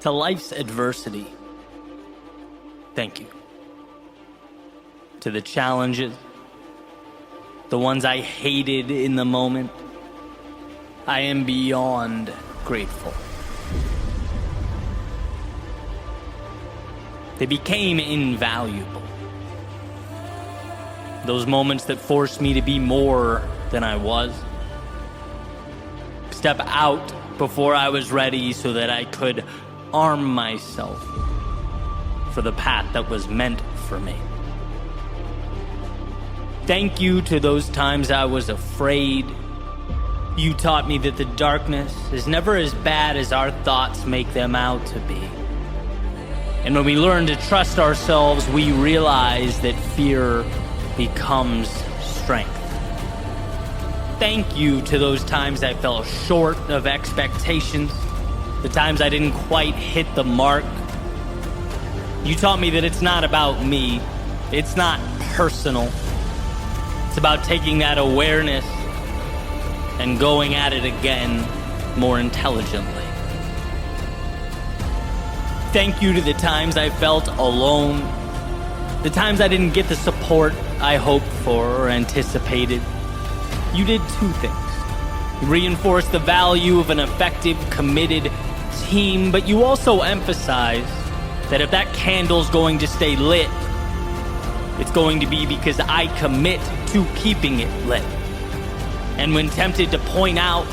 To life's adversity, thank you. To the challenges, the ones I hated in the moment, I am beyond grateful. They became invaluable. Those moments that forced me to be more than I was. Step out before I was ready so that I could arm myself for the path that was meant for me. Thank you to those times I was afraid. You taught me that the darkness is never as bad as our thoughts make them out to be. And when we learn to trust ourselves, we realize that fear becomes strength. Thank you to those times I fell short of expectations, the times I didn't quite hit the mark. You taught me that it's not about me, it's not personal. It's about taking that awareness and going at it again more intelligently. Thank you to the times I felt alone, the times I didn't get the support I hoped for or anticipated. You did two things. You reinforced the value of an effective, committed team, but you also emphasized that if that candle's going to stay lit, it's going to be because I commit to keeping it lit. And when tempted to point out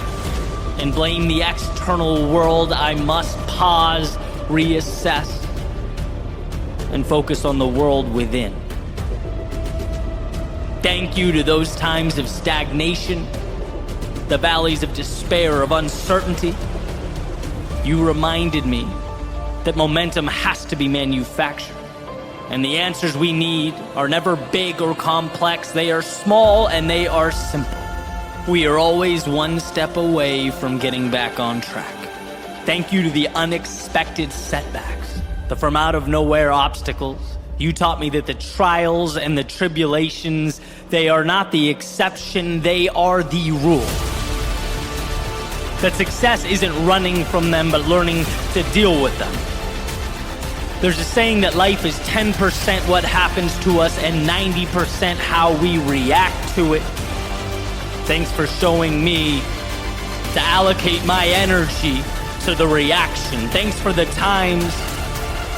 and blame the external world, I must pause, reassess, and focus on the world within. Thank you to those times of stagnation, the valleys of despair, of uncertainty. You reminded me that momentum has to be manufactured, and the answers we need are never big or complex. They are small and they are simple. We are always one step away from getting back on track. Thank you to the unexpected setbacks, the from out of nowhere obstacles. You taught me that the trials and the tribulations, they are not the exception, they are the rule. That success isn't running from them, but learning to deal with them. There's a saying that life is 10% what happens to us and 90% how we react to it. Thanks for showing me to allocate my energy to the reaction. Thanks for the times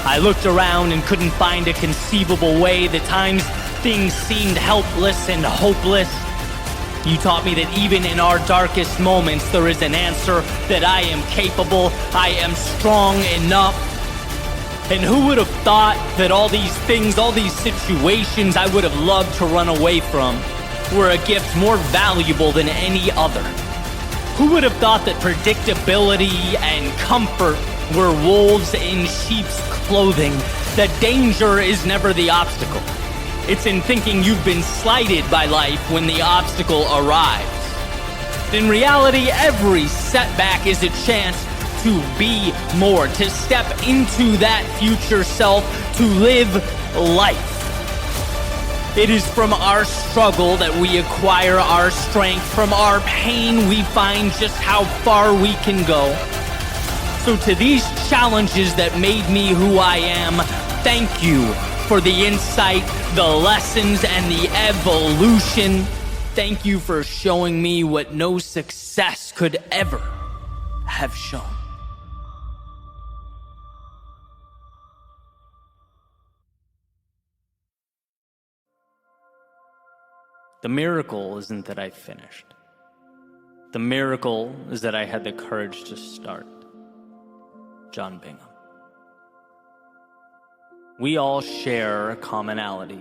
I looked around and couldn't find a conceivable way, the times things seemed helpless and hopeless. You taught me that even in our darkest moments, there is an answer, that I am capable, I am strong enough. And who would have thought that all these things, all these situations I would have loved to run away from were a gift more valuable than any other? Who would have thought that predictability and comfort were wolves in sheep's clothing, that danger is never the obstacle? It's in thinking you've been slighted by life when the obstacle arrives. In reality, every setback is a chance to be more, to step into that future self, to live life. It is from our struggle that we acquire our strength. From our pain, we find just how far we can go. So to these challenges that made me who I am, thank you for the insight, the lessons, and the evolution. Thank you for showing me what no success could ever have shown. The miracle isn't that I finished. The miracle is that I had the courage to start. John Bingham. We all share a commonality.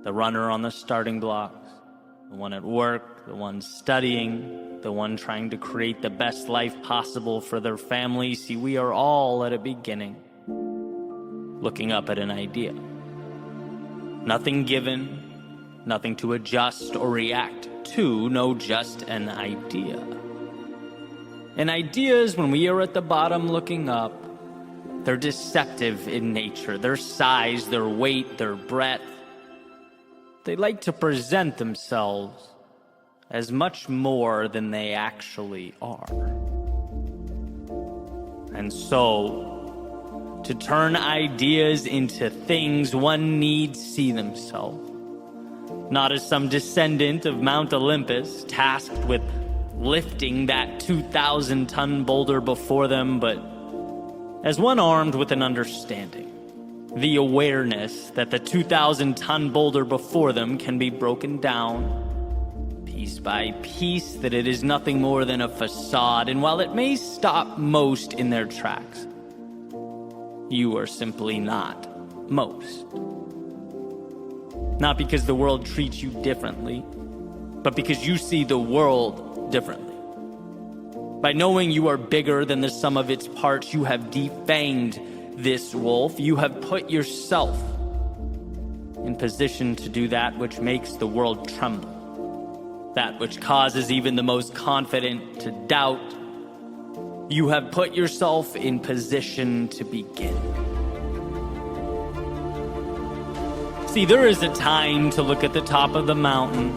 The runner on the starting blocks, the one at work, the one studying, the one trying to create the best life possible for their family. See, we are all at a beginning, looking up at an idea. Nothing given, nothing to adjust or react to, no, just an idea. And ideas, when we are at the bottom looking up, they're deceptive in nature. Their size, their weight, their breadth. They like to present themselves as much more than they actually are. And so, to turn ideas into things one needs see themselves. Not as some descendant of Mount Olympus tasked with lifting that 2,000-ton boulder before them, but as one armed with an understanding, the awareness that the 2,000-ton boulder before them can be broken down piece by piece, that it is nothing more than a facade, and while it may stop most in their tracks, you are simply not most. Not because the world treats you differently, but because you see the world differently. By knowing you are bigger than the sum of its parts, you have defanged this wolf. You have put yourself in position to do that which makes the world tremble, that which causes even the most confident to doubt. You have put yourself in position to begin. See, there is a time to look at the top of the mountain,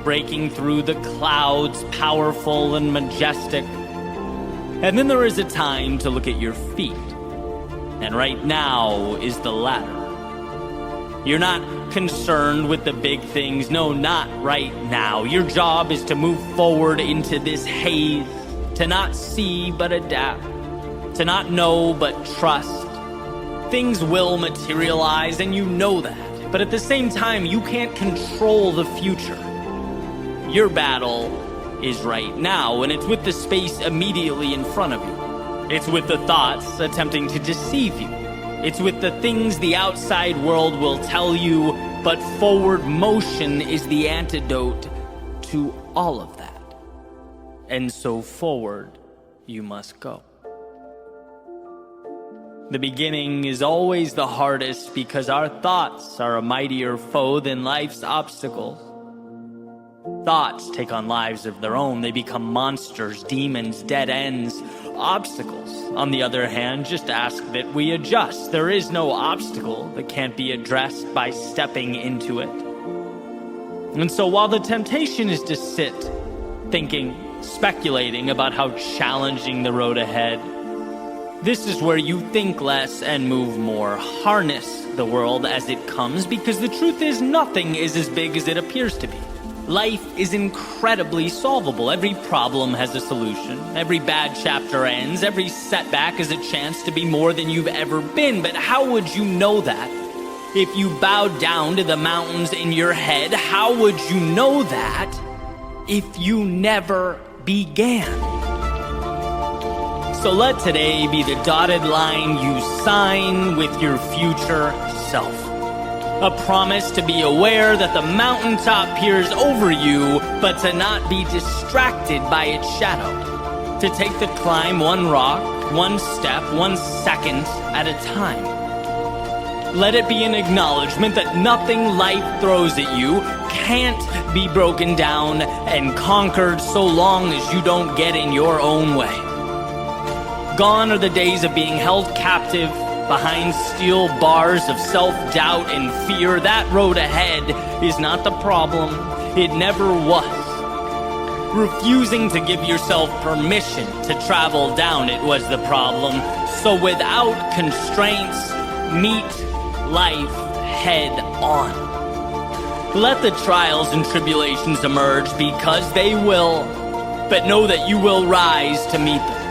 breaking through the clouds, powerful and majestic. And then there is a time to look at your feet. And right now is the latter. You're not concerned with the big things. No, not right now. Your job is to move forward into this haze, to not see but adapt, to not know but trust. Things will materialize, and you know that. But at the same time, you can't control the future. Your battle is right now, and it's with the space immediately in front of you. It's with the thoughts attempting to deceive you. It's with the things the outside world will tell you, but forward motion is the antidote to all of that. And so forward you must go. The beginning is always the hardest because our thoughts are a mightier foe than life's obstacles. Thoughts take on lives of their own. They become monsters, demons, dead ends, obstacles. On the other hand, just ask that we adjust. There is no obstacle that can't be addressed by stepping into it. And so while the temptation is to sit, thinking, speculating about how challenging the road ahead, this is where you think less and move more. Harness the world as it comes, because the truth is nothing is as big as it appears to be. Life is incredibly solvable. Every problem has a solution. Every bad chapter ends. Every setback is a chance to be more than you've ever been. But how would you know that? If you bowed down to the mountains in your head, how would you know that if you never began? So let today be the dotted line you sign with your future self. A promise to be aware that the mountaintop peers over you, but to not be distracted by its shadow. To take the climb one rock, one step, 1 second at a time. Let it be an acknowledgement that nothing life throws at you can't be broken down and conquered so long as you don't get in your own way. Gone are the days of being held captive behind steel bars of self-doubt and fear. That road ahead is not the problem. It never was. Refusing to give yourself permission to travel down it was the problem. So without constraints, meet life head on. Let the trials and tribulations emerge, because they will, but know that you will rise to meet them.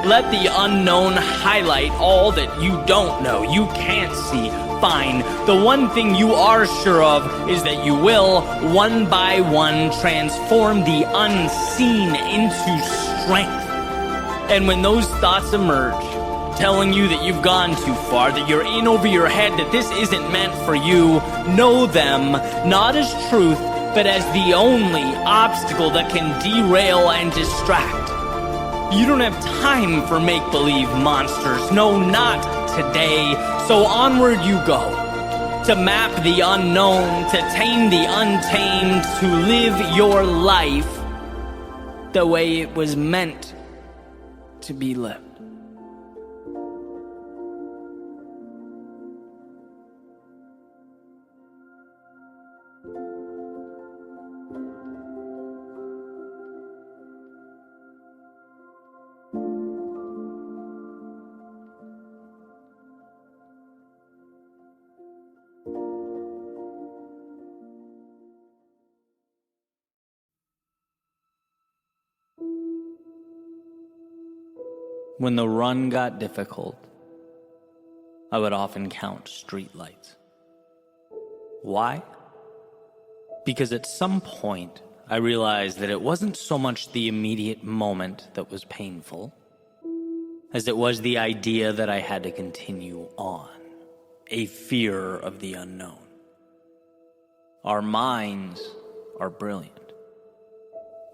Let the unknown highlight all that you don't know, you can't see. Fine. The one thing you are sure of is that you will, one by one, transform the unseen into strength. And when those thoughts emerge, telling you that you've gone too far, that you're in over your head, that this isn't meant for you, know them not as truth, but as the only obstacle that can derail and distract. You don't have time for make-believe monsters. No, not today. So onward you go. To map the unknown, to tame the untamed, to live your life the way it was meant to be lived. When the run got difficult, I would often count streetlights. Why? Because at some point, I realized that it wasn't so much the immediate moment that was painful, as it was the idea that I had to continue on, a fear of the unknown. Our minds are brilliant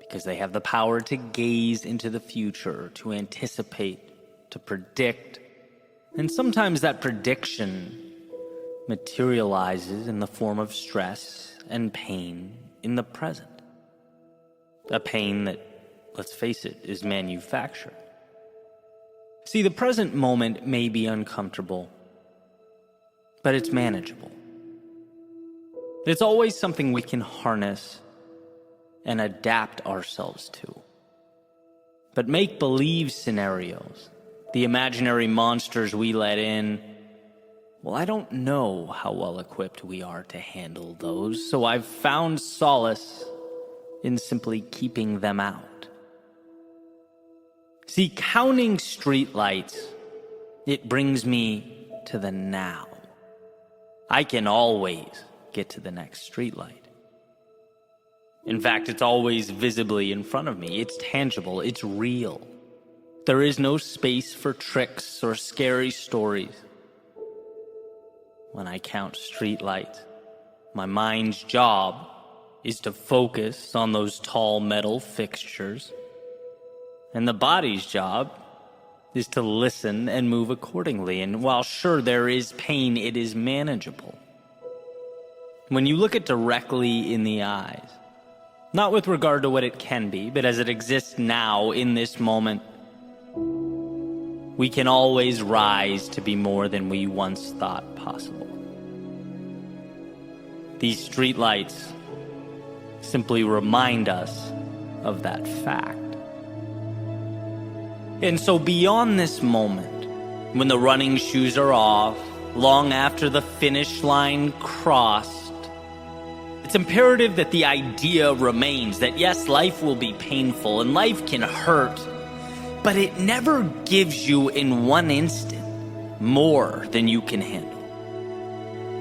because they have the power to gaze into the future, to anticipate, to predict, and sometimes that prediction materializes in the form of stress and pain in the present. A pain that, let's face it, is manufactured. See, the present moment may be uncomfortable, but it's manageable. It's always something we can harness and adapt ourselves to. But make-believe scenarios, the imaginary monsters we let in, well, I don't know how well equipped we are to handle those, so I've found solace in simply keeping them out. See, counting streetlights, it brings me to the now. I can always get to the next streetlight. In fact, it's always visibly in front of me. It's tangible. It's real. There is no space for tricks or scary stories. When I count streetlights, my mind's job is to focus on those tall metal fixtures, and the body's job is to listen and move accordingly. And while sure there is pain, it is manageable. When you look it directly in the eyes, not with regard to what it can be, but as it exists now in this moment, we can always rise to be more than we once thought possible. These streetlights simply remind us of that fact. And so beyond this moment, when the running shoes are off, long after the finish line crossed, it's imperative that the idea remains that yes, life will be painful and life can hurt, but it never gives you in one instant more than you can handle.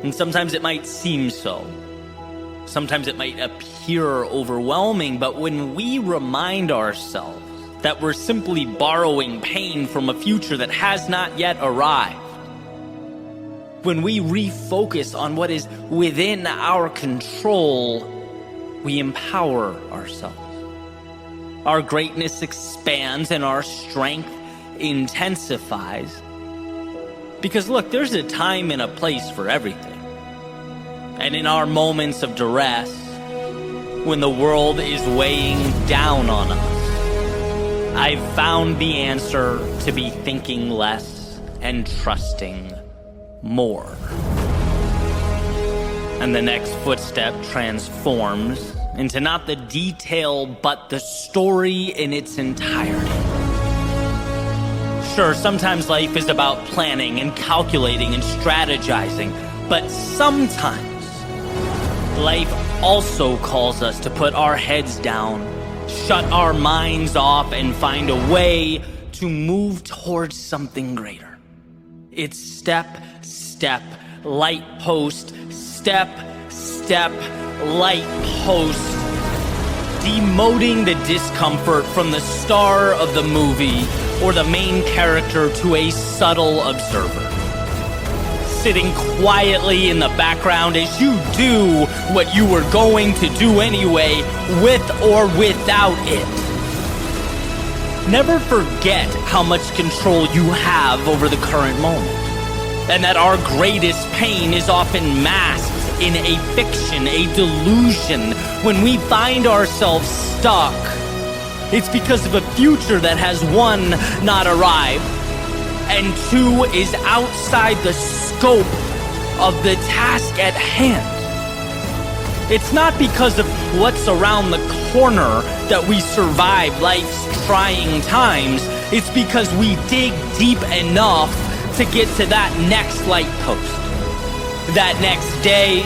And sometimes it might seem so. Sometimes it might appear overwhelming, but when we remind ourselves that we're simply borrowing pain from a future that has not yet arrived, when we refocus on what is within our control, we empower ourselves. Our greatness expands and our strength intensifies. Because look, there's a time and a place for everything. And in our moments of duress, when the world is weighing down on us, I've found the answer to be thinking less and trusting more. And the next footstep transforms into not the detail, but the story in its entirety. Sure, sometimes life is about planning and calculating and strategizing, but sometimes life also calls us to put our heads down, shut our minds off, and find a way to move towards something greater. It's step, light post, step, light post, demoting the discomfort from the star of the movie or the main character to a subtle observer. Sitting quietly in the background as you do what you were going to do anyway, with or without it. Never forget how much control you have over the current moment, and that our greatest pain is often masked in a fiction, a delusion. When we find ourselves stuck, it's because of a future that has one, not arrived, and two, is outside the scope of the task at hand. It's not because of what's around the corner that we survive life's trying times. It's because we dig deep enough to get to that next light post, that next day,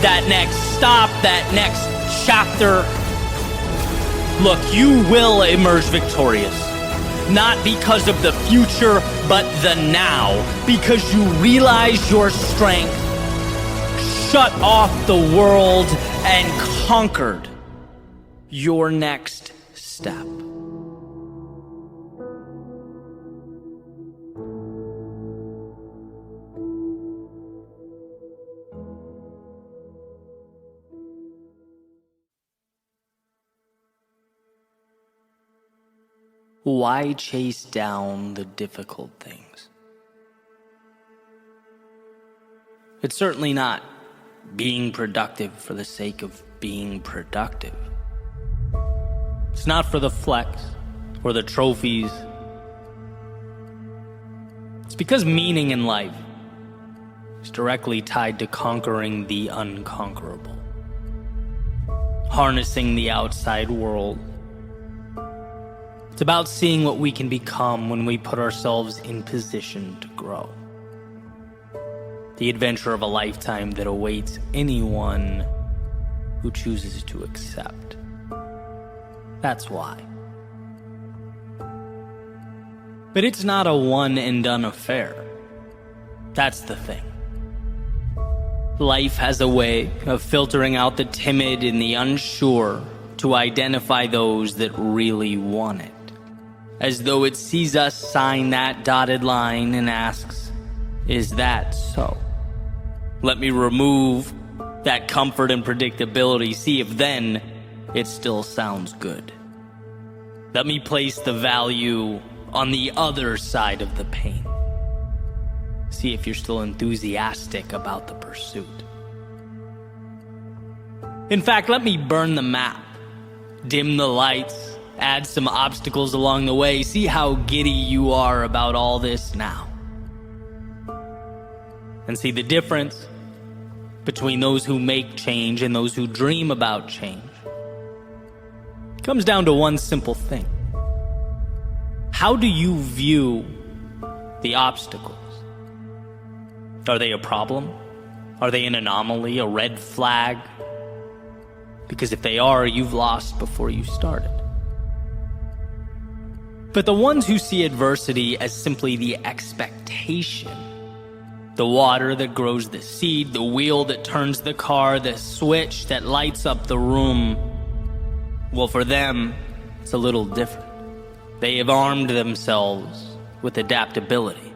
that next stop, that next chapter. Look, you will emerge victorious. not because of the future, but the now, because you realize your strength, shut off the world, and conquered your next step. Why chase down the difficult things? It's certainly not being productive for the sake of being productive. It's not for the flex or the trophies. It's because meaning in life is directly tied to conquering the unconquerable, harnessing the outside world. It's about seeing what we can become when we put ourselves in position to grow. The adventure of a lifetime that awaits anyone who chooses to accept. That's why. But it's not a one and done affair. That's the thing. Life has a way of filtering out the timid and the unsure to identify those that really want it. As though it sees us sign that dotted line and asks, is that so? Let me remove that comfort and predictability, see if then it still sounds good. Let me place the value on the other side of the pain. See if you're still enthusiastic about the pursuit. In fact, let me burn the map, dim the lights, add some obstacles along the way. See how giddy you are about all this now. And see the difference between those who make change and those who dream about change. It comes down to one simple thing. How do you view the obstacles? Are they a problem? Are they an anomaly, a red flag? Because if they are, you've lost before you started. But the ones who see adversity as simply the expectation, the water that grows the seed, the wheel that turns the car, the switch that lights up the room, well, for them, it's a little different. They have armed themselves with adaptability.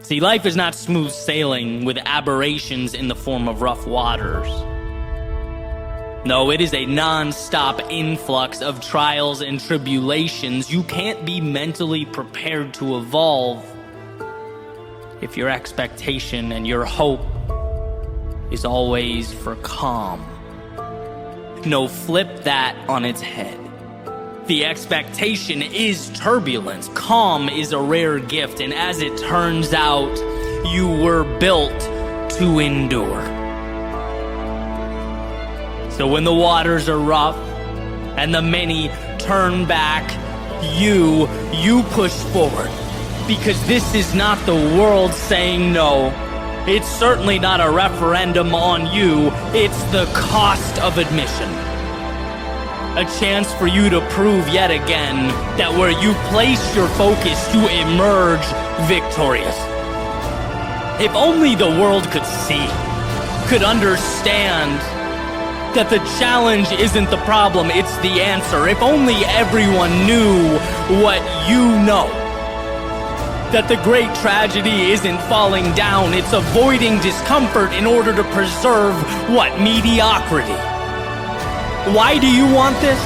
See, life is not smooth sailing with aberrations in the form of rough waters. No, it is a non-stop influx of trials and tribulations. You can't be mentally prepared to evolve if your expectation and your hope is always for calm. No, flip that on its head. The expectation is turbulence. Calm is a rare gift, and as it turns out, you were built to endure. So when the waters are rough and the many turn back, you push forward. Because this is not the world saying no. It's certainly not a referendum on you. It's the cost of admission. A chance for you to prove yet again that where you place your focus, you emerge victorious. If only the world could see, could understand that the challenge isn't the problem, it's the answer. If only everyone knew what you know. That the great tragedy isn't falling down, it's avoiding discomfort in order to preserve what? Mediocrity. Why do you want this?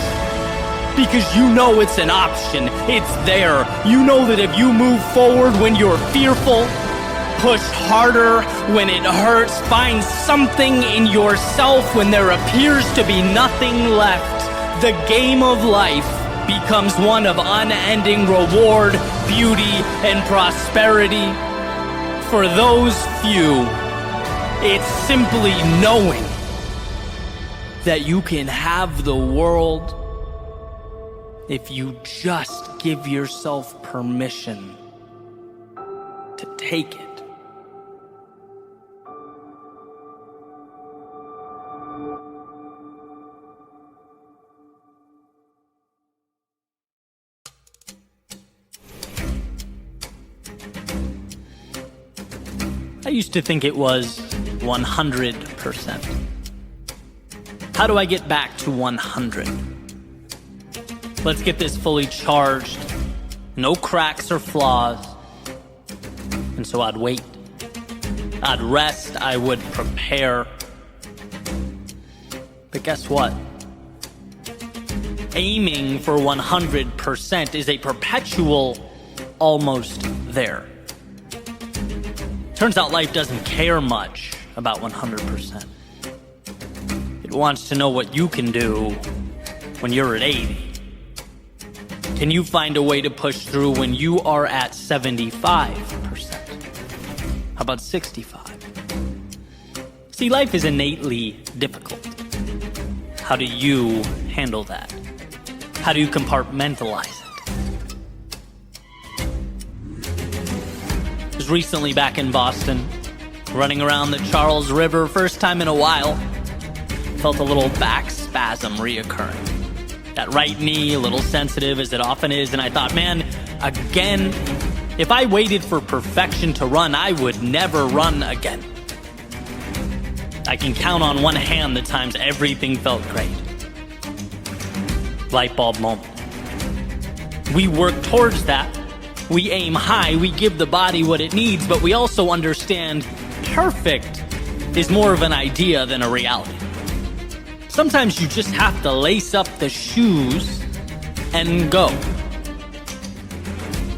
Because you know it's an option. It's there. You know that if you move forward when you're fearful, push harder when it hurts, find something in yourself when there appears to be nothing left, the game of life becomes one of unending reward, beauty, and prosperity. For those few, it's simply knowing that you can have the world if you just give yourself permission to take it. I used to think it was 100%. How do I get back to 100? Let's get this fully charged. No cracks or flaws. And so I'd wait. I'd rest. I would prepare. But guess what? Aiming for 100% is a perpetual almost there. Turns out life doesn't care much about 100%. It wants to know what you can do when you're at 80. Can you find a way to push through when you are at 75%? How about 65? See, life is innately difficult. How do you handle that? How do you compartmentalize it? I was recently back in Boston, running around the Charles River, first time in a while. Felt a little back spasm reoccurring. That right knee, a little sensitive as it often is, and I thought, man, again, if I waited for perfection to run, I would never run again. I can count on one hand the times everything felt great. Light bulb moment. We work towards that. We aim high, we give the body what it needs, but we also understand perfect is more of an idea than a reality. Sometimes you just have to lace up the shoes and go.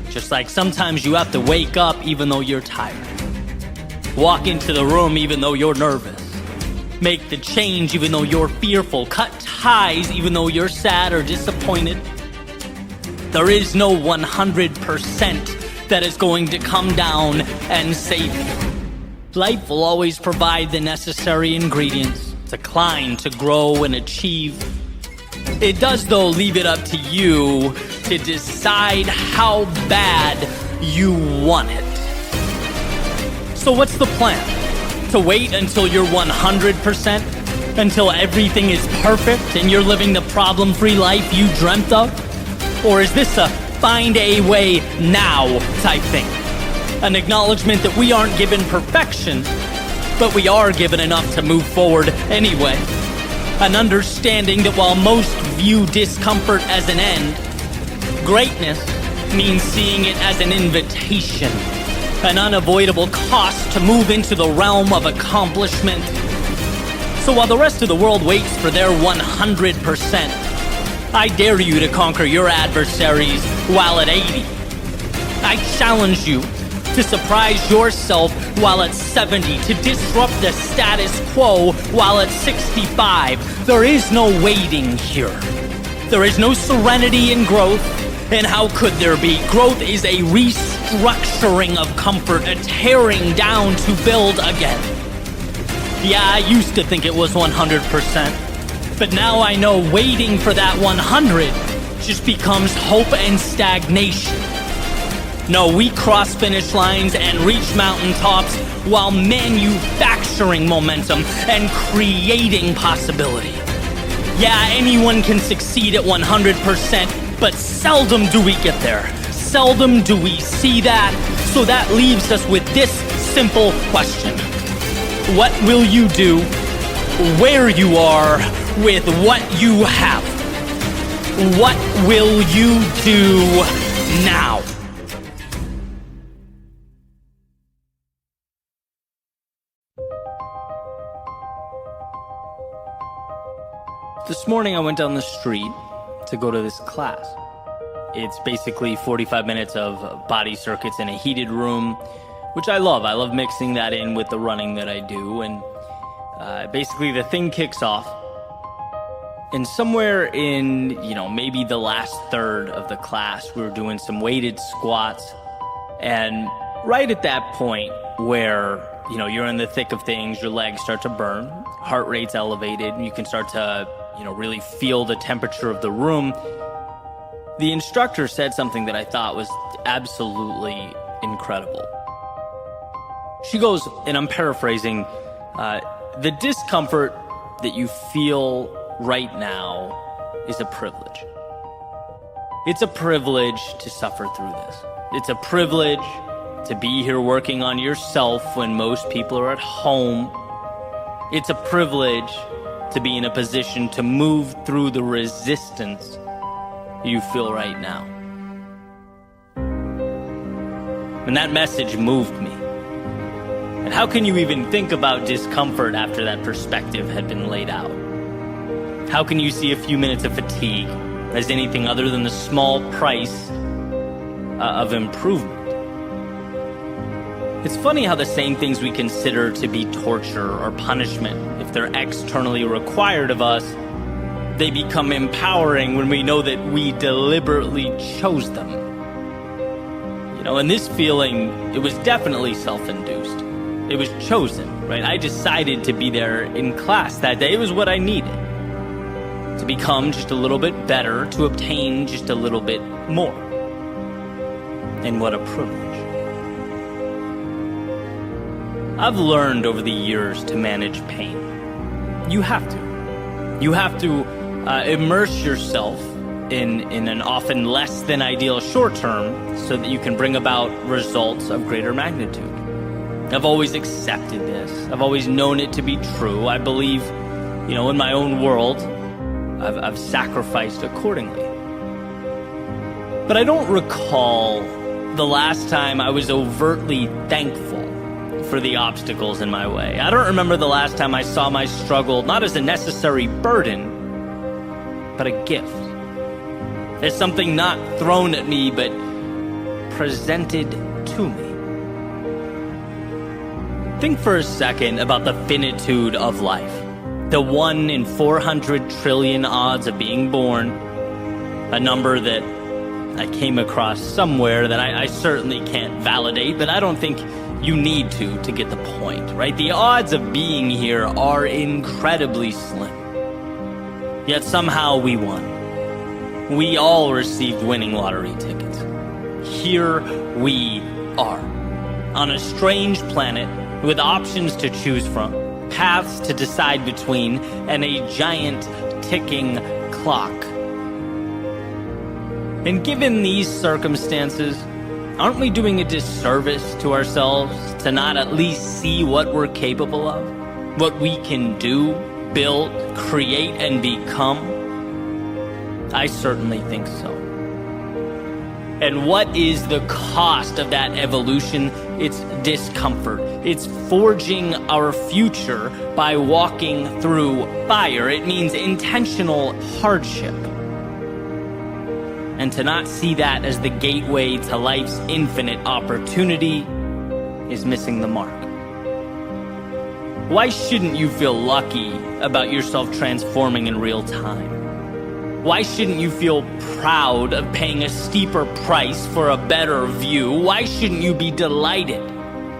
Just like sometimes you have to wake up even though you're tired. Walk into the room even though you're nervous. Make the change even though you're fearful. Cut ties even though you're sad or disappointed. There is no 100% that is going to come down and save you. Life will always provide the necessary ingredients to climb, to grow, and achieve. It does, though, leave it up to you to decide how bad you want it. So what's the plan? To wait until you're 100%? Until everything is perfect and you're living the problem-free life you dreamt of? Or is this a find a way now type thing? An acknowledgement that we aren't given perfection, but we are given enough to move forward anyway. An understanding that while most view discomfort as an end, greatness means seeing it as an invitation, an unavoidable cost to move into the realm of accomplishment. So while the rest of the world waits for their 100%, I dare you to conquer your adversaries while at 80. I challenge you to surprise yourself while at 70, to disrupt the status quo while at 65. There is no waiting here. There is no serenity in growth, and how could there be? Growth is a restructuring of comfort, a tearing down to build again. Yeah, I used to think it was 100%, but now I know waiting for that 100 just becomes hope and stagnation. No, we cross finish lines and reach mountaintops while manufacturing momentum and creating possibility. Yeah, anyone can succeed at 100%, but seldom do we get there. Seldom do we see that. So that leaves us with this simple question. What will you do where you are with what you have? What will you do now? This morning I went down the street to go to this class. It's basically 45 minutes of body circuits in a heated room, which I love. I love mixing that in with the running that I do. And basically the thing kicks off. And somewhere in, maybe the last third of the class, we were doing some weighted squats. And right at that point where, you're in the thick of things, your legs start to burn, heart rate's elevated, and you can start to really feel the temperature of the room. The instructor said something that I thought was absolutely incredible. She goes, and I'm paraphrasing, the discomfort that you feel right now is a privilege. It's a privilege to suffer through this. It's a privilege to be here working on yourself when most people are at home. It's a privilege to be in a position to move through the resistance you feel right now. And that message moved me. And how can you even think about discomfort after that perspective had been laid out? How can you see a few minutes of fatigue as anything other than the small price of improvement? It's funny how the same things we consider to be torture or punishment, if they're externally required of us, they become empowering when we know that we deliberately chose them. And this feeling, it was definitely self-induced. It was chosen, right? I decided to be there in class that day. It was what I needed to become just a little bit better, to obtain just a little bit more. And what a privilege. I've learned over the years to manage pain. You have to. You have to immerse yourself in an often less than ideal short term so that you can bring about results of greater magnitude. I've always accepted this. I've always known it to be true. I believe, in my own world, I've sacrificed accordingly. But I don't recall the last time I was overtly thankful for the obstacles in my way. I don't remember the last time I saw my struggle not as a necessary burden, but a gift. As something not thrown at me, but presented to me. Think for a second about the finitude of life. The 1 in 400 trillion odds of being born. A number that I came across somewhere that I certainly can't validate, but I don't think you need to get the point, right? The odds of being here are incredibly slim. Yet somehow we won. We all received winning lottery tickets. Here we are, on a strange planet with options to choose from, paths to decide between, and a giant ticking clock. And given these circumstances, aren't we doing a disservice to ourselves to not at least see what we're capable of? What we can do, build, create, and become? I certainly think so. And what is the cost of that evolution? It's discomfort. It's forging our future by walking through fire. It means intentional hardship. And to not see that as the gateway to life's infinite opportunity is missing the mark. Why shouldn't you feel lucky about yourself transforming in real time? Why shouldn't you feel proud of paying a steeper price for a better view? Why shouldn't you be delighted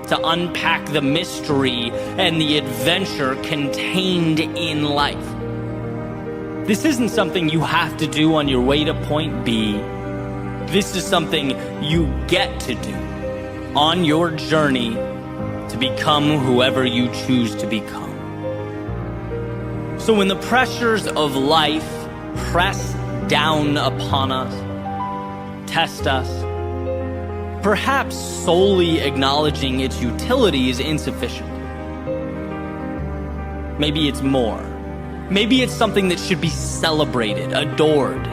to unpack the mystery and the adventure contained in life? This isn't something you have to do on your way to point B. This is something you get to do on your journey to become whoever you choose to become. So when the pressures of life press down upon us, test us, perhaps solely acknowledging its utility is insufficient. Maybe it's more. Maybe it's something that should be celebrated, adored.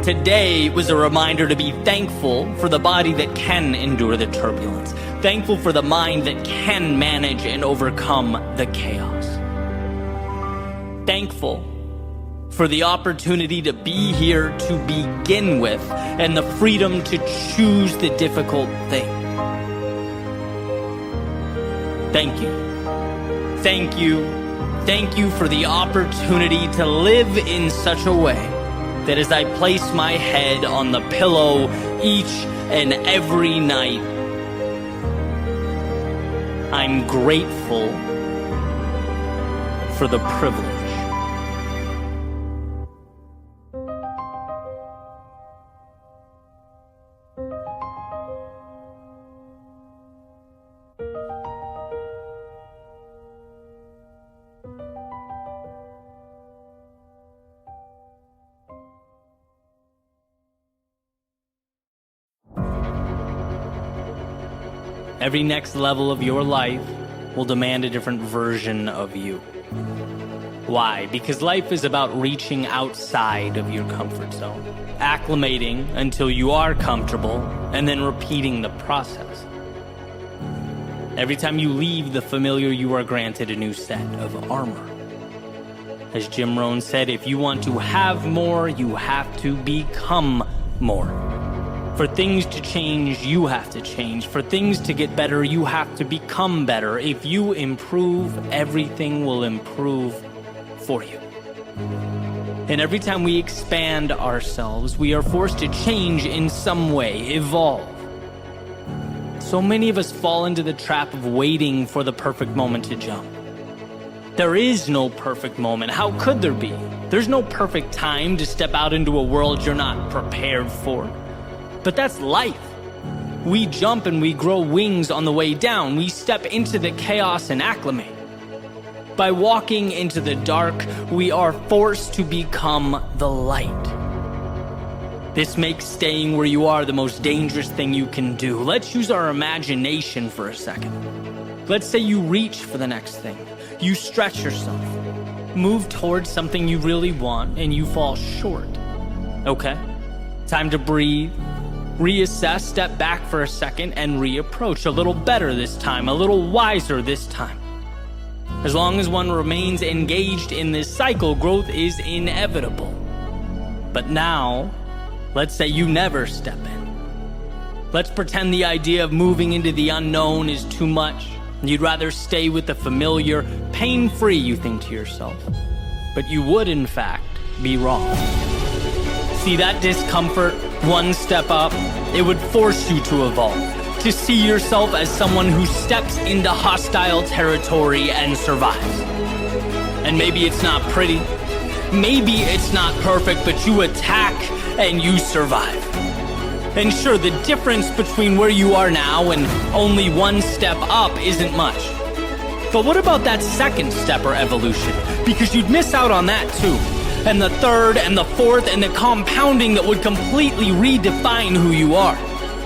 Today was a reminder to be thankful for the body that can endure the turbulence, thankful for the mind that can manage and overcome the chaos, thankful for the opportunity to be here to begin with and the freedom to choose the difficult thing. Thank you. Thank you. Thank you for the opportunity to live in such a way that as I place my head on the pillow each and every night, I'm grateful for the privilege. Every next level of your life will demand a different version of you. Why? Because life is about reaching outside of your comfort zone, acclimating until you are comfortable, and then repeating the process. Every time you leave the familiar, you are granted a new set of armor. As Jim Rohn said, if you want to have more, you have to become more. For things to change, you have to change. For things to get better, you have to become better. If you improve, everything will improve for you. And every time we expand ourselves, we are forced to change in some way, evolve. So many of us fall into the trap of waiting for the perfect moment to jump. There is no perfect moment. How could there be? There's no perfect time to step out into a world you're not prepared for. But that's life. We jump and we grow wings on the way down. We step into the chaos and acclimate. By walking into the dark, we are forced to become the light. This makes staying where you are the most dangerous thing you can do. Let's use our imagination for a second. Let's say you reach for the next thing. You stretch yourself, move towards something you really want, and you fall short. Okay, time to breathe, reassess, step back for a second, and reapproach. A little better this time, a little wiser this time. As long as one remains engaged in this cycle, growth is inevitable. But now, let's say you never step in. Let's pretend the idea of moving into the unknown is too much. You'd rather stay with the familiar, pain-free, you think to yourself. But you would, in fact, be wrong. See that discomfort, one step up, it would force you to evolve, to see yourself as someone who steps into hostile territory and survives. And maybe it's not pretty, maybe it's not perfect, but you attack and you survive. And sure, the difference between where you are now and only one step up isn't much. But what about that second step or evolution? Because you'd miss out on that too. And the third and the fourth and the compounding that would completely redefine who you are.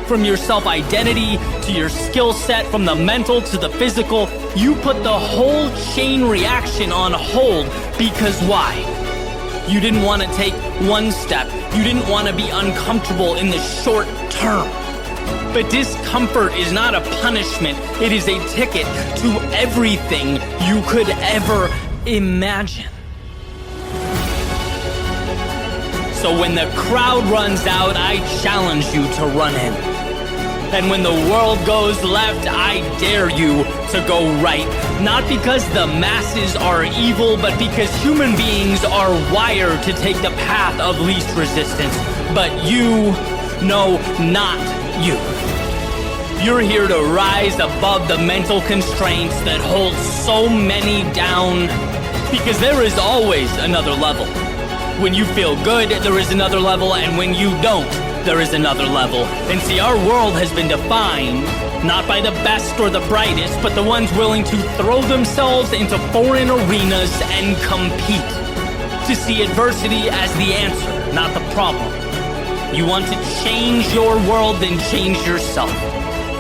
From your self-identity to your skill set, from the mental to the physical, you put the whole chain reaction on hold because why? You didn't want to take one step. You didn't want to be uncomfortable in the short term. But discomfort is not a punishment. It is a ticket to everything you could ever imagine. So when the crowd runs out, I challenge you to run in. And when the world goes left, I dare you to go right. Not because the masses are evil, but because human beings are wired to take the path of least resistance. But you, no, not you. You're here to rise above the mental constraints that hold so many down. Because there is always another level. When you feel good, there is another level, and when you don't, there is another level. And see, our world has been defined not by the best or the brightest, but the ones willing to throw themselves into foreign arenas and compete. To see adversity as the answer, not the problem. You want to change your world, then change yourself.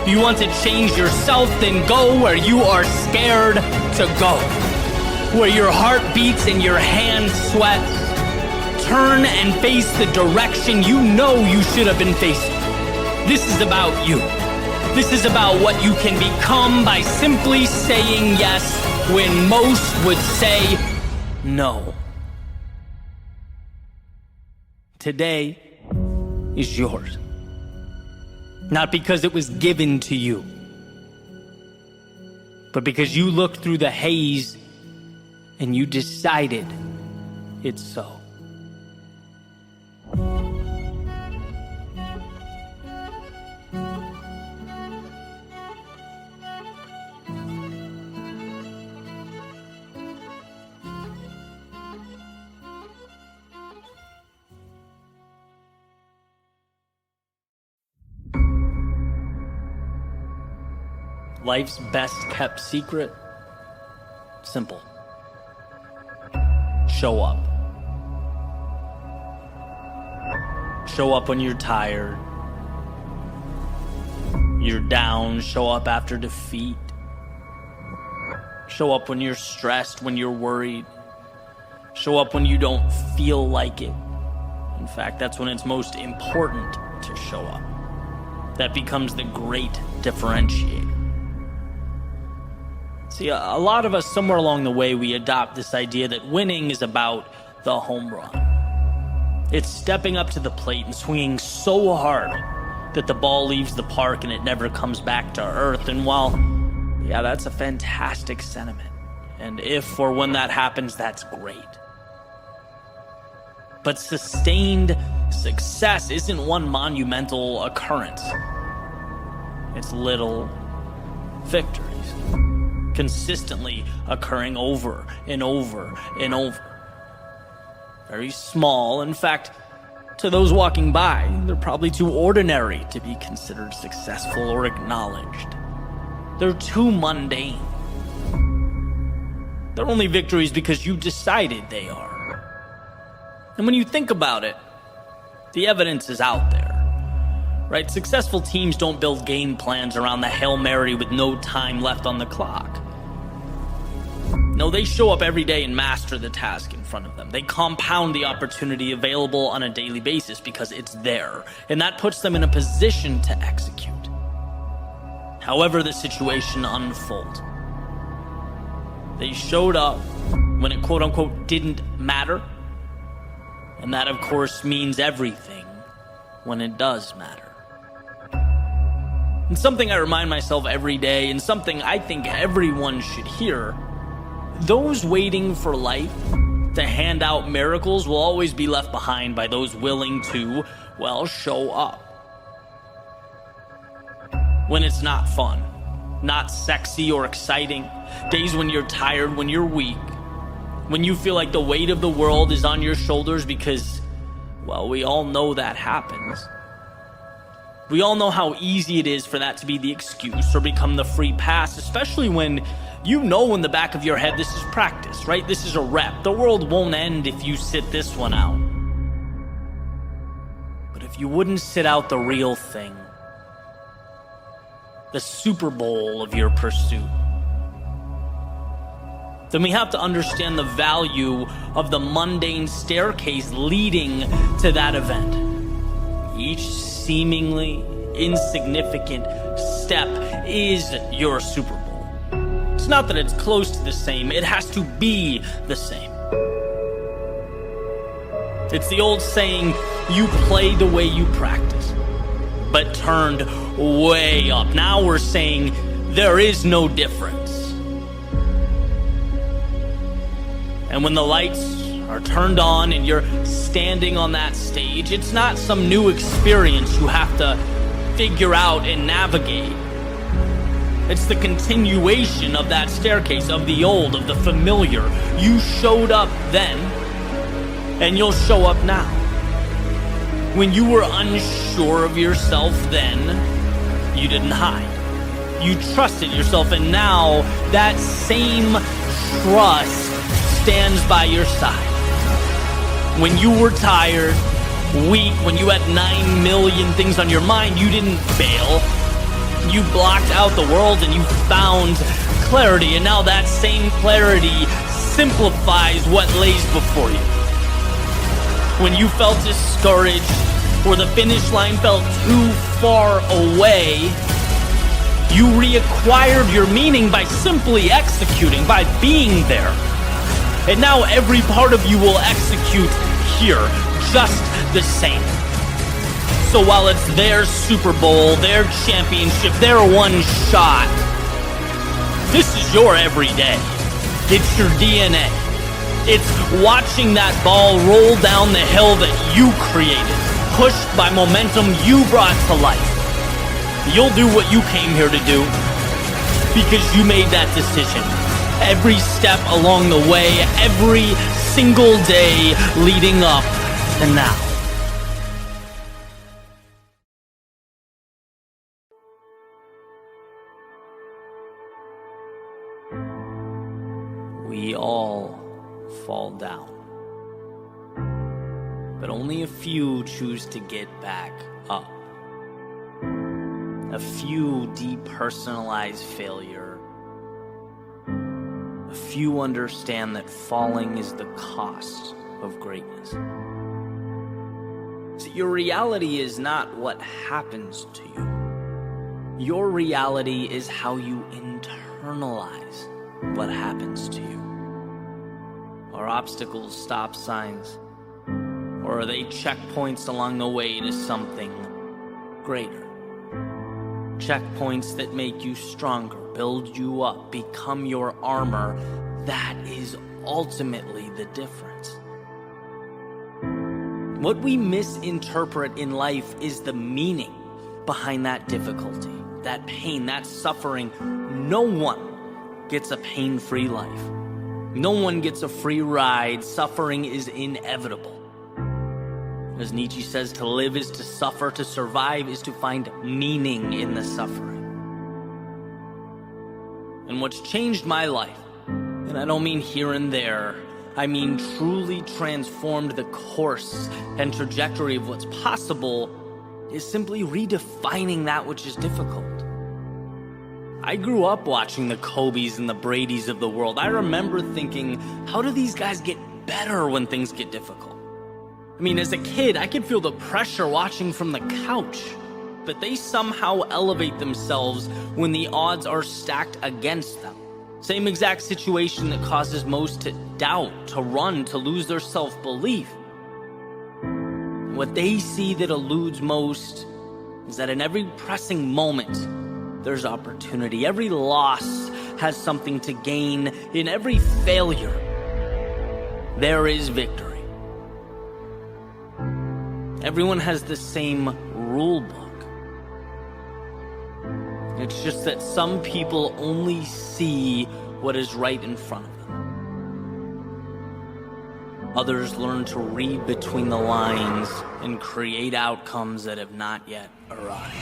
You want to change yourself, then go where you are scared to go. Where your heart beats and your hand sweats. Turn and face the direction you know you should have been facing. This is about you. This is about what you can become by simply saying yes when most would say no. Today is yours. Not because it was given to you, but because you looked through the haze and you decided it's so. Life's best kept secret? Simple. Show up. Show up when you're tired. you're down, show up after defeat. Show up when you're stressed, when you're worried. Show up when you don't feel like it. In fact, that's when it's most important to show up. That becomes the great differentiator. See, a lot of us, somewhere along the way, we adopt this idea that winning is about the home run. It's stepping up to the plate and swinging so hard that the ball leaves the park and it never comes back to earth. And while, yeah, that's a fantastic sentiment. And if or when that happens, that's great. But sustained success isn't one monumental occurrence. It's little victories, consistently occurring over and over and over. Very small. In fact, to those walking by, they're probably too ordinary to be considered successful or acknowledged. They're too mundane. They're only victories because you decided they are. And when you think about it, the evidence is out there, right? Successful teams don't build game plans around the Hail Mary with no time left on the clock. No, they show up every day and master the task in front of them. They compound the opportunity available on a daily basis because it's there, and that puts them in a position to execute. However the situation unfolds. They showed up when it quote-unquote didn't matter. And that, of course, means everything when it does matter. And something I remind myself every day, and something I think everyone should hear, those waiting for life to hand out miracles will always be left behind by those willing to, well, show up. When it's not fun, not sexy or exciting, days when you're tired, when you're weak, when you feel like the weight of the world is on your shoulders because, well, we all know that happens. We all know how easy it is for that to be the excuse or become the free pass, especially when you know in the back of your head this is practice, right? This is a rep. The world won't end if you sit this one out. But if you wouldn't sit out the real thing, the Super Bowl of your pursuit, then we have to understand the value of the mundane staircase leading to that event. Each seemingly insignificant step is your Super Bowl. It's not that it's close to the same, it has to be the same. It's the old saying, you play the way you practice, but turned way up. Now we're saying there is no difference. And when the lights are turned on and you're standing on that stage, it's not some new experience you have to figure out and navigate. It's the continuation of that staircase, of the old, of the familiar. You showed up then, and you'll show up now. When you were unsure of yourself then, you didn't hide. You trusted yourself, and now that same trust stands by your side. When you were tired, weak, when you had 9 million things on your mind, you didn't fail. You blocked out the world and you found clarity, and now that same clarity simplifies what lays before you. When you felt discouraged or the finish line felt too far away, you reacquired your meaning by simply executing, by being there. And now every part of you will execute here, just the same. So while it's their Super Bowl, their championship, their one shot, this is your everyday. It's your DNA. It's watching that ball roll down the hill that you created, pushed by momentum you brought to life. You'll do what you came here to do because you made that decision. Every step along the way, every single day leading up to now. We all fall down, but only a few choose to get back up. A few depersonalize failure. A few understand that falling is the cost of greatness. So your reality is not what happens to you. Your reality is how you internalize what happens to you. Are obstacles stop signs? Or are they checkpoints along the way to something greater? Checkpoints that make you stronger, build you up, become your armor. That is ultimately the difference. What we misinterpret in life is the meaning behind that difficulty, that pain, that suffering. No one gets a pain-free life. No one gets a free ride. Suffering is inevitable. As Nietzsche says, to live is to suffer, to survive is to find meaning in the suffering. And what's changed my life, and I don't mean here and there, I mean truly transformed the course and trajectory of what's possible, is simply redefining that which is difficult. I grew up watching the Kobes and the Bradys of the world. I remember thinking, how do these guys get better when things get difficult? I mean, as a kid, I could feel the pressure watching from the couch, but they somehow elevate themselves when the odds are stacked against them. Same exact situation that causes most to doubt, to run, to lose their self-belief. What they see that eludes most is that in every pressing moment, there's opportunity. Every loss has something to gain. In every failure, there is victory. Everyone has the same rule book. It's just that some people only see what is right in front of them. Others learn to read between the lines and create outcomes that have not yet arrived.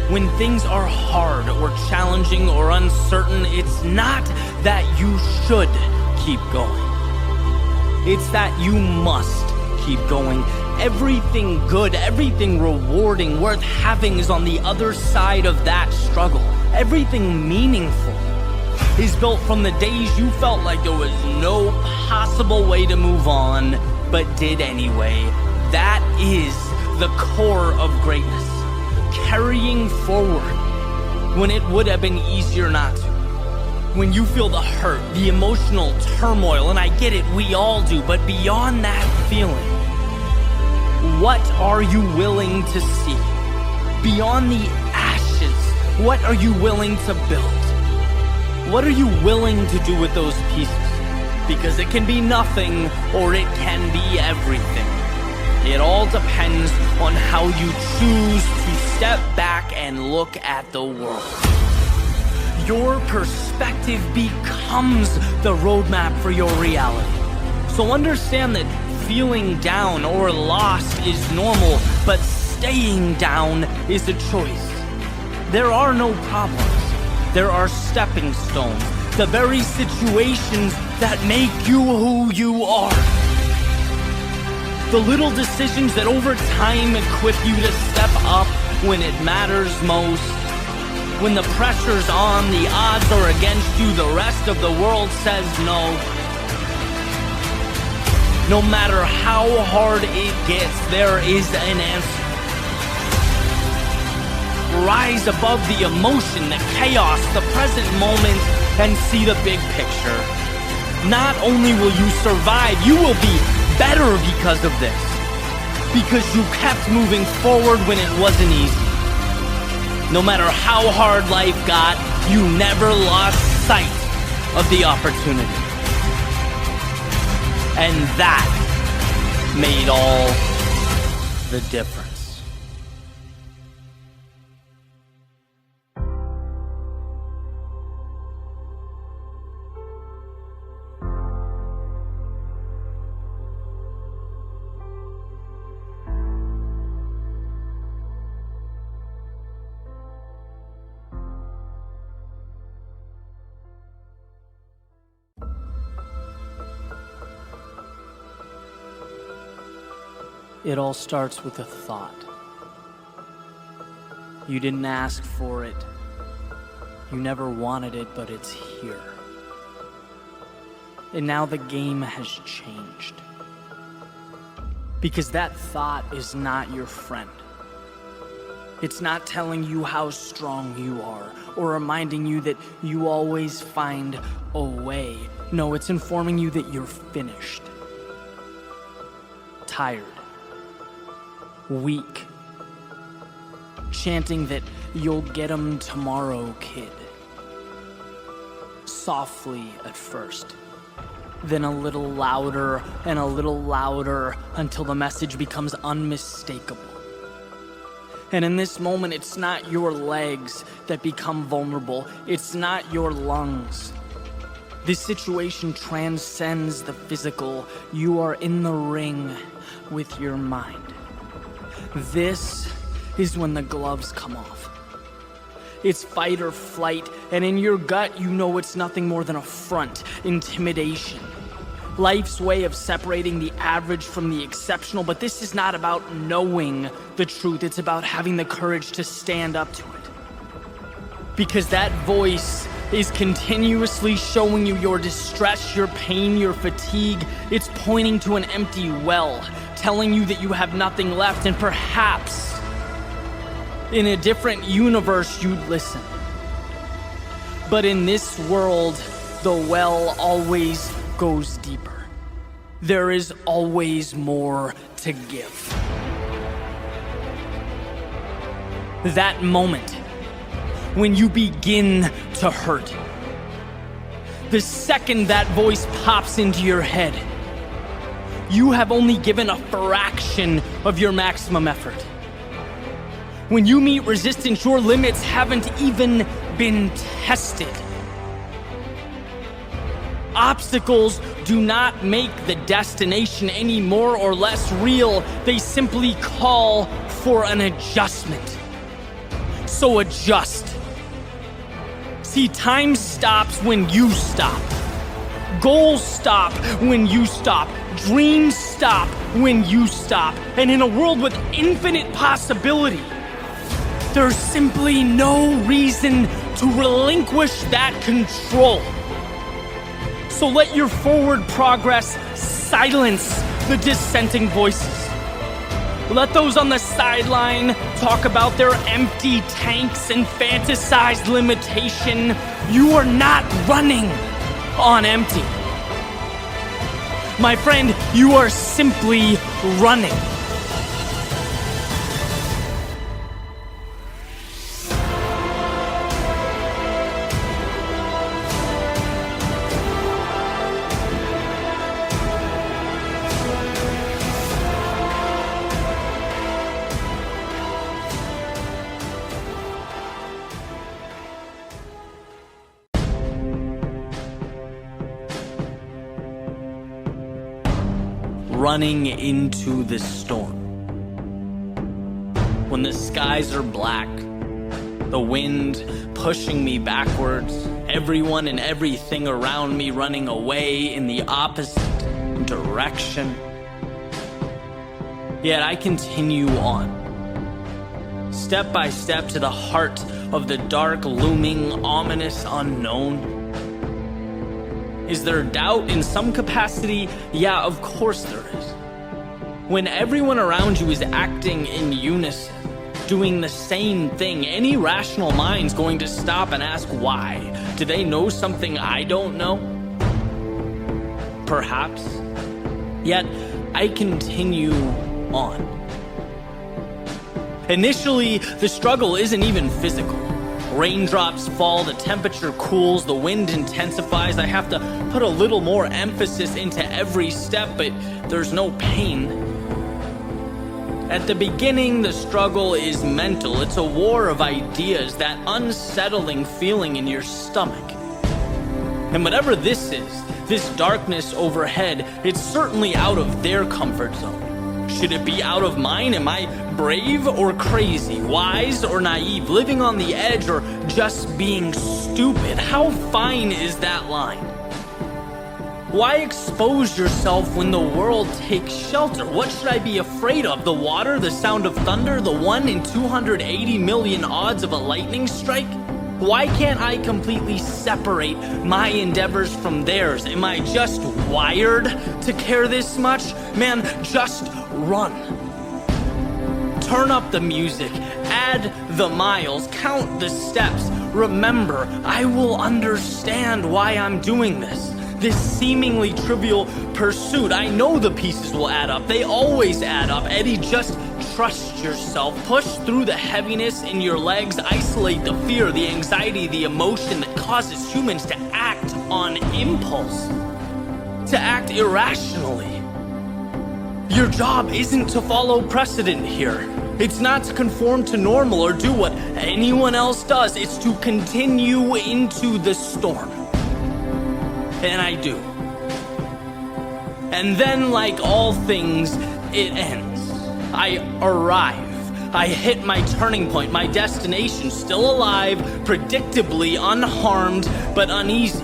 When things are hard or challenging or uncertain, it's not that you should keep going. It's that you must keep going. Everything good, everything rewarding, worth having is on the other side of that struggle. Everything meaningful is built from the days you felt like there was no possible way to move on, but did anyway. That is the core of greatness. Carrying forward when it would have been easier not to. When you feel the hurt, the emotional turmoil, and I get it, we all do, but beyond that feeling, what are you willing to see? Beyond the ashes, what are you willing to build? What are you willing to do with those pieces? Because it can be nothing or it can be everything. It all depends on how you choose to step back and look at the world. Your perspective becomes the roadmap for your reality. So understand that feeling down or lost is normal, but staying down is a choice. There are no problems. There are stepping stones, the very situations that make you who you are. The little decisions that over time equip you to step up when it matters most. When the pressure's on, the odds are against you, the rest of the world says no. No matter how hard it gets, there is an answer. Rise above the emotion, the chaos, the present moment, and see the big picture. Not only will you survive, you will be better because of this. Because you kept moving forward when it wasn't easy. No matter how hard life got, you never lost sight of the opportunity. And that made all the difference. It all starts with a thought. You didn't ask for it. You never wanted it, but it's here. And now the game has changed. Because that thought is not your friend. It's not telling you how strong you are, or reminding you that you always find a way. No, it's informing you that you're finished. Tired. Weak. Chanting that you'll get 'em tomorrow, kid. Softly at first. Then a little louder and a little louder until the message becomes unmistakable. And in this moment, it's not your legs that become vulnerable. It's not your lungs. This situation transcends the physical. You are in the ring with your mind. This is when the gloves come off. It's fight or flight, and in your gut, you know it's nothing more than a front, intimidation. Life's way of separating the average from the exceptional, but this is not about knowing the truth. It's about having the courage to stand up to it. Because that voice is continuously showing you your distress, your pain, your fatigue. It's pointing to an empty well, telling you that you have nothing left, and perhaps in a different universe you'd listen. But in this world, the well always goes deeper. There is always more to give. That moment when you begin to hurt, the second that voice pops into your head, you have only given a fraction of your maximum effort. When you meet resistance, your limits haven't even been tested. Obstacles do not make the destination any more or less real. They simply call for an adjustment. So adjust. See, time stops when you stop. Goals stop when you stop. Dreams stop when you stop. And in a world with infinite possibility, there's simply no reason to relinquish that control. So let your forward progress silence the dissenting voices. Let those on the sideline talk about their empty tanks and fantasized limitation. You are not running on empty. My friend, you are simply running. Running into the storm. When the skies are black, the wind pushing me backwards, everyone and everything around me running away in the opposite direction. Yet I continue on, step by step to the heart of the dark, looming, ominous unknown. Is there doubt in some capacity? Yeah, of course there is. When everyone around you is acting in unison, doing the same thing, any rational mind's going to stop and ask why. Do they know something I don't know? Perhaps. Yet, I continue on. Initially, the struggle isn't even physical. Raindrops fall, the temperature cools, the wind intensifies. I have to put a little more emphasis into every step, but there's no pain. At the beginning, the struggle is mental. It's a war of ideas, that unsettling feeling in your stomach. And whatever this is, this darkness overhead, it's certainly out of their comfort zone. Should it be out of mine? Am I brave or crazy, wise or naive, living on the edge or just being stupid? How fine is that line? Why expose yourself when the world takes shelter? What should I be afraid of? The water, the sound of thunder, the 1 in 280 million odds of a lightning strike? Why can't I completely separate my endeavors from theirs? Am I just wired to care this much? Man, just run. Turn up the music, add the miles, count the steps. Remember, I will understand why I'm doing this. This seemingly trivial pursuit. I know the pieces will add up. They always add up. Eddie, just trust yourself. Push through the heaviness in your legs. Isolate the fear, the anxiety, the emotion that causes humans to act on impulse, to act irrationally. Your job isn't to follow precedent here. It's not to conform to normal or do what anyone else does. It's to continue into the storm. And I do. And then, like all things, it ends. I arrive. I hit my turning point, my destination, still alive, predictably unharmed, but uneasy.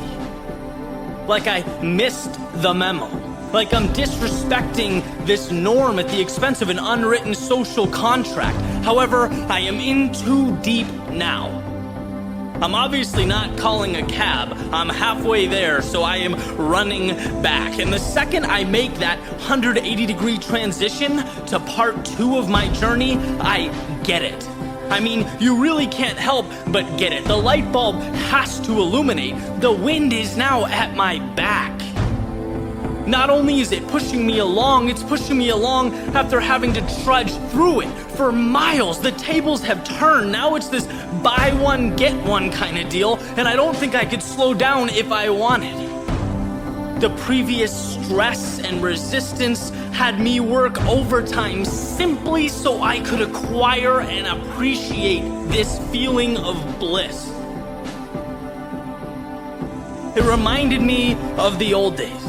Like I missed the memo. Like I'm disrespecting this norm at the expense of an unwritten social contract. However, I am in too deep now. I'm obviously not calling a cab. I'm halfway there, so I am running back. And the second I make that 180-degree transition to part 2 of my journey, I get it. I mean, you really can't help but get it. The light bulb has to illuminate. The wind is now at my back. Not only is it pushing me along, it's pushing me along after having to trudge through it for miles. The tables have turned. Now it's this buy one, get one kind of deal, and I don't think I could slow down if I wanted. The previous stress and resistance had me work overtime simply so I could acquire and appreciate this feeling of bliss. It reminded me of the old days.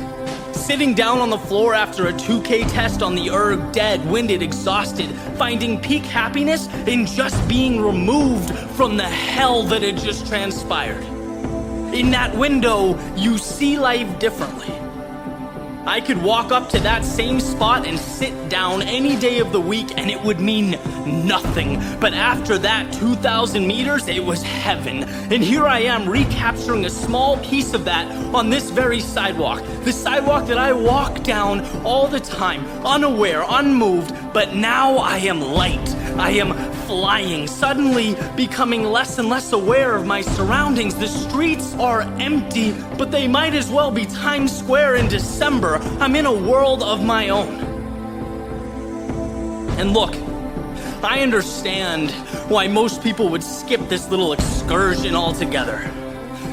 Sitting down on the floor after a 2K test on the erg, dead, winded, exhausted, finding peak happiness in just being removed from the hell that had just transpired. In that window, you see life differently. I could walk up to that same spot and sit down any day of the week and it would mean nothing. But after that 2,000 meters, it was heaven. And here I am recapturing a small piece of that on this very sidewalk. The sidewalk that I walk down all the time, unaware, unmoved, but now I am light. I am flying, suddenly becoming less and less aware of my surroundings. The streets are empty, but they might as well be Times Square in December. I'm in a world of my own. And look, I understand why most people would skip this little excursion altogether.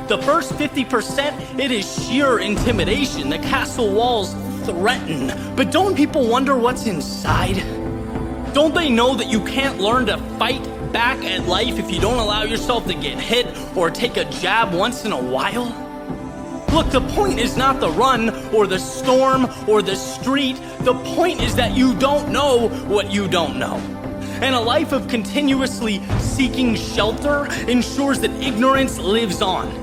The first 50%, it is sheer intimidation. The castle walls threaten. But don't people wonder what's inside? Don't they know that you can't learn to fight back at life if you don't allow yourself to get hit or take a jab once in a while? Look, the point is not the run or the storm or the street. The point is that you don't know what you don't know. And a life of continuously seeking shelter ensures that ignorance lives on.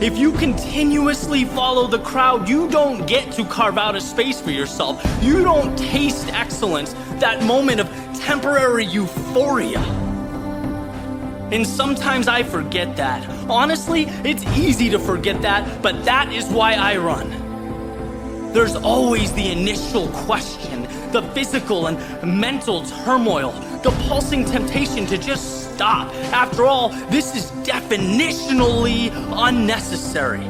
If you continuously follow the crowd, you don't get to carve out a space for yourself. You don't taste excellence, that moment of temporary euphoria. And sometimes I forget that. Honestly, it's easy to forget that, but that is why I run. There's always the initial question, the physical and mental turmoil, the pulsing temptation to just stop. After all, this is definitionally unnecessary.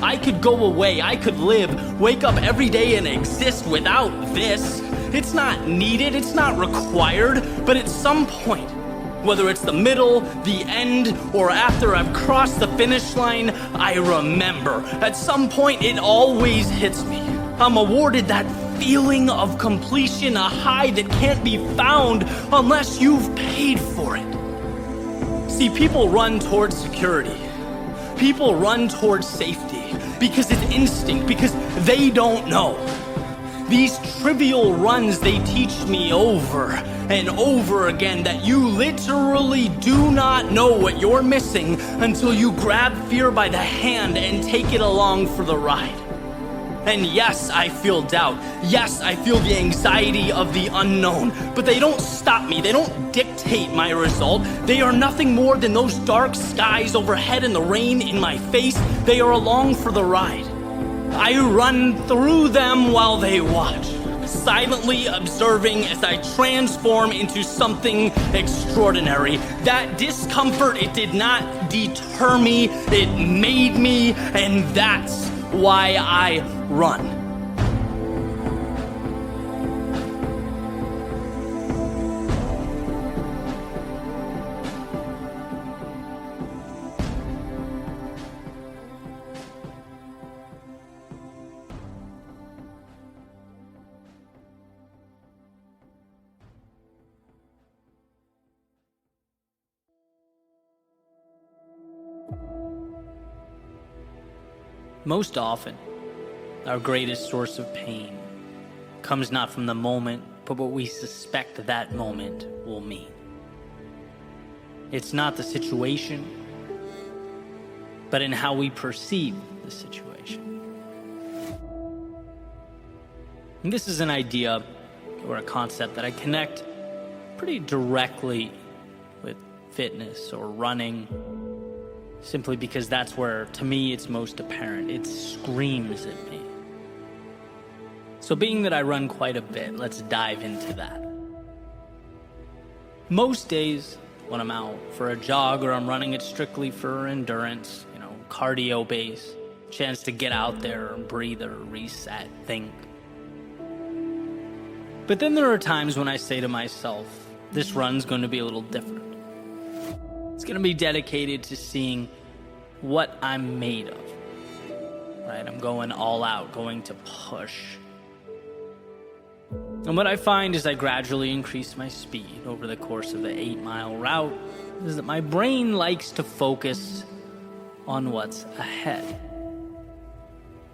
I could go away, I could live, wake up every day and exist without this. It's not needed, it's not required, but at some point, whether it's the middle, the end, or after I've crossed the finish line, I remember. At some point, it always hits me. I'm awarded that feeling of completion, a high that can't be found unless you've paid for it. See, people run towards security. People run towards safety because it's instinct, because they don't know. These trivial runs, they teach me over and over again that you literally do not know what you're missing until you grab fear by the hand and take it along for the ride. And yes, I feel doubt. Yes, I feel the anxiety of the unknown. But they don't stop me. They don't dictate my result. They are nothing more than those dark skies overhead and the rain in my face. They are along for the ride. I run through them while they watch, silently observing as I transform into something extraordinary. That discomfort, it did not deter me, it made me, and that's why I run. Most often, our greatest source of pain comes not from the moment, but what we suspect that moment will mean. It's not the situation, but in how we perceive the situation. And this is an idea or a concept that I connect pretty directly with fitness or running, simply because that's where, to me, it's most apparent. It screams at me. So being that I run quite a bit, let's dive into that. Most days when I'm out for a jog or I'm running, it's strictly for endurance, cardio base, chance to get out there and breathe or reset, think. But then there are times when I say to myself, this run's going to be a little different. It's going to be dedicated to seeing what I'm made of, right? I'm going all out, going to push. And what I find as I gradually increase my speed over the course of the 8-mile route is that my brain likes to focus on what's ahead.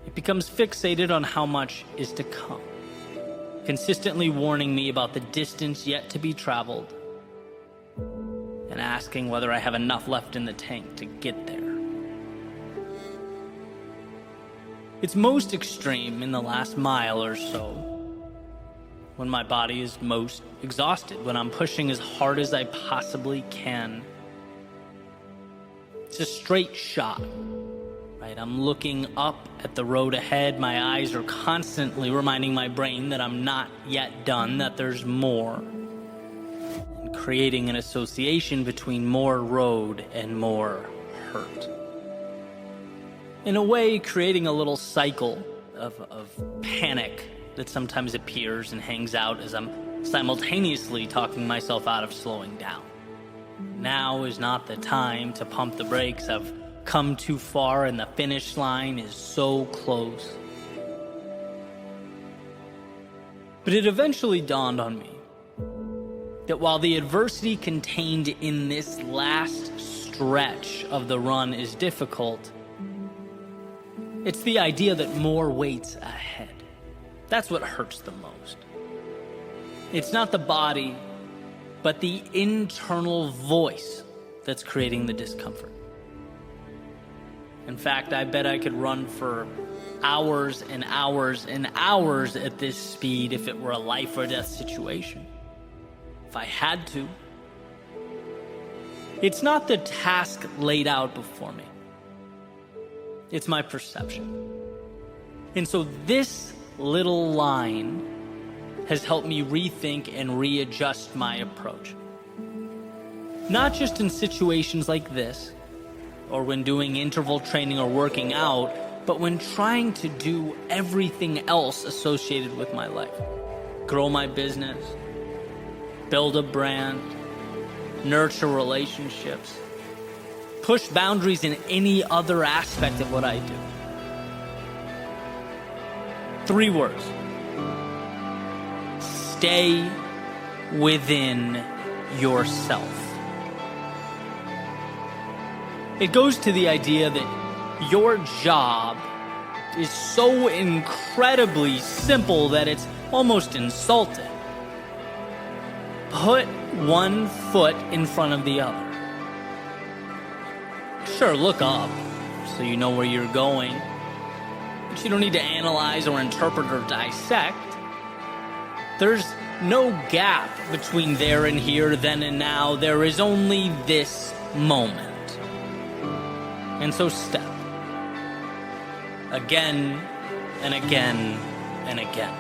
It becomes fixated on how much is to come, consistently warning me about the distance yet to be traveled and asking whether I have enough left in the tank to get there. It's most extreme in the last mile or so, when my body is most exhausted, when I'm pushing as hard as I possibly can. It's a straight shot, right? I'm looking up at the road ahead. My eyes are constantly reminding my brain that I'm not yet done, that there's more, and creating an association between more road and more hurt. In a way, creating a little cycle of panic that sometimes appears and hangs out as I'm simultaneously talking myself out of slowing down. Now is not the time to pump the brakes. I've come too far and the finish line is so close. But it eventually dawned on me that while the adversity contained in this last stretch of the run is difficult, it's the idea that more waits ahead. That's what hurts the most. It's not the body, but the internal voice that's creating the discomfort. In fact, I bet I could run for hours and hours and hours at this speed if it were a life or death situation. If I had to. It's not the task laid out before me. It's my perception. And so this little line has helped me rethink and readjust my approach. Not just in situations like this, or when doing interval training or working out, but when trying to do everything else associated with my life. Grow my business, build a brand, nurture relationships, push boundaries in any other aspect of what I do. 3 words. Stay within yourself. It goes to the idea that your job is so incredibly simple that it's almost insulting. Put one foot in front of the other. Sure, look up so you know where you're going, which you don't need to analyze or interpret or dissect. There's no gap between there and here, then and now. There is only this moment. And so step. Again and again and again.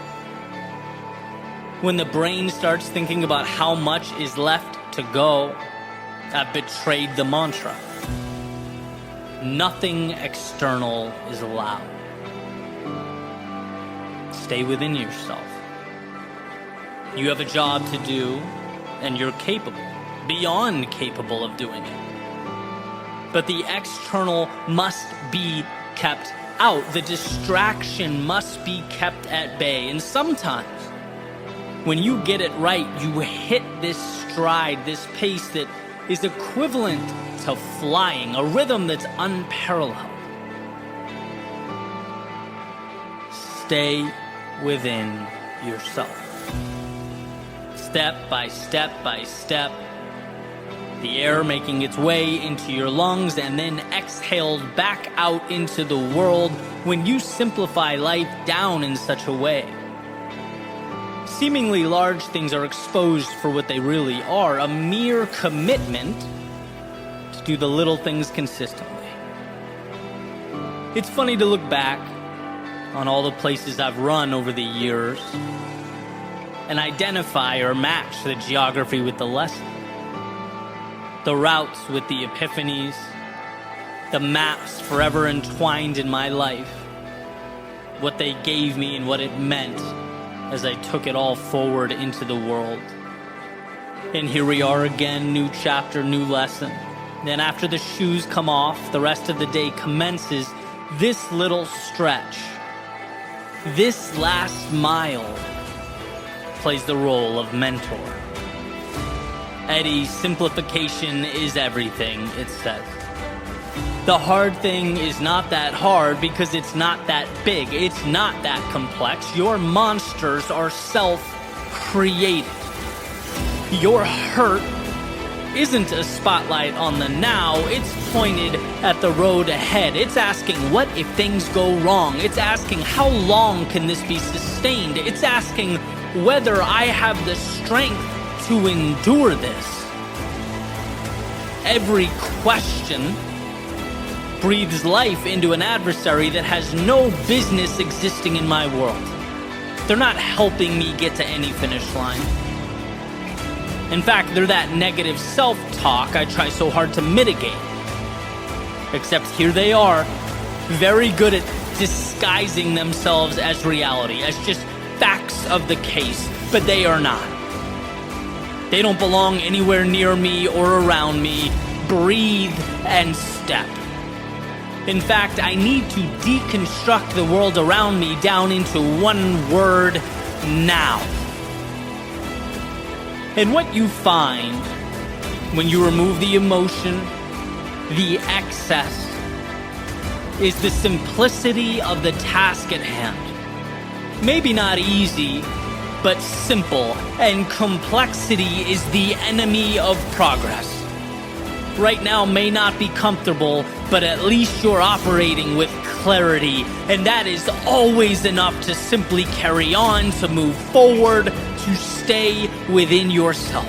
When the brain starts thinking about how much is left to go, I've betrayed the mantra. Nothing external is allowed. Stay within yourself. You have a job to do, and you're capable, beyond capable of doing it. But the external must be kept out. The distraction must be kept at bay. And sometimes, when you get it right, you hit this stride, this pace that is equivalent to flying, a rhythm that's unparalleled. Stay within yourself. Step by step by step, the air making its way into your lungs and then exhaled back out into the world when you simplify life down in such a way. Seemingly large things are exposed for what they really are, a mere commitment to do the little things consistently. It's funny to look back on all the places I've run over the years and identify or match the geography with the lesson. The routes with the epiphanies, the maps forever entwined in my life, what they gave me and what it meant as I took it all forward into the world. And here we are again, new chapter, new lesson. Then after the shoes come off, the rest of the day commences this little stretch. This last mile plays the role of mentor. Eddie, simplification is everything, it says. The hard thing is not that hard because it's not that big. It's not that complex. Your monsters are self-created. Your hurt isn't a spotlight on the now. It's pointed at the road ahead. It's asking, what if things go wrong? It's asking, how long can this be sustained? It's asking whether I have the strength to endure this. Every question breathes life into an adversary that has no business existing in my world. They're not helping me get to any finish line. In fact, they're that negative self-talk I try so hard to mitigate. Except here they are, very good at disguising themselves as reality, as just facts of the case, but they are not. They don't belong anywhere near me or around me. Breathe and step. In fact, I need to deconstruct the world around me down into one word: now. And what you find when you remove the emotion, the excess, is the simplicity of the task at hand. Maybe not easy, but simple, and complexity is the enemy of progress. Right now may not be comfortable, but at least you're operating with clarity, and that is always enough to simply carry on, to move forward, to stay within yourself.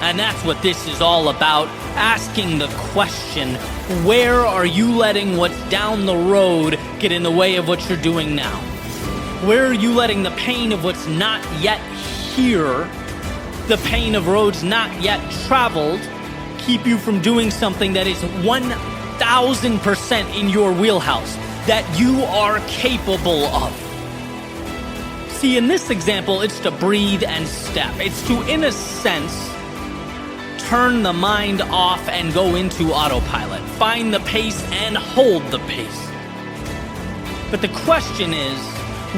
And that's what this is all about, asking the question, where are you letting what's down the road get in the way of what you're doing now? Where are you letting the pain of what's not yet here, the pain of roads not yet traveled, keep you from doing something that is 1,000% in your wheelhouse, that you are capable of? See, in this example, it's to breathe and step. It's to, in a sense, turn the mind off and go into autopilot. Find the pace and hold the pace. But the question is,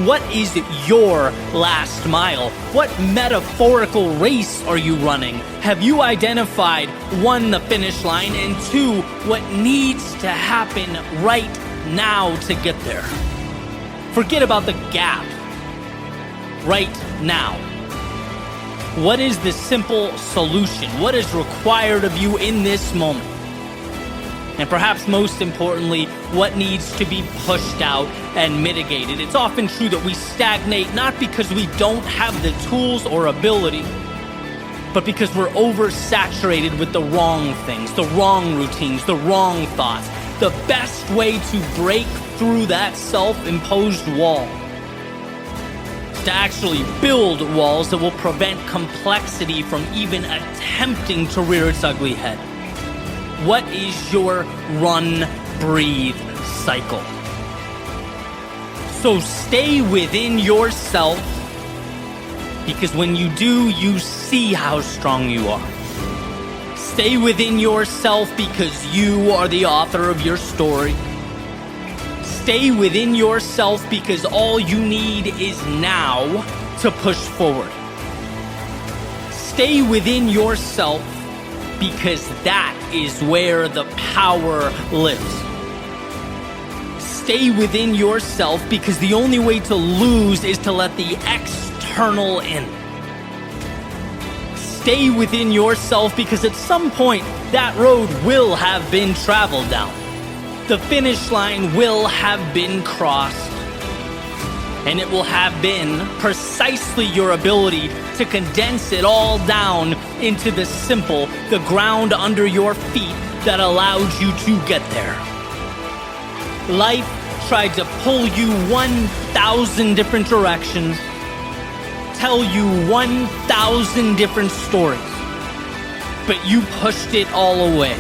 what is your last mile? What metaphorical race are you running? Have you identified, one, the finish line, and two, what needs to happen right now to get there? Forget about the gap. Right now. What is the simple solution? What is required of you in this moment? And perhaps most importantly, what needs to be pushed out and mitigated. It's often true that we stagnate not because we don't have the tools or ability, but because we're oversaturated with the wrong things, the wrong routines, the wrong thoughts. The best way to break through that self-imposed wall is to actually build walls that will prevent complexity from even attempting to rear its ugly head. What is your run, breathe cycle? So stay within yourself, because when you do, you see how strong you are. Stay within yourself because you are the author of your story. Stay within yourself because all you need is now to push forward. Stay within yourself because that is where the power lives. Stay within yourself because the only way to lose is to let the external in. Stay within yourself because at some point that road will have been traveled down. The finish line will have been crossed. And it will have been precisely your ability to condense it all down into the simple, the ground under your feet that allowed you to get there. Life tried to pull you 1,000 different directions, tell you 1,000 different stories, but you pushed it all away.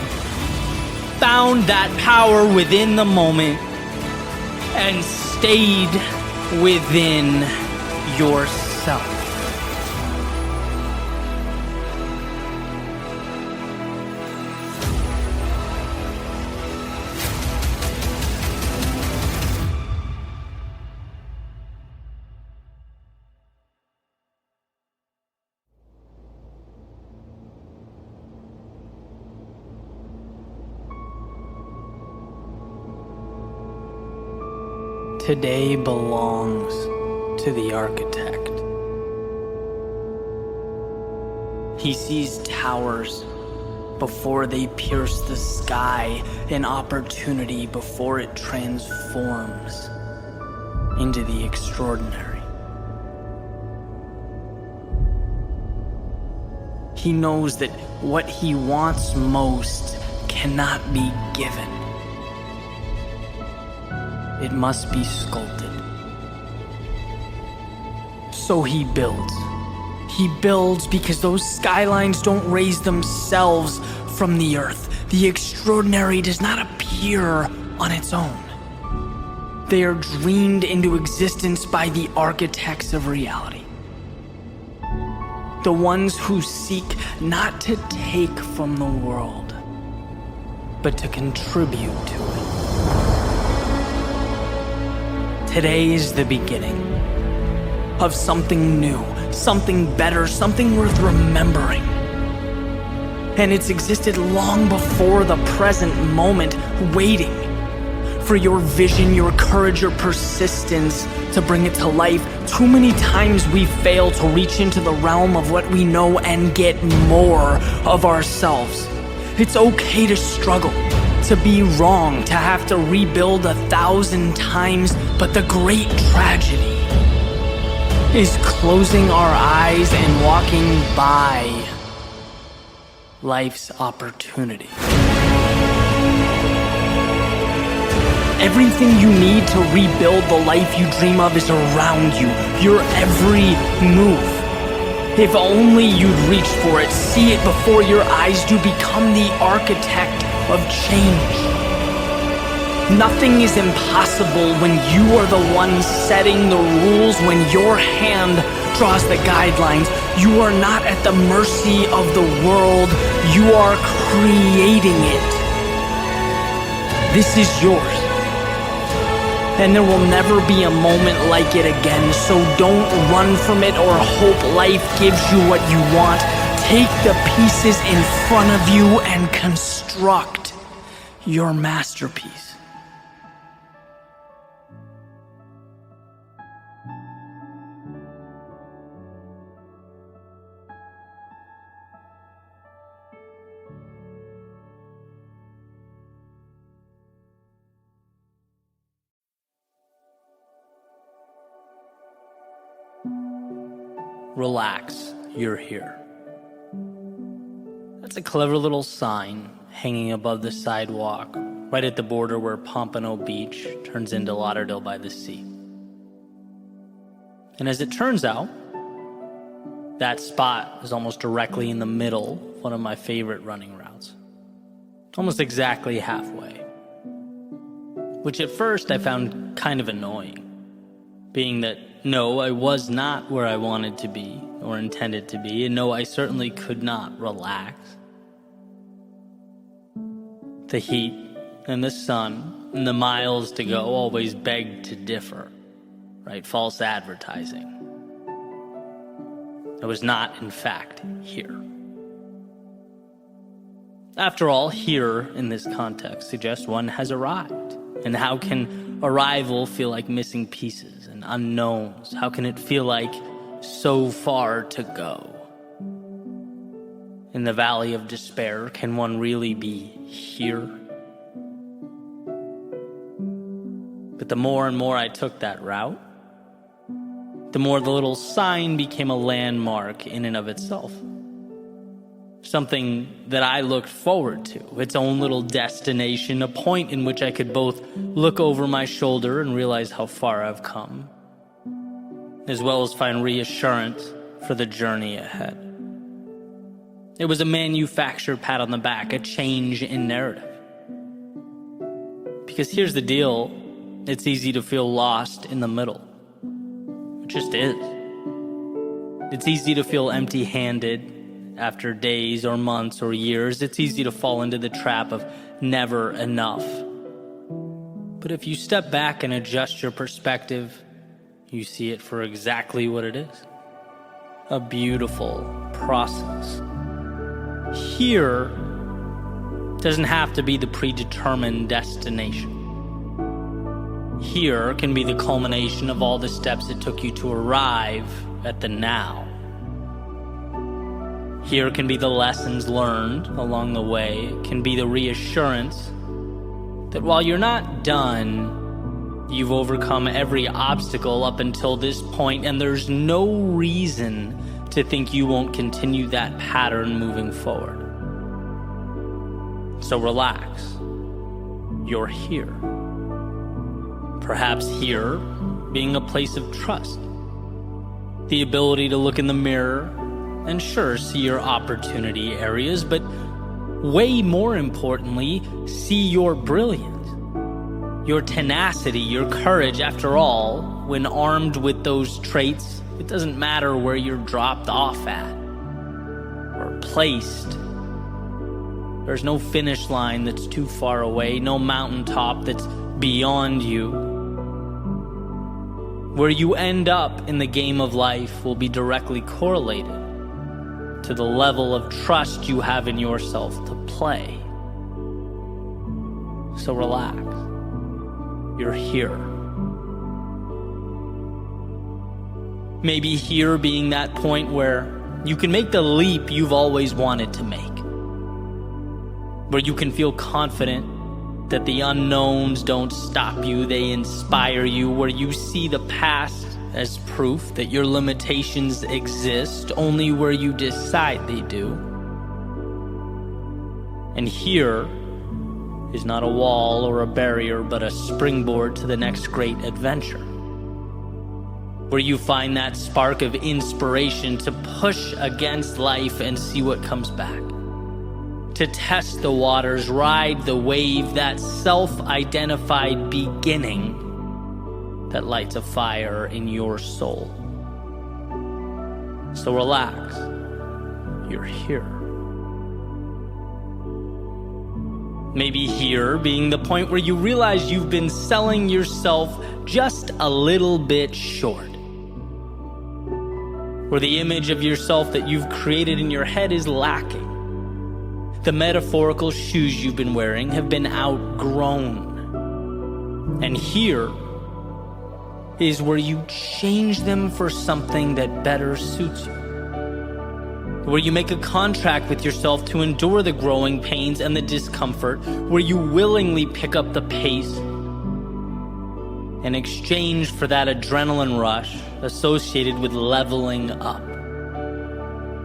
Found that power within the moment and stayed within yourself. Today belongs to the architect. He sees towers before they pierce the sky, an opportunity before it transforms into the extraordinary. He knows that what he wants most cannot be given. It must be sculpted. So he builds. He builds because those skylines don't raise themselves from the earth. The extraordinary does not appear on its own. They are dreamed into existence by the architects of reality. The ones who seek not to take from the world, but to contribute to it. Today is the beginning of something new, something better, something worth remembering. And it's existed long before the present moment, waiting for your vision, your courage, your persistence to bring it to life. Too many times we fail to reach into the realm of what we know and get more of ourselves. It's okay to struggle, to be wrong, to have to rebuild 1,000 times, but the great tragedy is closing our eyes and walking by life's opportunity. Everything you need to rebuild the life you dream of is around you, your every move. If only you'd reach for it, see it before your eyes do, become the architect of change. Nothing is impossible when you are the one setting the rules, when your hand draws the guidelines. You are not at the mercy of the world, you are creating it. This is yours. And there will never be a moment like it again, so don't run from it or hope life gives you what you want. Take the pieces in front of you and construct your masterpiece. relax, you're here. That's a clever little sign hanging above the sidewalk, right at the border where Pompano Beach turns into Lauderdale by the Sea. And as it turns out, that spot is almost directly in the middle of one of my favorite running routes. Almost exactly halfway. Which at first I found kind of annoying, being that no, I was not where I wanted to be or intended to be, and no, I certainly could not relax. The heat and the sun and the miles to go always begged to differ, right? False advertising. I was not, in fact, here. After all, here in this context suggests one has arrived. And how can arrival feel like missing pieces and unknowns? How can it feel like so far to go? In the valley of despair, can one really be here? But the more and more I took that route, the more the little sign became a landmark in and of itself. Something that I looked forward to, its own little destination, a point in which I could both look over my shoulder and realize how far I've come, as well as find reassurance for the journey ahead. It was a manufactured pat on the back, a change in narrative. Because here's the deal, it's easy to feel lost in the middle. It just is. It's easy to feel empty-handed after days or months or years. It's easy to fall into the trap of never enough. But if you step back and adjust your perspective, you see it for exactly what it is. A beautiful process. Here doesn't have to be the predetermined destination. Here can be the culmination of all the steps it took you to arrive at the now. Here can be the lessons learned along the way. It can be the reassurance that while you're not done, you've overcome every obstacle up until this point, and there's no reason to think you won't continue that pattern moving forward. So relax. You're here. Perhaps here being a place of trust. The ability to look in the mirror and sure, see your opportunity areas, but way more importantly, see your brilliance, your tenacity, your courage. After all, when armed with those traits, it doesn't matter where you're dropped off at or placed. There's no finish line that's too far away, no mountaintop that's beyond you. Where you end up in the game of life will be directly correlated to the level of trust you have in yourself to play. So relax. You're here. Maybe here being that point where you can make the leap you've always wanted to make. Where you can feel confident that the unknowns don't stop you, they inspire you. Where you see the past as proof that your limitations exist only where you decide they do. And here is not a wall or a barrier, but a springboard to the next great adventure. Where you find that spark of inspiration to push against life and see what comes back. To test the waters, ride the wave, that self-identified beginning that lights a fire in your soul. So relax. You're here. Maybe here being the point where you realize you've been selling yourself just a little bit short. Where the image of yourself that you've created in your head is lacking. The metaphorical shoes you've been wearing have been outgrown. And here is where you change them for something that better suits you. Where you make a contract with yourself to endure the growing pains and the discomfort, where you willingly pick up the pace in exchange for that adrenaline rush associated with leveling up.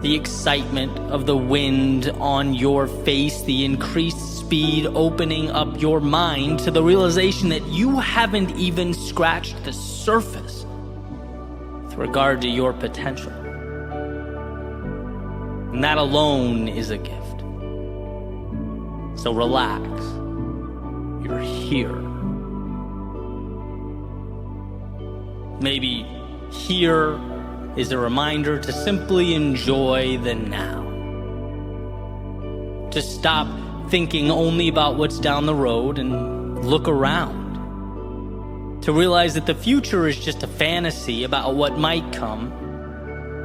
the excitement of the wind on your face, the increased speed opening up your mind to the realization that you haven't even scratched the surface with regard to your potential. And that alone is a gift. So relax. You're here. Maybe here is a reminder to simply enjoy the now. To stop thinking only about what's down the road and look around. To realize that the future is just a fantasy about what might come.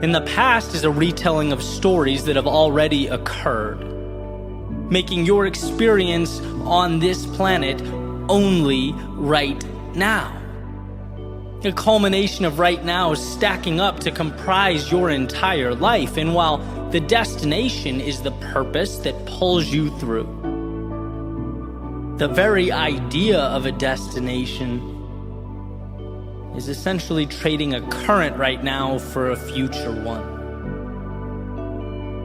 And the past is a retelling of stories that have already occurred, making your experience on this planet only right now. A culmination of right now is stacking up to comprise your entire life, and while the destination is the purpose that pulls you through, the very idea of a destination is essentially trading a current right now for a future one.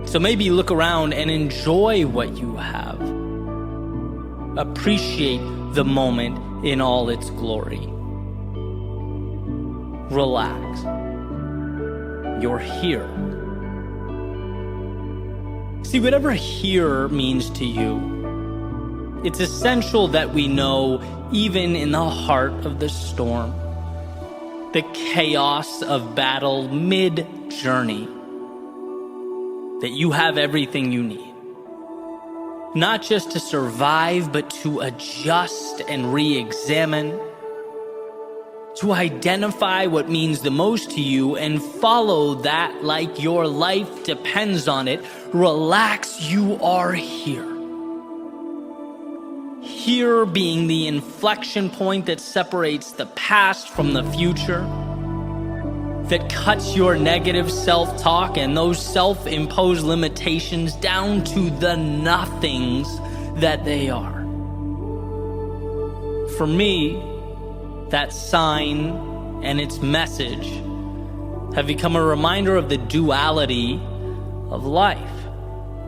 So maybe look around and enjoy what you have. Appreciate the moment in all its glory. Relax. You're here. See, whatever here means to you, it's essential that we know, even in the heart of the storm, the chaos of battle mid-journey, that you have everything you need. Not just to survive, but to adjust and re-examine, to identify what means the most to you and follow that like your life depends on it. Relax, you are here. Here being the inflection point that separates the past from the future, that cuts your negative self-talk and those self-imposed limitations down to the nothings that they are. For me, that sign and its message have become a reminder of the duality of life,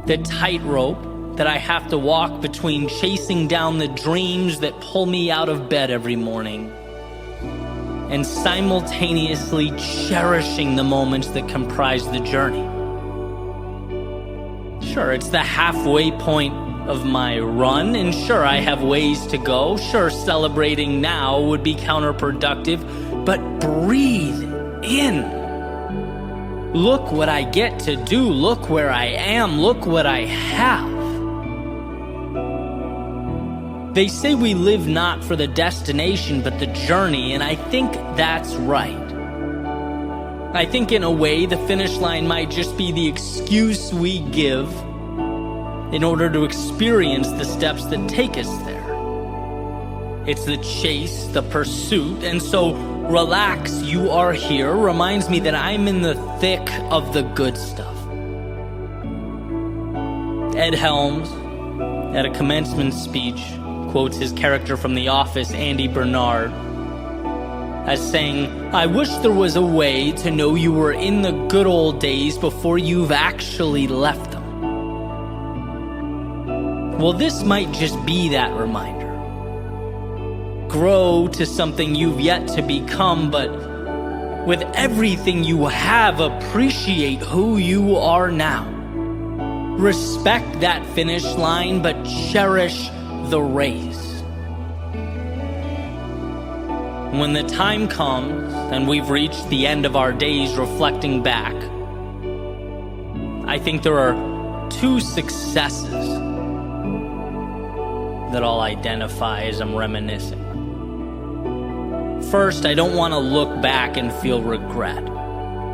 the tightrope that I have to walk between chasing down the dreams that pull me out of bed every morning and simultaneously cherishing the moments that comprise the journey. Sure, it's the halfway point of my run, and sure, I have ways to go. Sure, celebrating now would be counterproductive, but breathe in. Look what I get to do. Look where I am. Look what I have. They say we live not for the destination, but the journey, and I think that's right. I think in a way, the finish line might just be the excuse we give in order to experience the steps that take us there. It's the chase, the pursuit, and so relax, you are here reminds me that I'm in the thick of the good stuff. Ed Helms, at a commencement speech, quotes his character from The Office, Andy Bernard, as saying, "I wish there was a way to know you were in the good old days before you've actually left them." Well, this might just be that reminder. Grow to something you've yet to become, but with everything you have, appreciate who you are now. Respect that finish line, but cherish the race. When the time comes and we've reached the end of our days reflecting back, I think there are two successes that I'll identify as I'm reminiscing. First, I don't want to look back and feel regret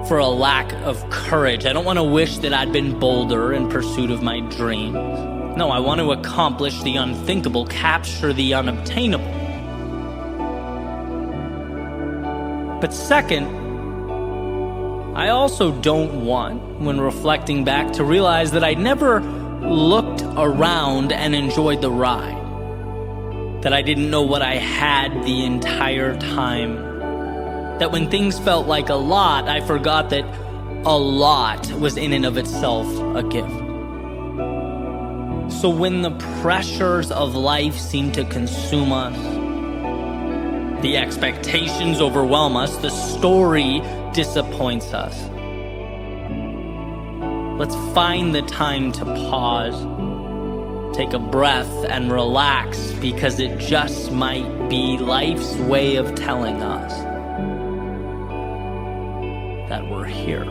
for a lack of courage. I don't want to wish that I'd been bolder in pursuit of my dreams. No, I want to accomplish the unthinkable, capture the unobtainable. But second, I also don't want, when reflecting back, to realize that I never looked around and enjoyed the ride. That I didn't know what I had the entire time. That when things felt like a lot, I forgot that a lot was in and of itself a gift. So when the pressures of life seem to consume us, the expectations overwhelm us, the story disappoints us, let's find the time to pause, take a breath, and relax, because it just might be life's way of telling us that we're here.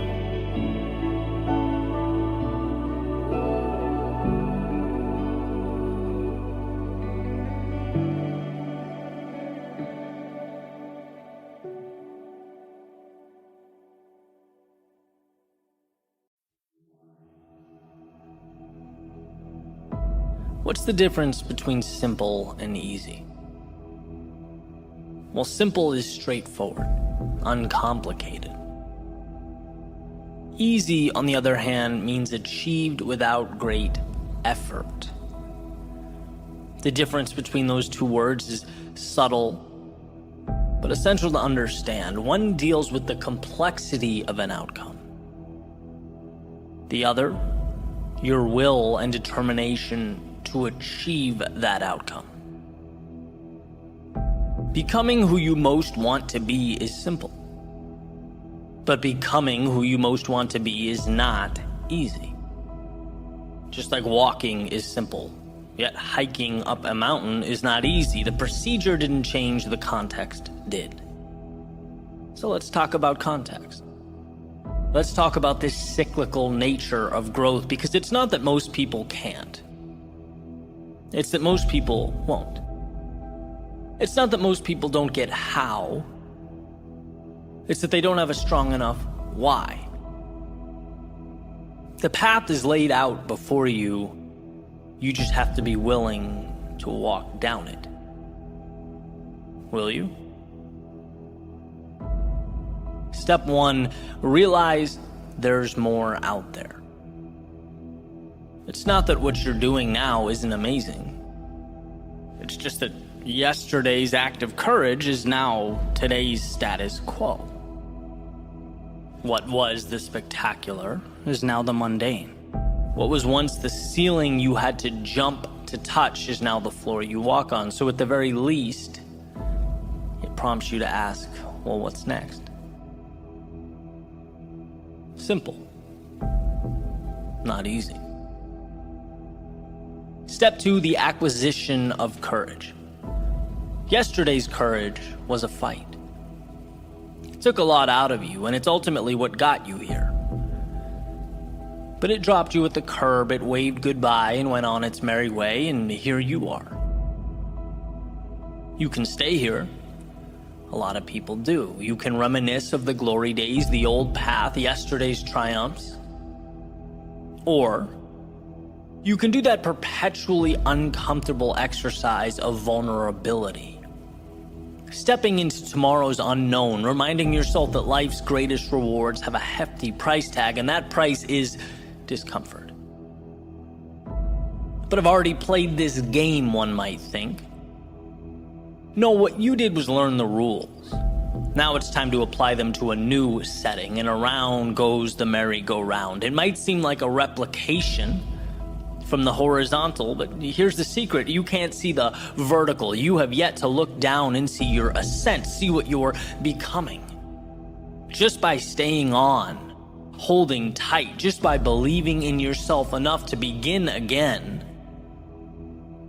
What's the difference between simple and easy? Well, simple is straightforward, uncomplicated. Easy, on the other hand, means achieved without great effort. The difference between those two words is subtle, but essential to understand. One deals with the complexity of an outcome. The other, your will and determination to achieve that outcome. Becoming who you most want to be is simple. But becoming who you most want to be is not easy. Just like walking is simple, yet hiking up a mountain is not easy. The procedure didn't change, the context did. So let's talk about context. Let's talk about this cyclical nature of growth, because it's not that most people can't. It's that most people won't. It's not that most people don't get how. It's that they don't have a strong enough why. The path is laid out before you. You just have to be willing to walk down it. Will you? Step 1, realize there's more out there. It's not that what you're doing now isn't amazing. It's just that yesterday's act of courage is now today's status quo. What was the spectacular is now the mundane. What was once the ceiling you had to jump to touch is now the floor you walk on. So at the very least, it prompts you to ask, well, what's next? Simple. Not easy. Step 2, the acquisition of courage. Yesterday's courage was a fight. It took a lot out of you, and it's ultimately what got you here. But it dropped you at the curb, it waved goodbye and went on its merry way, and here you are. You can stay here. A lot of people do. You can reminisce of the glory days, the old path, yesterday's triumphs. Or you can do that perpetually uncomfortable exercise of vulnerability. Stepping into tomorrow's unknown, reminding yourself that life's greatest rewards have a hefty price tag, and that price is discomfort. But I've already played this game, one might think. No, what you did was learn the rules. Now it's time to apply them to a new setting, and around goes the merry-go-round. It might seem like a replication from the horizontal, but here's the secret. You can't see the vertical. You have yet to look down and see your ascent, see what you're becoming. Just by staying on, holding tight, just by believing in yourself enough to begin again,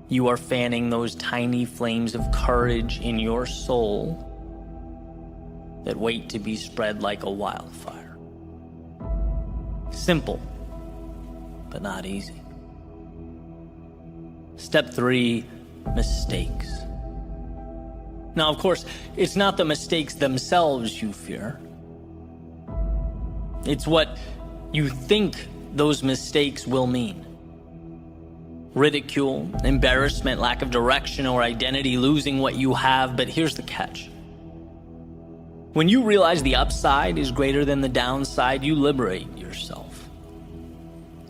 you are fanning those tiny flames of courage in your soul that wait to be spread like a wildfire. Simple, but not easy. Step 3, mistakes. Now, of course, it's not the mistakes themselves you fear. It's what you think those mistakes will mean. Ridicule, embarrassment, lack of direction or identity, losing what you have. But here's the catch. When you realize the upside is greater than the downside, you liberate yourself.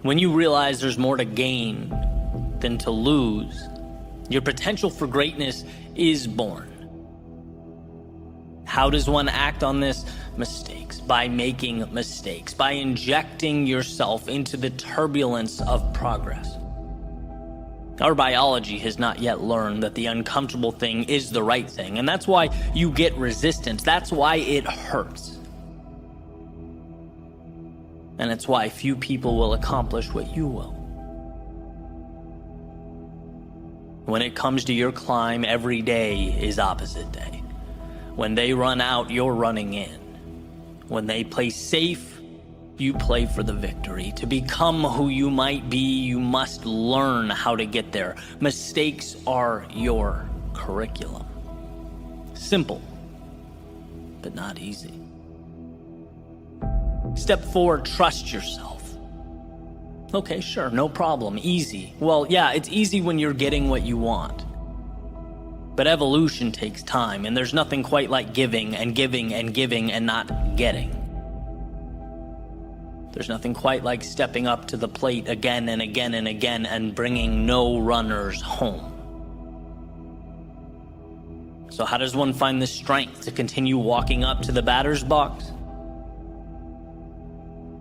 When you realize there's more to gain than to lose, your potential for greatness is born. How does one act on this? Mistakes. By making mistakes. By injecting yourself into the turbulence of progress. Our biology has not yet learned that the uncomfortable thing is the right thing, and that's why you get resistance. That's why it hurts. And it's why few people will accomplish what you will. When it comes to your climb, every day is opposite day. When they run out, you're running in. When they play safe, you play for the victory. To become who you might be, you must learn how to get there. Mistakes are your curriculum. Simple, but not easy. Step 4, trust yourself. Okay, sure, no problem, easy. Well, yeah, it's easy when you're getting what you want. But evolution takes time, and there's nothing quite like giving and giving and giving and not getting. There's nothing quite like stepping up to the plate again and again and again and bringing no runners home. So how does one find the strength to continue walking up to the batter's box?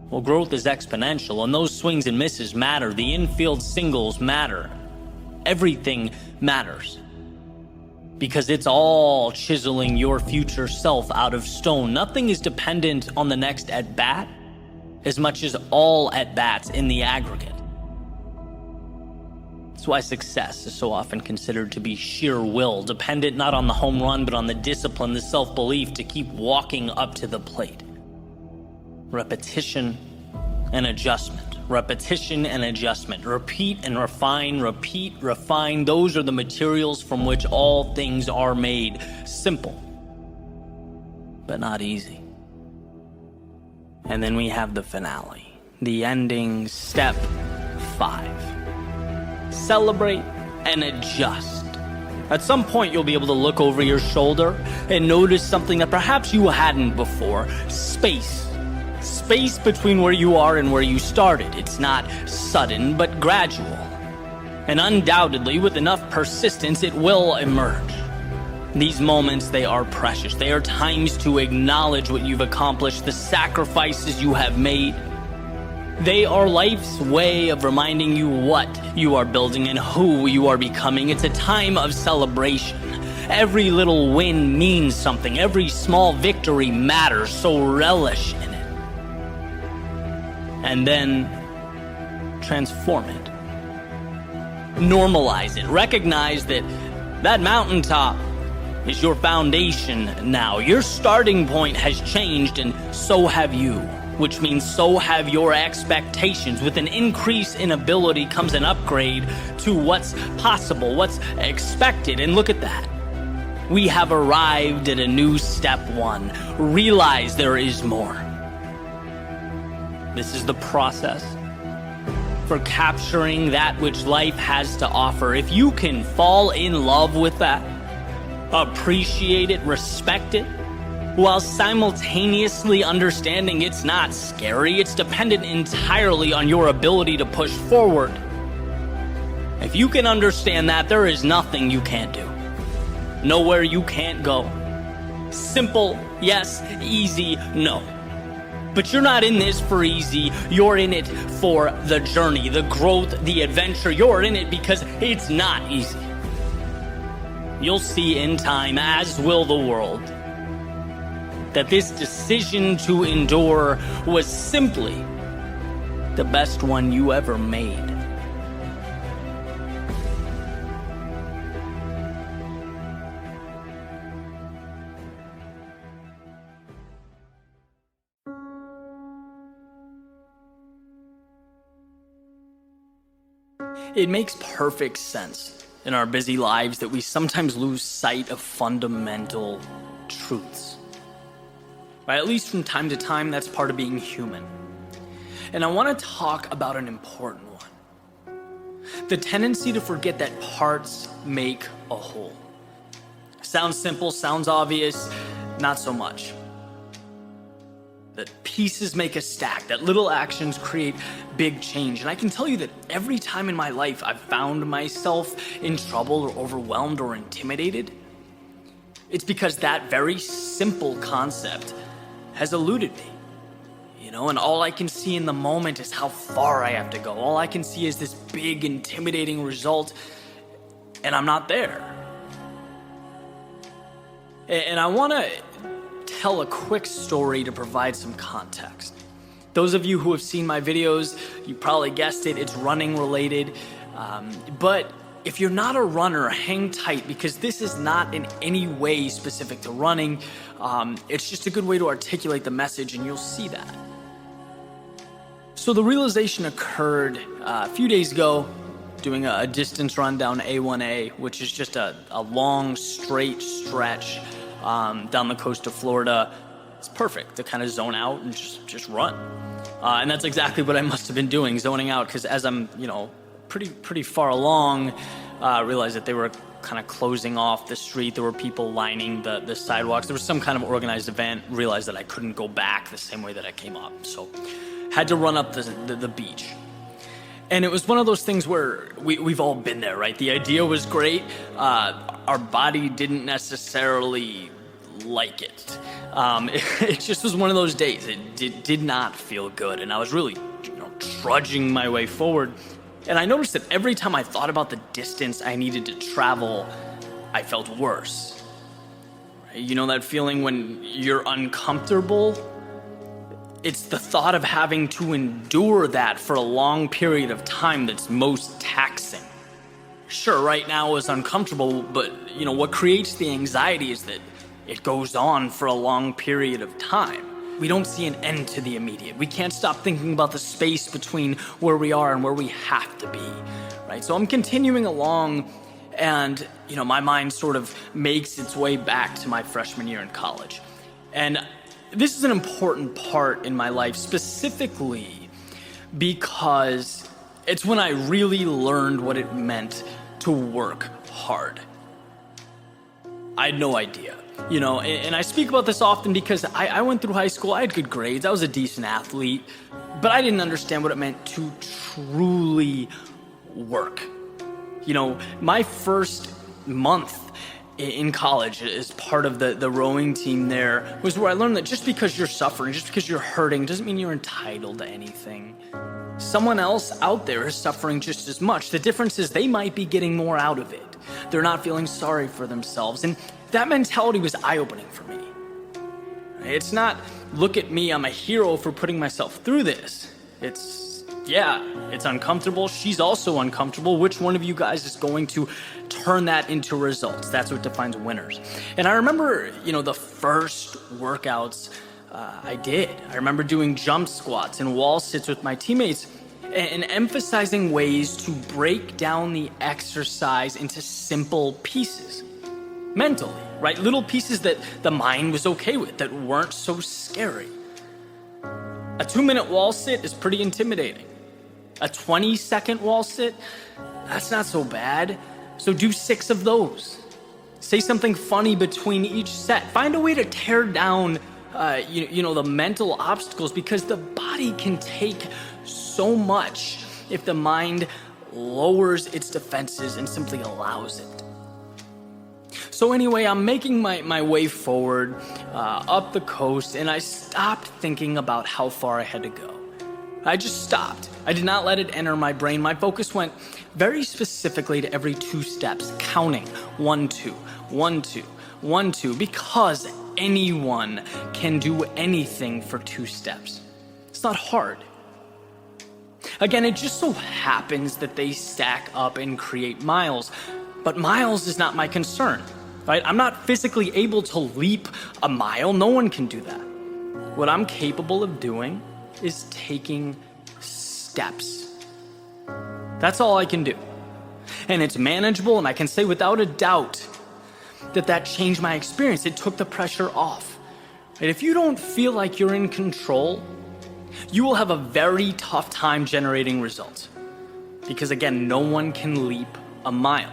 Well, growth is exponential, and those swings and misses matter. The infield singles matter. Everything matters. Because it's all chiseling your future self out of stone. Nothing is dependent on the next at-bat as much as all at-bats in the aggregate. That's why success is so often considered to be sheer will, dependent not on the home run, but on the discipline, the self-belief to keep walking up to the plate. Repetition and adjustment. Repetition and adjustment. Repeat and refine, repeat, refine. Those are the materials from which all things are made. Simple, but not easy. And then we have the finale, the ending, step 5. Celebrate and adjust. At some point, you'll be able to look over your shoulder and notice something that perhaps you hadn't before. Space. Space between where you are and where you started. It's not sudden, but gradual. And undoubtedly, with enough persistence, it will emerge. These moments, they are precious. They are times to acknowledge what you've accomplished, the sacrifices you have made. They are life's way of reminding you what you are building and who you are becoming. It's a time of celebration. Every little win means something. Every small victory matters, so relish in it. And then transform it. Normalize it. Recognize that that mountaintop is your foundation now. Your starting point has changed, and so have you, which means so have your expectations. With an increase in ability comes an upgrade to what's possible, what's expected, and look at that. We have arrived at a new step 1. Realize there is more. This is the process for capturing that which life has to offer. If you can fall in love with that, appreciate it, respect it, while simultaneously understanding it's not scary, it's dependent entirely on your ability to push forward. If you can understand that, there is nothing you can't do. Nowhere you can't go. Simple, yes. Easy, no. But you're not in this for easy. You're in it for the journey, the growth, the adventure. You're in it because it's not easy. You'll see in time, as will the world, that this decision to endure was simply the best one you ever made. It makes perfect sense in our busy lives that we sometimes lose sight of fundamental truths. Right? At least from time to time, that's part of being human. And I want to talk about an important one. The tendency to forget that parts make a whole. Sounds simple, sounds obvious, not so much. That pieces make a stack, that little actions create big change. And I can tell you that every time in my life I've found myself in trouble or overwhelmed or intimidated, It's because that very simple concept has eluded me. And all I can see in the moment is how far I have to go. All I can see is this big, intimidating result, and I'm not there. And I want to tell a quick story to provide some context. Those of you who have seen my videos, you probably guessed it, it's running related. But if you're not a runner, hang tight, because this is not in any way specific to running. It's just a good way to articulate the message, and you'll see that. So the realization occurred a few days ago, doing a distance run down A1A, which is just a long, straight stretch down the coast of Florida. It's perfect to kind of zone out and just run. And that's exactly what I must have been doing, zoning out, because as I'm, pretty far along, realized that they were kind of closing off the street. There were people lining the sidewalks. There was some kind of organized event. Realized that I couldn't go back the same way that I came up. So had to run up the beach. And it was one of those things where we've all been there, right? The idea was great. Our body didn't necessarily like it. It just was one of those days. It did not feel good. And I was really trudging my way forward. And I noticed that every time I thought about the distance I needed to travel, I felt worse. You know that feeling when you're uncomfortable? It's the thought of having to endure that for a long period of time that's most taxing. Sure, right now is uncomfortable, but what creates the anxiety is that it goes on for a long period of time. We don't see an end to the immediate. We can't stop thinking about the space between where we are and where we have to be, right? So I'm continuing along, and my mind sort of makes its way back to my freshman year in college. And this is an important part in my life, specifically because it's when I really learned what it meant to work hard. I had no idea, and I speak about this often because I went through high school, I had good grades, I was a decent athlete, but I didn't understand what it meant to truly work. My first month in college as part of the rowing team there was where I learned that just because you're suffering, just because you're hurting, doesn't mean you're entitled to anything. Someone else out there is suffering just as much. The difference is they might be getting more out of it. They're not feeling sorry for themselves. And that mentality was eye-opening for me. It's not, look at me, I'm a hero for putting myself through this. It's uncomfortable. She's also uncomfortable. Which one of you guys is going to turn that into results? That's what defines winners. And I remember, the first workouts I did. I remember doing jump squats and wall sits with my teammates and emphasizing ways to break down the exercise into simple pieces. Mentally, right? Little pieces that the mind was okay with, that weren't so scary. A 2-minute wall sit is pretty intimidating. A 20-second wall sit, that's not so bad. So do 6 of those. Say something funny between each set. Find a way to tear down, the mental obstacles, because the body can take so much if the mind lowers its defenses and simply allows it. So anyway, I'm making my way forward up the coast, and I stopped thinking about how far I had to go. I just stopped. I did not let it enter my brain. My focus went very specifically to every 2 steps, counting 1, 2, 1, 2, 1, 2, because anyone can do anything for 2 steps. It's not hard. Again, it just so happens that they stack up and create miles, but miles is not my concern, right? I'm not physically able to leap a mile. No one can do that. What I'm capable of doing is taking steps. That's all I can do. And it's manageable, and I can say without a doubt that changed my experience. It took the pressure off. And if you don't feel like you're in control, you will have a very tough time generating results. Because again, no one can leap a mile.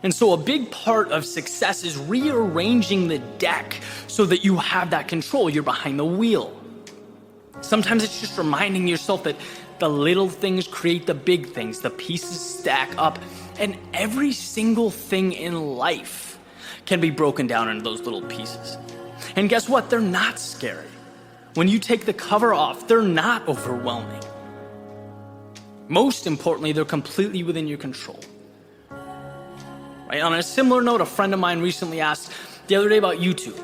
And so a big part of success is rearranging the deck so that you have that control. You're behind the wheel. Sometimes it's just reminding yourself that the little things create the big things. The pieces stack up, and every single thing in life can be broken down into those little pieces. And guess what? They're not scary. When you take the cover off, they're not overwhelming. Most importantly, they're completely within your control. Right? On a similar note, a friend of mine recently asked the other day about YouTube.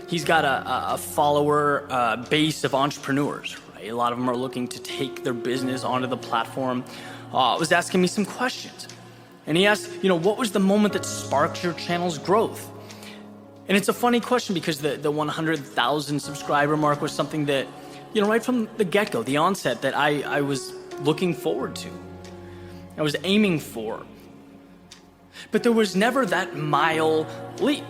He's got a follower base of entrepreneurs. Right? A lot of them are looking to take their business onto the platform. Was asking me some questions. And he asked, what was the moment that sparked your channel's growth? And it's a funny question because the 100,000 subscriber mark was something that, right from the get-go, the onset, that I was looking forward to. I was aiming for. But there was never that mile leap,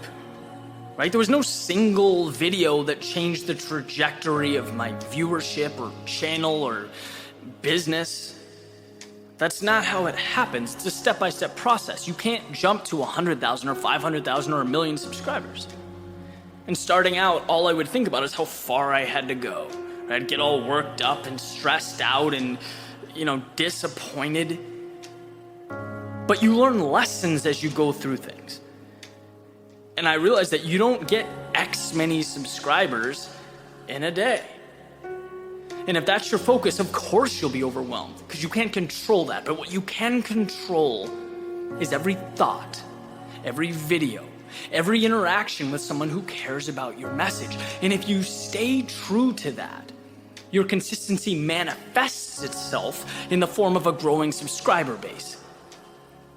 right? There was no single video that changed the trajectory of my viewership or channel or business. That's not how it happens. It's a step-by-step process. You can't jump to 100,000 or 500,000 or 1 million subscribers. And starting out, all I would think about is how far I had to go. I'd get all worked up and stressed out and, disappointed. But you learn lessons as you go through things. And I realized that you don't get X many subscribers in a day. And if that's your focus, of course you'll be overwhelmed because you can't control that. But what you can control is every thought, every video, every interaction with someone who cares about your message. And if you stay true to that, your consistency manifests itself in the form of a growing subscriber base.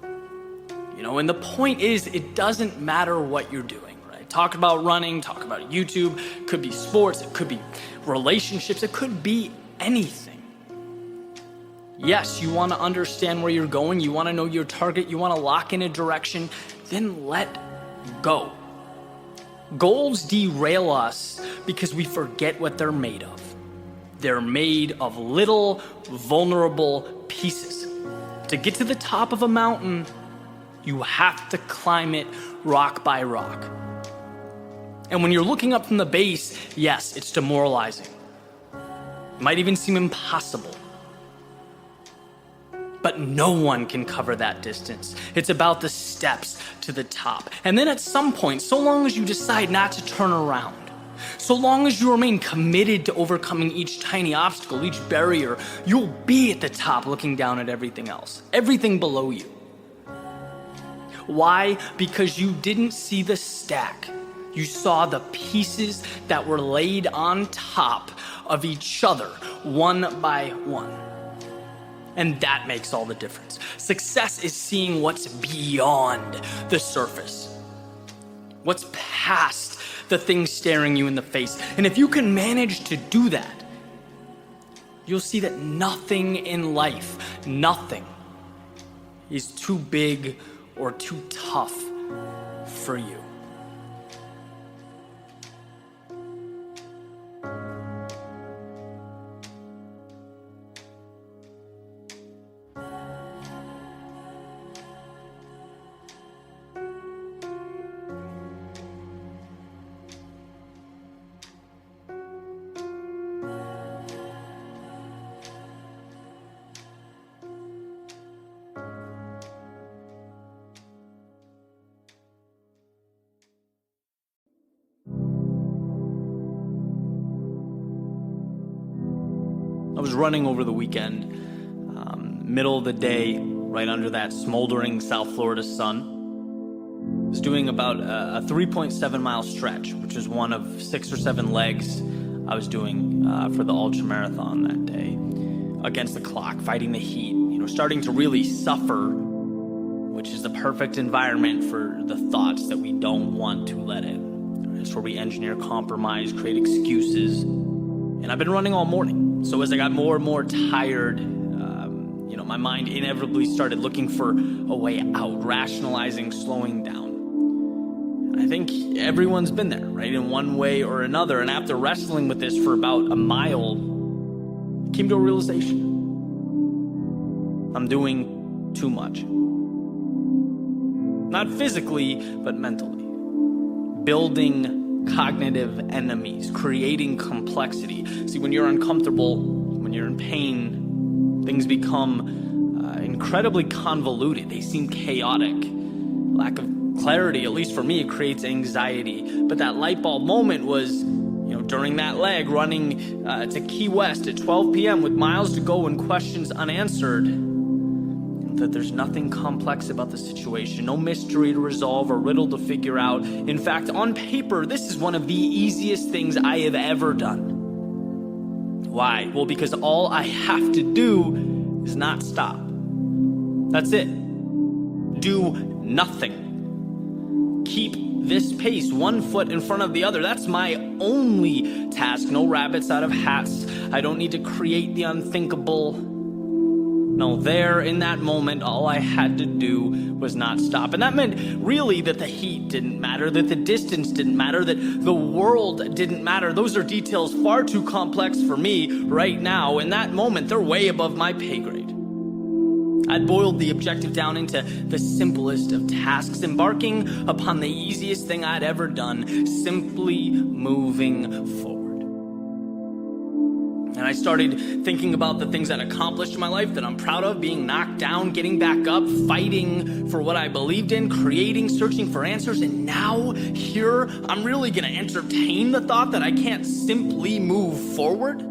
And the point is, it doesn't matter what you're doing, right? Talk about running, talk about YouTube, it could be sports, it could be relationships, it could be anything. Yes, you want to understand where you're going, you want to know your target, you want to lock in a direction, then let go. Goals derail us because we forget what they're made of. They're made of little vulnerable pieces. To get to the top of a mountain, you have to climb it rock by rock. And when you're looking up from the base, yes, it's demoralizing. It might even seem impossible. But no one can cover that distance. It's about the steps to the top. And then at some point, so long as you decide not to turn around, so long as you remain committed to overcoming each tiny obstacle, each barrier, you'll be at the top looking down at everything else, everything below you. Why? Because you didn't see the stack. You saw the pieces that were laid on top of each other, one by one. And that makes all the difference. Success is seeing what's beyond the surface, what's past the thing staring you in the face. And if you can manage to do that, you'll see that nothing in life, nothing is too big or too tough for you. I was running over the weekend, middle of the day, right under that smoldering South Florida sun. I was doing about a 3.7 mile stretch, which is one of 6 or 7 legs I was doing for the ultra marathon that day, against the clock, fighting the heat, starting to really suffer, which is the perfect environment for the thoughts that we don't want to let in. It's where we engineer compromise, create excuses. And I've been running all morning. So as I got more and more tired, my mind inevitably started looking for a way out, rationalizing, slowing down. And I think everyone's been there, right, in one way or another. And after wrestling with this for about a mile, I came to a realization. I'm doing too much. Not physically, but mentally. Building cognitive enemies, creating complexity. See, when you're uncomfortable, when you're in pain, things become incredibly convoluted. They seem chaotic. Lack of Clarity, at least for me, it creates anxiety. But that light bulb moment was, during that leg, running to Key West at 12 p.m. with miles to go and questions unanswered, that there's nothing complex about the situation, no mystery to resolve or riddle to figure out. In fact, on paper, this is one of the easiest things I have ever done. Why? Well, because all I have to do is not stop. That's it. Do nothing. Keep this pace, one foot in front of the other. That's my only task. No rabbits out of hats. I don't need to create the unthinkable. No, there in that moment, all I had to do was not stop. And that meant really that the heat didn't matter, that the distance didn't matter, that the world didn't matter. Those are details far too complex for me right now. In that moment, they're way above my pay grade. I'd boiled the objective down into the simplest of tasks, embarking upon the easiest thing I'd ever done, simply moving forward. And I started thinking about the things I'd accomplished in my life that I'm proud of, being knocked down, getting back up, fighting for what I believed in, creating, searching for answers. And now, here, I'm really going to entertain the thought that I can't simply move forward.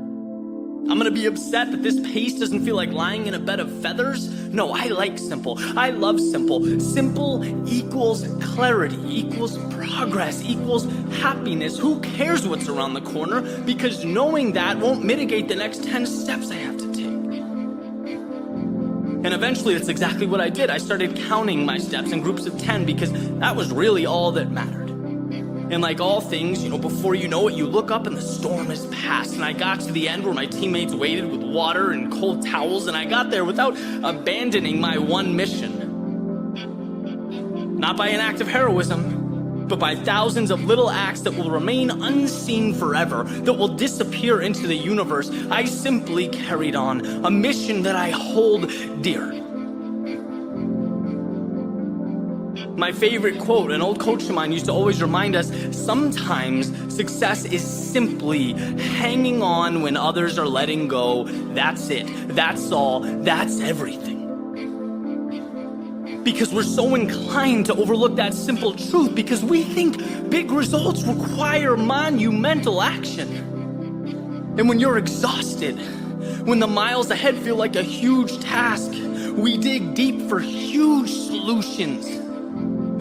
I'm going to be upset that this pace doesn't feel like lying in a bed of feathers. No, I like simple. I love simple. Simple equals clarity, equals progress, equals happiness. Who cares what's around the corner? Because knowing that won't mitigate the next 10 steps I have to take. And eventually, that's exactly what I did. I started counting my steps in groups of 10 because that was really all that mattered. And like all things, before you know it, you look up and the storm has passed. And I got to the end where my teammates waited with water and cold towels, and I got there without abandoning my one mission. Not by an act of heroism, but by thousands of little acts that will remain unseen forever, that will disappear into the universe. I simply carried on a mission that I hold dear. My favorite quote, an old coach of mine used to always remind us, sometimes success is simply hanging on when others are letting go. That's it. That's all. That's everything. Because we're so inclined to overlook that simple truth because we think big results require monumental action. And when you're exhausted, when the miles ahead feel like a huge task, we dig deep for huge solutions.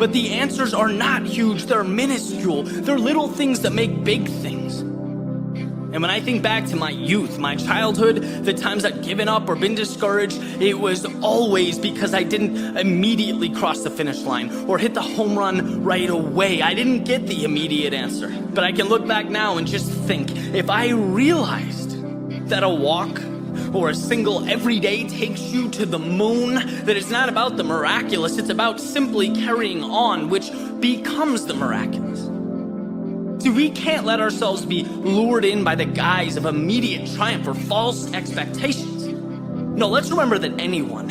But the answers are not huge, they're minuscule. They're little things that make big things. And when I think back to my youth, my childhood, the times I'd given up or been discouraged, it was always because I didn't immediately cross the finish line or hit the home run right away. I didn't get the immediate answer. But I can look back now and just think, if I realized that a walk or a single every day takes you to the moon, that it's not about the miraculous, it's about simply carrying on, which becomes the miraculous. See, we can't let ourselves be lured in by the guise of immediate triumph or false expectations. No, let's remember that anyone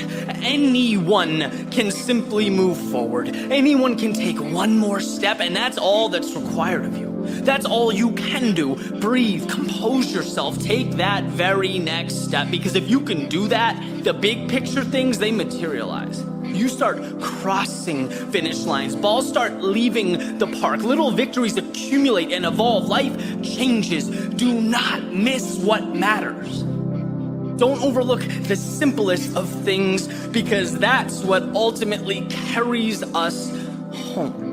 can simply move forward. Anyone can take one more step, and that's all that's required of you. That's all you can do. Breathe, compose yourself, take that very next step, because if you can do that, the big picture things, they materialize. You start crossing finish lines. Balls start leaving the park. Little victories accumulate and evolve. Life changes. Do not miss what matters. Don't overlook the simplest of things, because that's what ultimately carries us home.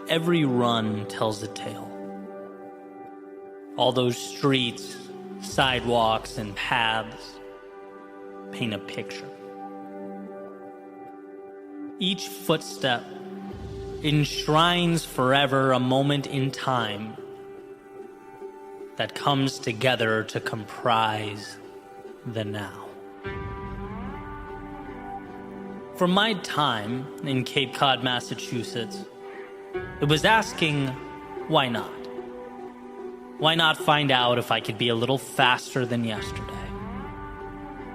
Every run tells a tale. All those streets, sidewalks, and paths paint a picture. Each footstep enshrines forever a moment in time that comes together to comprise the now. From my time in Cape Cod, Massachusetts, it was asking, why not? Why not find out if I could be a little faster than yesterday?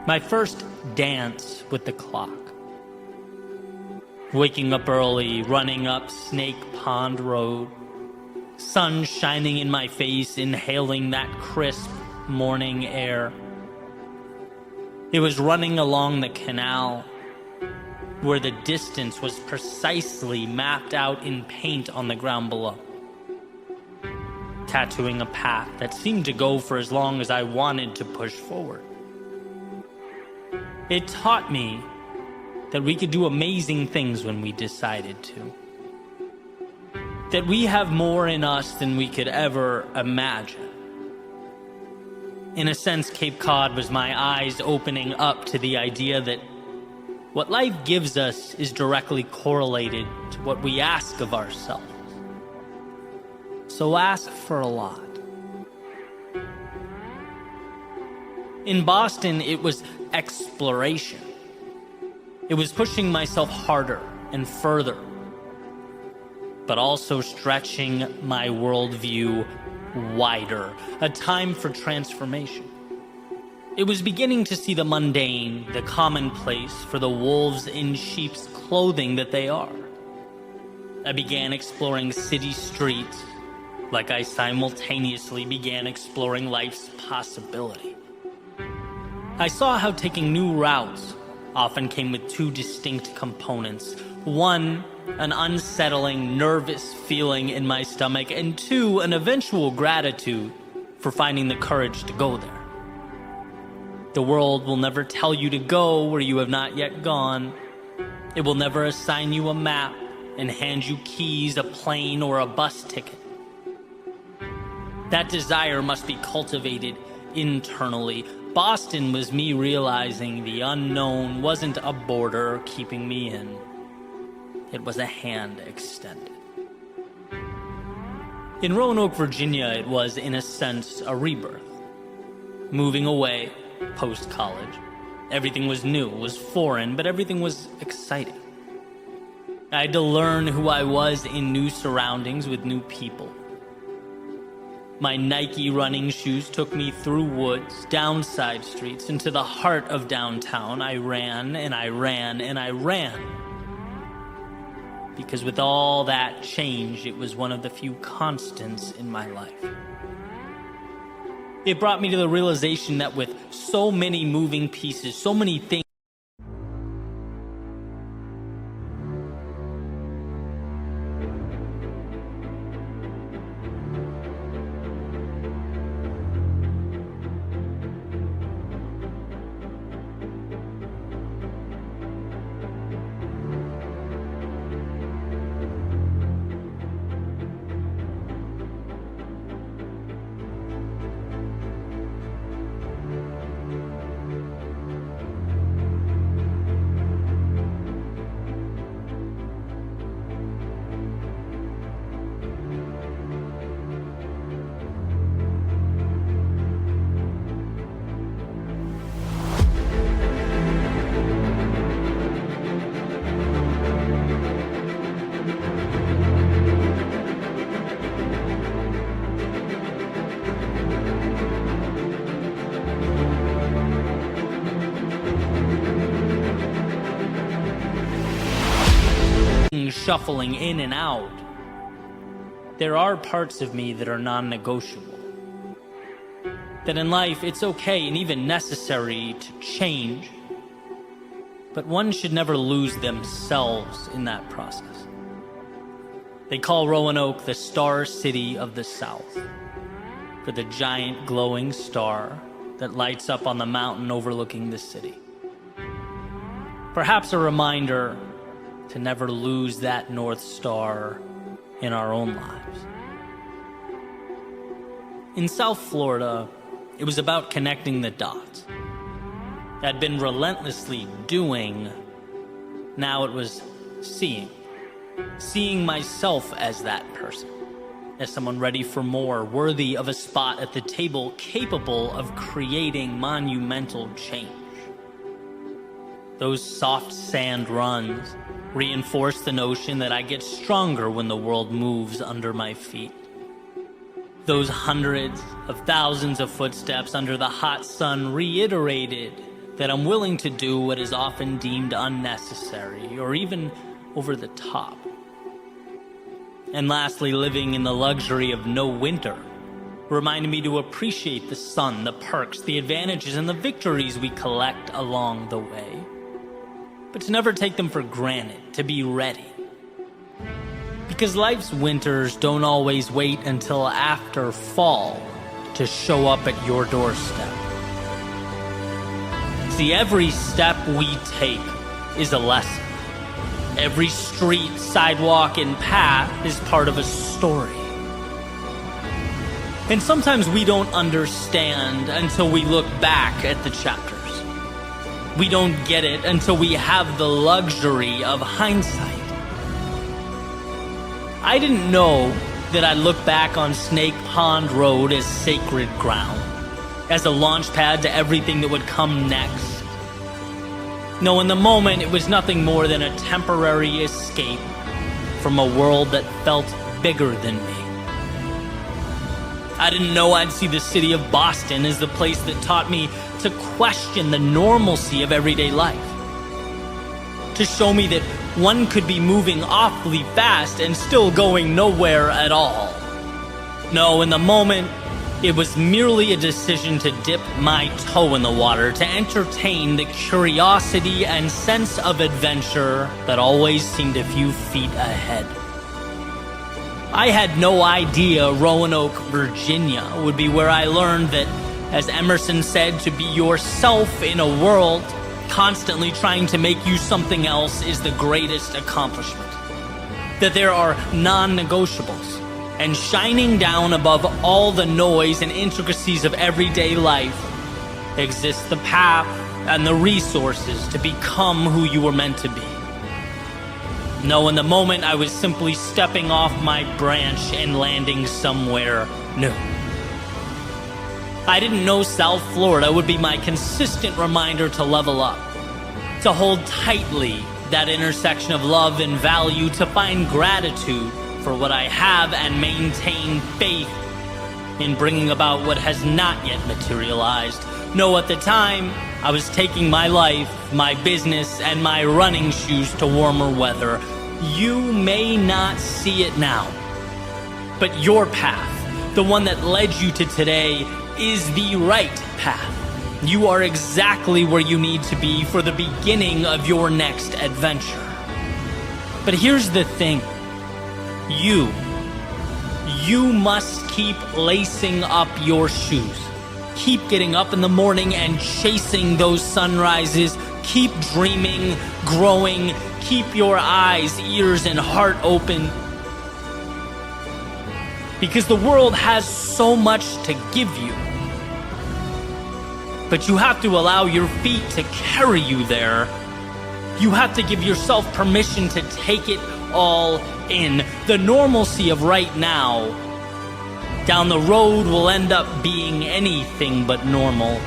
My first dance with the clock. Waking up early, running up Snake Pond Road, sun shining in my face, inhaling that crisp morning air. It was running along the canal, where the distance was precisely mapped out in paint on the ground below, tattooing a path that seemed to go for as long as I wanted to push forward. It taught me that we could do amazing things when we decided to. That we have more in us than we could ever imagine. In a sense, Cape Cod was my eyes opening up to the idea that what life gives us is directly correlated to what we ask of ourselves. So ask for a lot. In Boston, it was exploration. It was pushing myself harder and further, but also stretching my worldview wider, a time for transformation. It was beginning to see the mundane, the commonplace for the wolves in sheep's clothing that they are. I began exploring city streets like I simultaneously began exploring life's possibility. I saw how taking new routes often came with two distinct components. One, an unsettling, nervous feeling in my stomach, and two, an eventual gratitude for finding the courage to go there. The world will never tell you to go where you have not yet gone. It will never assign you a map and hand you keys, a plane, or a bus ticket. That desire must be cultivated internally. Boston was me realizing the unknown wasn't a border keeping me in. It was a hand extended. In Roanoke, Virginia, it was, in a sense, a rebirth. Moving away, post-college. Everything was new, was foreign, but everything was exciting. I had to learn who I was in new surroundings with new people. My Nike running shoes took me through woods, down side streets, into the heart of downtown. I ran and I ran and I ran. Because with all that change, it was one of the few constants in my life. It brought me to the realization that with so many moving pieces, so many things, shuffling in and out, there are parts of me that are non-negotiable. That in life it's okay and even necessary to change, but one should never lose themselves in that process. They call Roanoke the Star City of the South, for the giant glowing star that lights up on the mountain overlooking the city. Perhaps a reminder to never lose that North Star in our own lives. In South Florida, it was about connecting the dots. I'd been relentlessly doing, now it was seeing. Seeing myself as that person, as someone ready for more, worthy of a spot at the table, capable of creating monumental change. Those soft sand runs reinforce the notion that I get stronger when the world moves under my feet. Those hundreds of thousands of footsteps under the hot sun reiterated that I'm willing to do what is often deemed unnecessary or even over the top. And lastly, living in the luxury of no winter reminded me to appreciate the sun, the perks, the advantages, and the victories we collect along the way. But to never take them for granted, to be ready. Because life's winters don't always wait until after fall to show up at your doorstep. See, every step we take is a lesson. Every street, sidewalk, and path is part of a story. And sometimes we don't understand until we look back at the chapters. We don't get it until we have the luxury of hindsight. I didn't know that I'd look back on Snake Pond Road as sacred ground, as a launch pad to everything that would come next. No, in the moment, it was nothing more than a temporary escape from a world that felt bigger than me. I didn't know I'd see the city of Boston as the place that taught me to question the normalcy of everyday life. To show me that one could be moving awfully fast and still going nowhere at all. No, in the moment, it was merely a decision to dip my toe in the water, to entertain the curiosity and sense of adventure that always seemed a few feet ahead. I had no idea Roanoke, Virginia would be where I learned that, as Emerson said, to be yourself in a world constantly trying to make you something else is the greatest accomplishment. That there are non-negotiables, and shining down above all the noise and intricacies of everyday life exists the path and the resources to become who you were meant to be. No, in the moment, I was simply stepping off my branch and landing somewhere new. I didn't know South Florida would be my consistent reminder to level up, to hold tightly that intersection of love and value, to find gratitude for what I have and maintain faith in bringing about what has not yet materialized. No, at the time, I was taking my life, my business, and my running shoes to warmer weather. You may not see it now, but your path, the one that led you to today, is the right path. You are exactly where you need to be for the beginning of your next adventure. But here's the thing. You must keep lacing up your shoes. Keep getting up in the morning and chasing those sunrises. Keep dreaming, growing. Keep your eyes, ears, and heart open. Because the world has so much to give you. But you have to allow your feet to carry you there. You have to give yourself permission to take it all in. The normalcy of right now, down the road, will end up being anything but normal.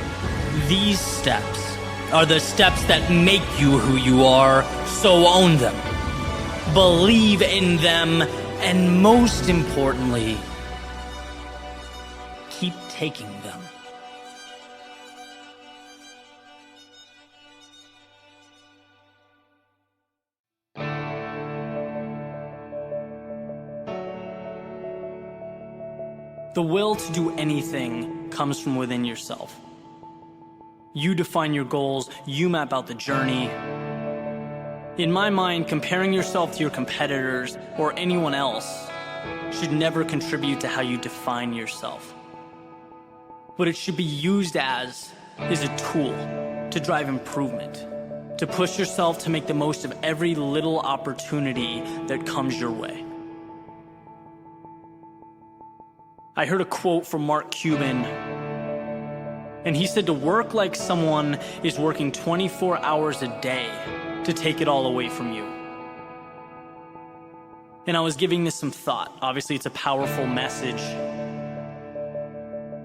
These steps are the steps that make you who you are, so own them. Believe in them, and most importantly, keep taking them. The will to do anything comes from within yourself. You define your goals, you map out the journey. In my mind, comparing yourself to your competitors or anyone else should never contribute to how you define yourself. What it should be used as is a tool to drive improvement, to push yourself to make the most of every little opportunity that comes your way. I heard a quote from Mark Cuban, and he said to work like someone is working 24 hours a day to take it all away from you. And I was giving this some thought. Obviously, it's a powerful message.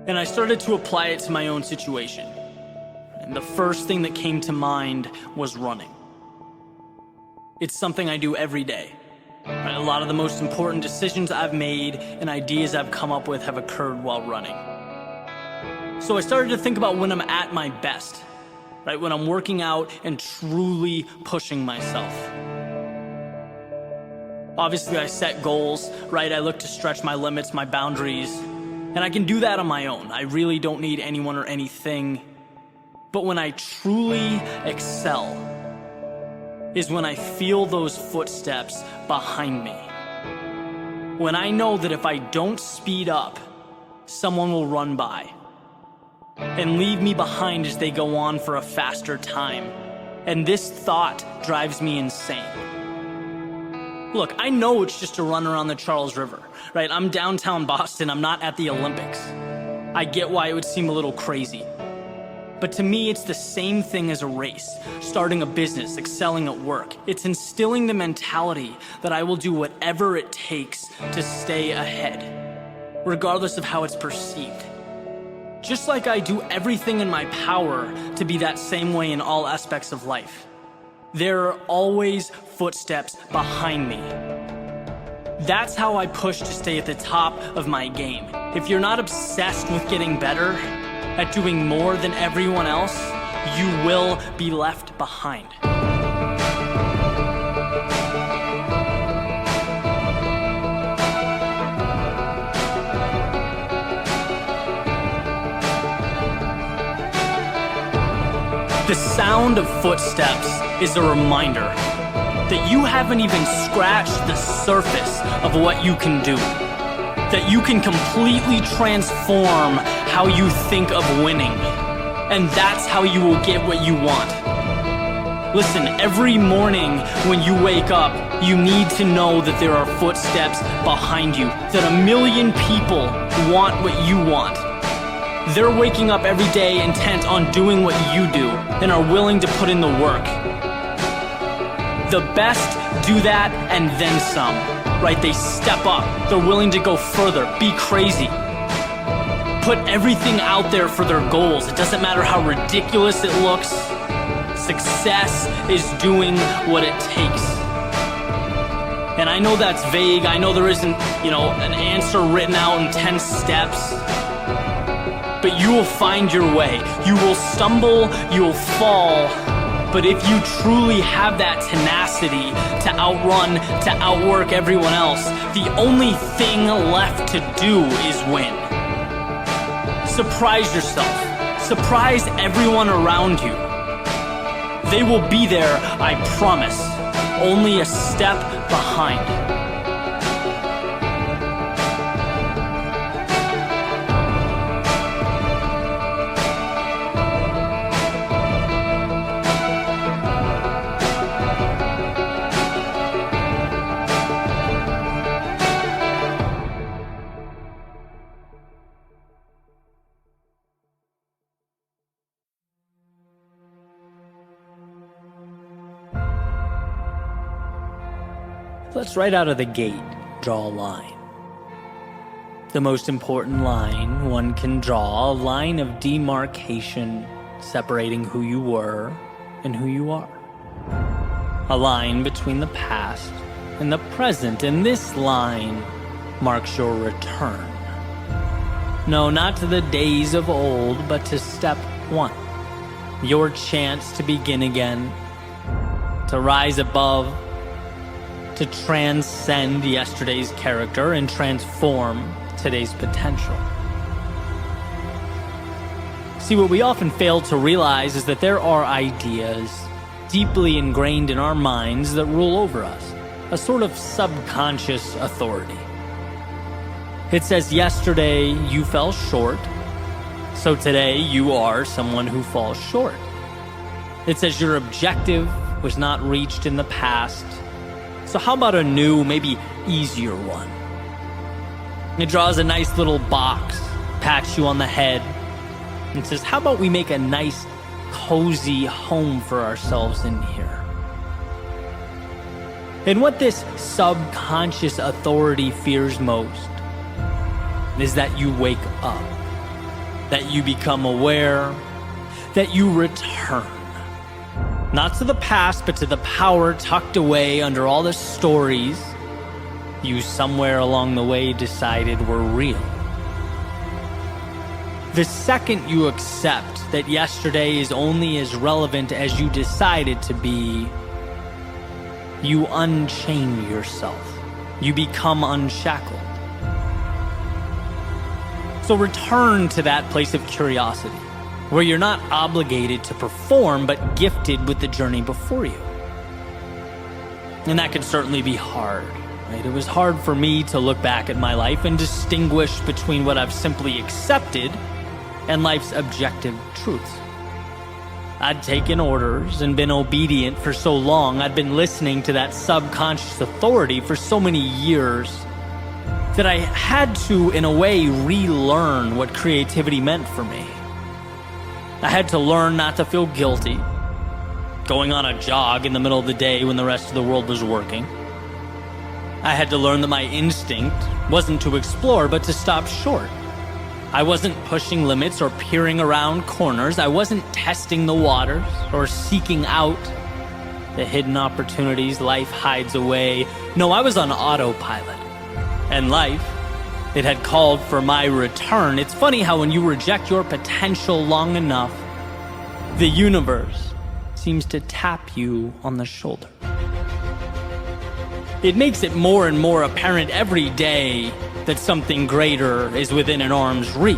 And I started to apply it to my own situation. And the first thing that came to mind was running. It's something I do every day. Right? A lot of the most important decisions I've made and ideas I've come up with have occurred while running. So I started to think about when I'm at my best, right? When I'm working out and truly pushing myself. Obviously, I set goals, right? I look to stretch my limits, my boundaries, and I can do that on my own. I really don't need anyone or anything. But when I truly excel is when I feel those footsteps behind me. When I know that if I don't speed up, someone will run by and leave me behind as they go on for a faster time. And this thought drives me insane. Look, I know it's just a run around the Charles River, right? I'm downtown Boston, I'm not at the Olympics. I get why it would seem a little crazy. But to me, it's the same thing as a race, starting a business, excelling at work. It's instilling the mentality that I will do whatever it takes to stay ahead, regardless of how it's perceived. Just like I do everything in my power to be that same way in all aspects of life. There are always footsteps behind me. That's how I push to stay at the top of my game. If you're not obsessed with getting better, at doing more than everyone else, you will be left behind. The sound of footsteps is a reminder that you haven't even scratched the surface of what you can do. That you can completely transform how you think of winning. And that's how you will get what you want. Listen, every morning when you wake up, you need to know that there are footsteps behind you. That a million people want what you want. They're waking up every day intent on doing what you do and are willing to put in the work. The best do that and then some. Right? They step up. They're willing to go further, be crazy. Put everything out there for their goals. It doesn't matter how ridiculous it looks. Success is doing what it takes. And I know that's vague. I know there isn't, an answer written out in 10 steps. But you will find your way. You will stumble, you will fall. But if you truly have that tenacity to outrun, to outwork everyone else, the only thing left to do is win. Surprise yourself. Surprise everyone around you. They will be there, I promise, only a step behind. Let's right out of the gate draw a line. The most important line one can draw, a line of demarcation separating who you were and who you are. A line between the past and the present, and this line marks your return. No, not to the days of old, but to step one. Your chance to begin again, to rise above, to transcend yesterday's character and transform today's potential. See, what we often fail to realize is that there are ideas deeply ingrained in our minds that rule over us, a sort of subconscious authority. It says yesterday you fell short, so today you are someone who falls short. It says your objective was not reached in the past, so how about a new, maybe easier one? It draws a nice little box, pats you on the head, and says, how about we make a nice, cozy home for ourselves in here? And what this subconscious authority fears most is that you wake up, that you become aware, that you return. Not to the past, but to the power tucked away under all the stories you somewhere along the way decided were real. The second you accept that yesterday is only as relevant as you decided to be, you unchain yourself. You become unshackled. So return to that place of curiosity, where you're not obligated to perform, but gifted with the journey before you. And that can certainly be hard, right? It was hard for me to look back at my life and distinguish between what I've simply accepted and life's objective truths. I'd taken orders and been obedient for so long. I'd been listening to that subconscious authority for so many years that I had to, in a way, relearn what creativity meant for me. I had to learn not to feel guilty going on a jog in the middle of the day when the rest of the world was working. I had to learn that my instinct wasn't to explore, but to stop short. I wasn't pushing limits or peering around corners. I wasn't testing the waters or seeking out the hidden opportunities life hides away. No, I was on autopilot. And life, it had called for my return. It's funny how when you reject your potential long enough, the universe seems to tap you on the shoulder. It makes it more and more apparent every day that something greater is within an arm's reach,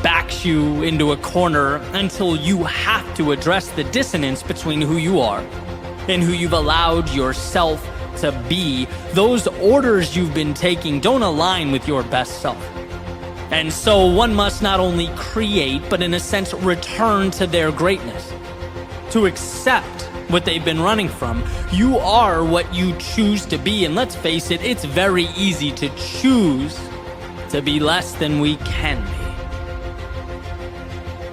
backs you into a corner until you have to address the dissonance between who you are and who you've allowed yourself to be. Those orders you've been taking don't align with your best self. And so one must not only create, but in a sense return to their greatness, to accept what they've been running from. You are what you choose to be, and let's face it, it's very easy to choose to be less than we can be.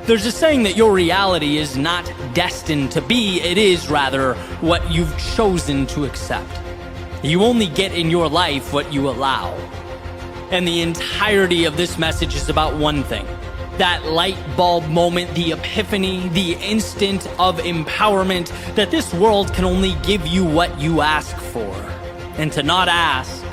There's a saying that your reality is not destined to be, it is rather what you've chosen to accept. You only get in your life what you allow. And the entirety of this message is about one thing. That light bulb moment, the epiphany, the instant of empowerment that this world can only give you what you ask for. And to not ask,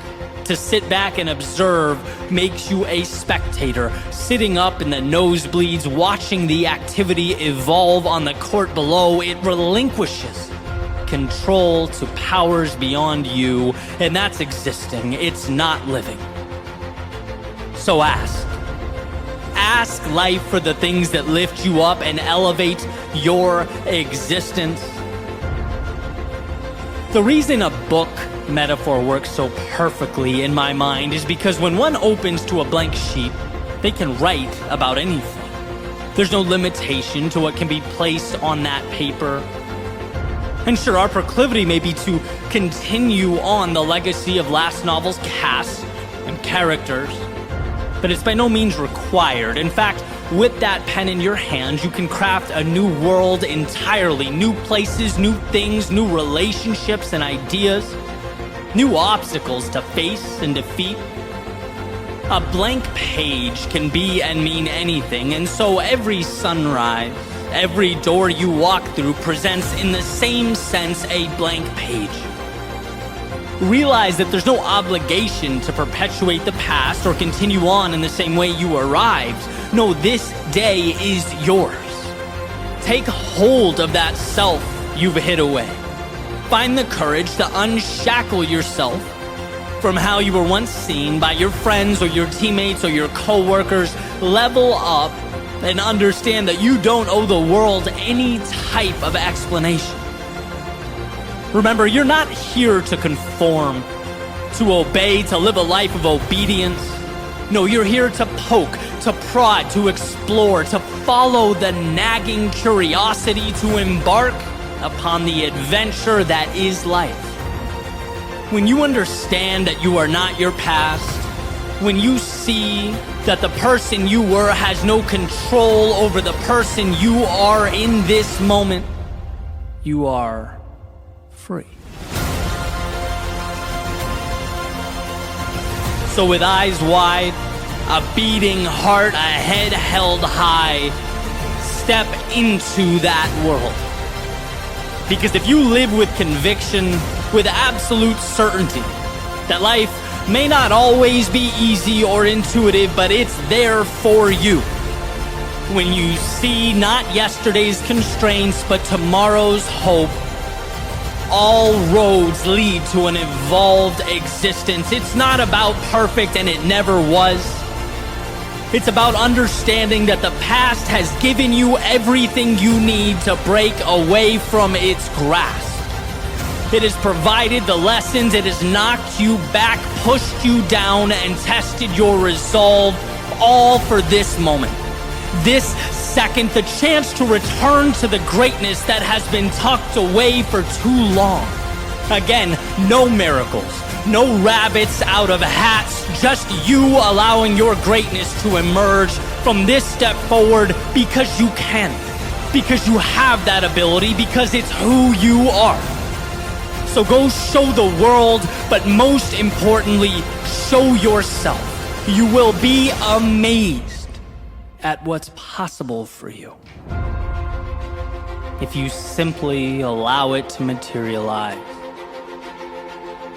to sit back and observe, makes you a spectator, sitting up in the nosebleeds, watching the activity evolve on the court below. It relinquishes control to powers beyond you, and that's existing. It's not living. So ask. Ask life for the things that lift you up and elevate your existence. The reason a book metaphor works so perfectly in my mind is because when one opens to a blank sheet, they can write about anything. There's no limitation to what can be placed on that paper. And sure, our proclivity may be to continue on the legacy of last novel's cast and characters, but it's by no means required. In fact, with that pen in your hand, you can craft a new world entirely. New places, new things, new relationships and ideas, new obstacles to face and defeat. A blank page can be and mean anything, and so every sunrise, every door you walk through presents in the same sense a blank page. Realize that there's no obligation to perpetuate the past or continue on in the same way you arrived. No, this day is yours. Take hold of that self you've hid away. Find the courage to unshackle yourself from how you were once seen by your friends or your teammates or your coworkers. Level up and understand that you don't owe the world any type of explanation. Remember, you're not here to conform, to obey, to live a life of obedience. No, you're here to poke, to prod, to explore, to follow the nagging curiosity, to embark upon the adventure that is life. When you understand that you are not your past, when you see that the person you were has no control over the person you are in this moment, you are free. So with eyes wide, a beating heart, a head held high, step into that world. Because if you live with conviction, with absolute certainty, that life may not always be easy or intuitive, but it's there for you. When you see not yesterday's constraints, but tomorrow's hope, all roads lead to an evolved existence. It's not about perfect, and it never was. It's about understanding that the past has given you everything you need to break away from its grasp. It has provided the lessons, it has knocked you back, pushed you down, and tested your resolve, all for this moment. This second, the chance to return to the greatness that has been tucked away for too long. Again, no miracles, no rabbits out of hats, just you allowing your greatness to emerge from this step forward because you can, because you have that ability, because it's who you are. So go show the world, but most importantly, show yourself. You will be amazed at what's possible for you if you simply allow it to materialize.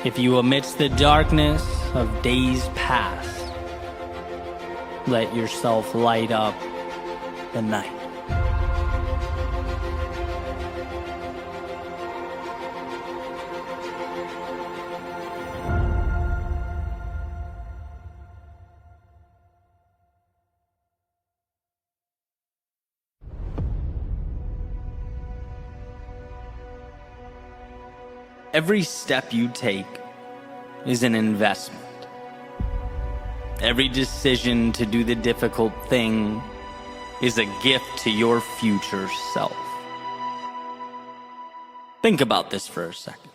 If you, amidst the darkness of days past, let yourself light up the night. Every step you take is an investment. Every decision to do the difficult thing is a gift to your future self. Think about this for a second.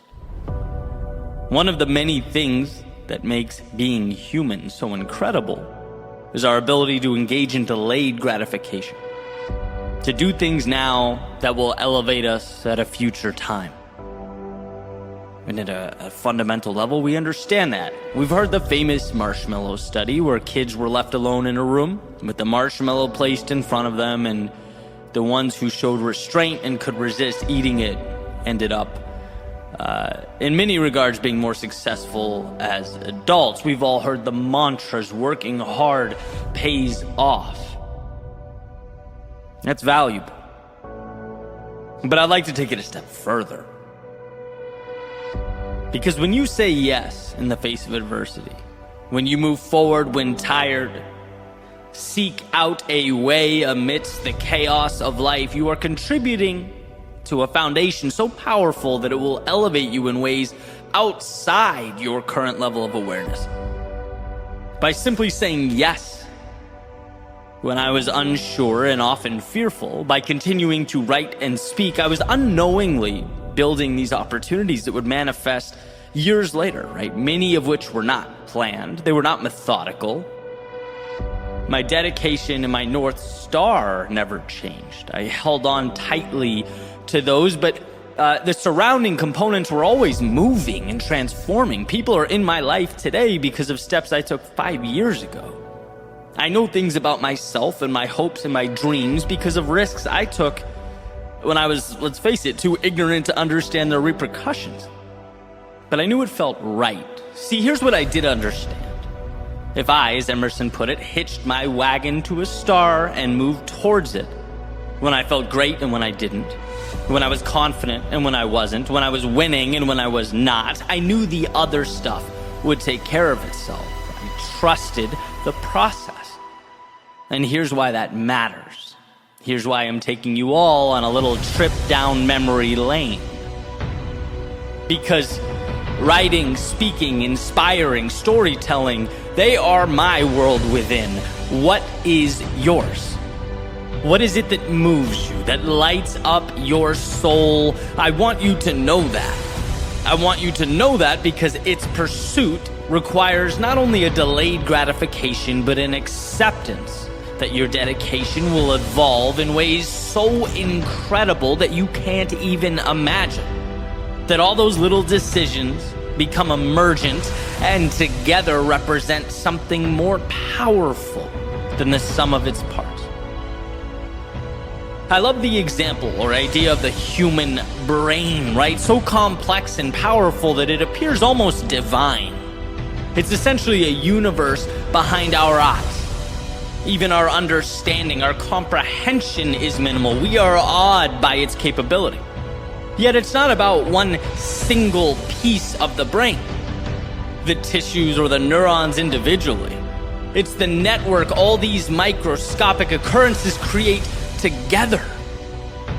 One of the many things that makes being human so incredible is our ability to engage in delayed gratification, to do things now that will elevate us at a future time. And at a fundamental level, we understand that. We've heard the famous marshmallow study where kids were left alone in a room with the marshmallow placed in front of them, and the ones who showed restraint and could resist eating it ended up, in many regards, being more successful as adults. We've all heard the mantras, working hard pays off. That's valuable. But I'd like to take it a step further. Because when you say yes in the face of adversity, when you move forward when tired, seek out a way amidst the chaos of life, you are contributing to a foundation so powerful that it will elevate you in ways outside your current level of awareness. By simply saying yes when I was unsure and often fearful, by continuing to write and speak, I was unknowingly building these opportunities that would manifest years later, right? Many of which were not planned. They were not methodical. My dedication and my North Star never changed. I held on tightly to those, but the surrounding components were always moving and transforming. People are in my life today because of steps I took 5 years ago. I know things about myself and my hopes and my dreams because of risks I took when I was, let's face it, too ignorant to understand the repercussions. But I knew it felt right. See, here's what I did understand. If I, as Emerson put it, hitched my wagon to a star and moved towards it, when I felt great and when I didn't, when I was confident and when I wasn't, when I was winning and when I was not, I knew the other stuff would take care of itself. I trusted the process. And here's why that matters. Here's why I'm taking you all on a little trip down memory lane. Because writing, speaking, inspiring, storytelling, they are my world within. What is yours? What is it that moves you, that lights up your soul? I want you to know that. I want you to know that because its pursuit requires not only a delayed gratification, but an acceptance that your dedication will evolve in ways so incredible that you can't even imagine. That all those little decisions become emergent and together represent something more powerful than the sum of its parts. I love the example or idea of the human brain, right? So complex and powerful that it appears almost divine. It's essentially a universe behind our eyes. Even our understanding, our comprehension is minimal. We are awed by its capability. Yet it's not about one single piece of the brain, the tissues or the neurons individually. It's the network all these microscopic occurrences create together.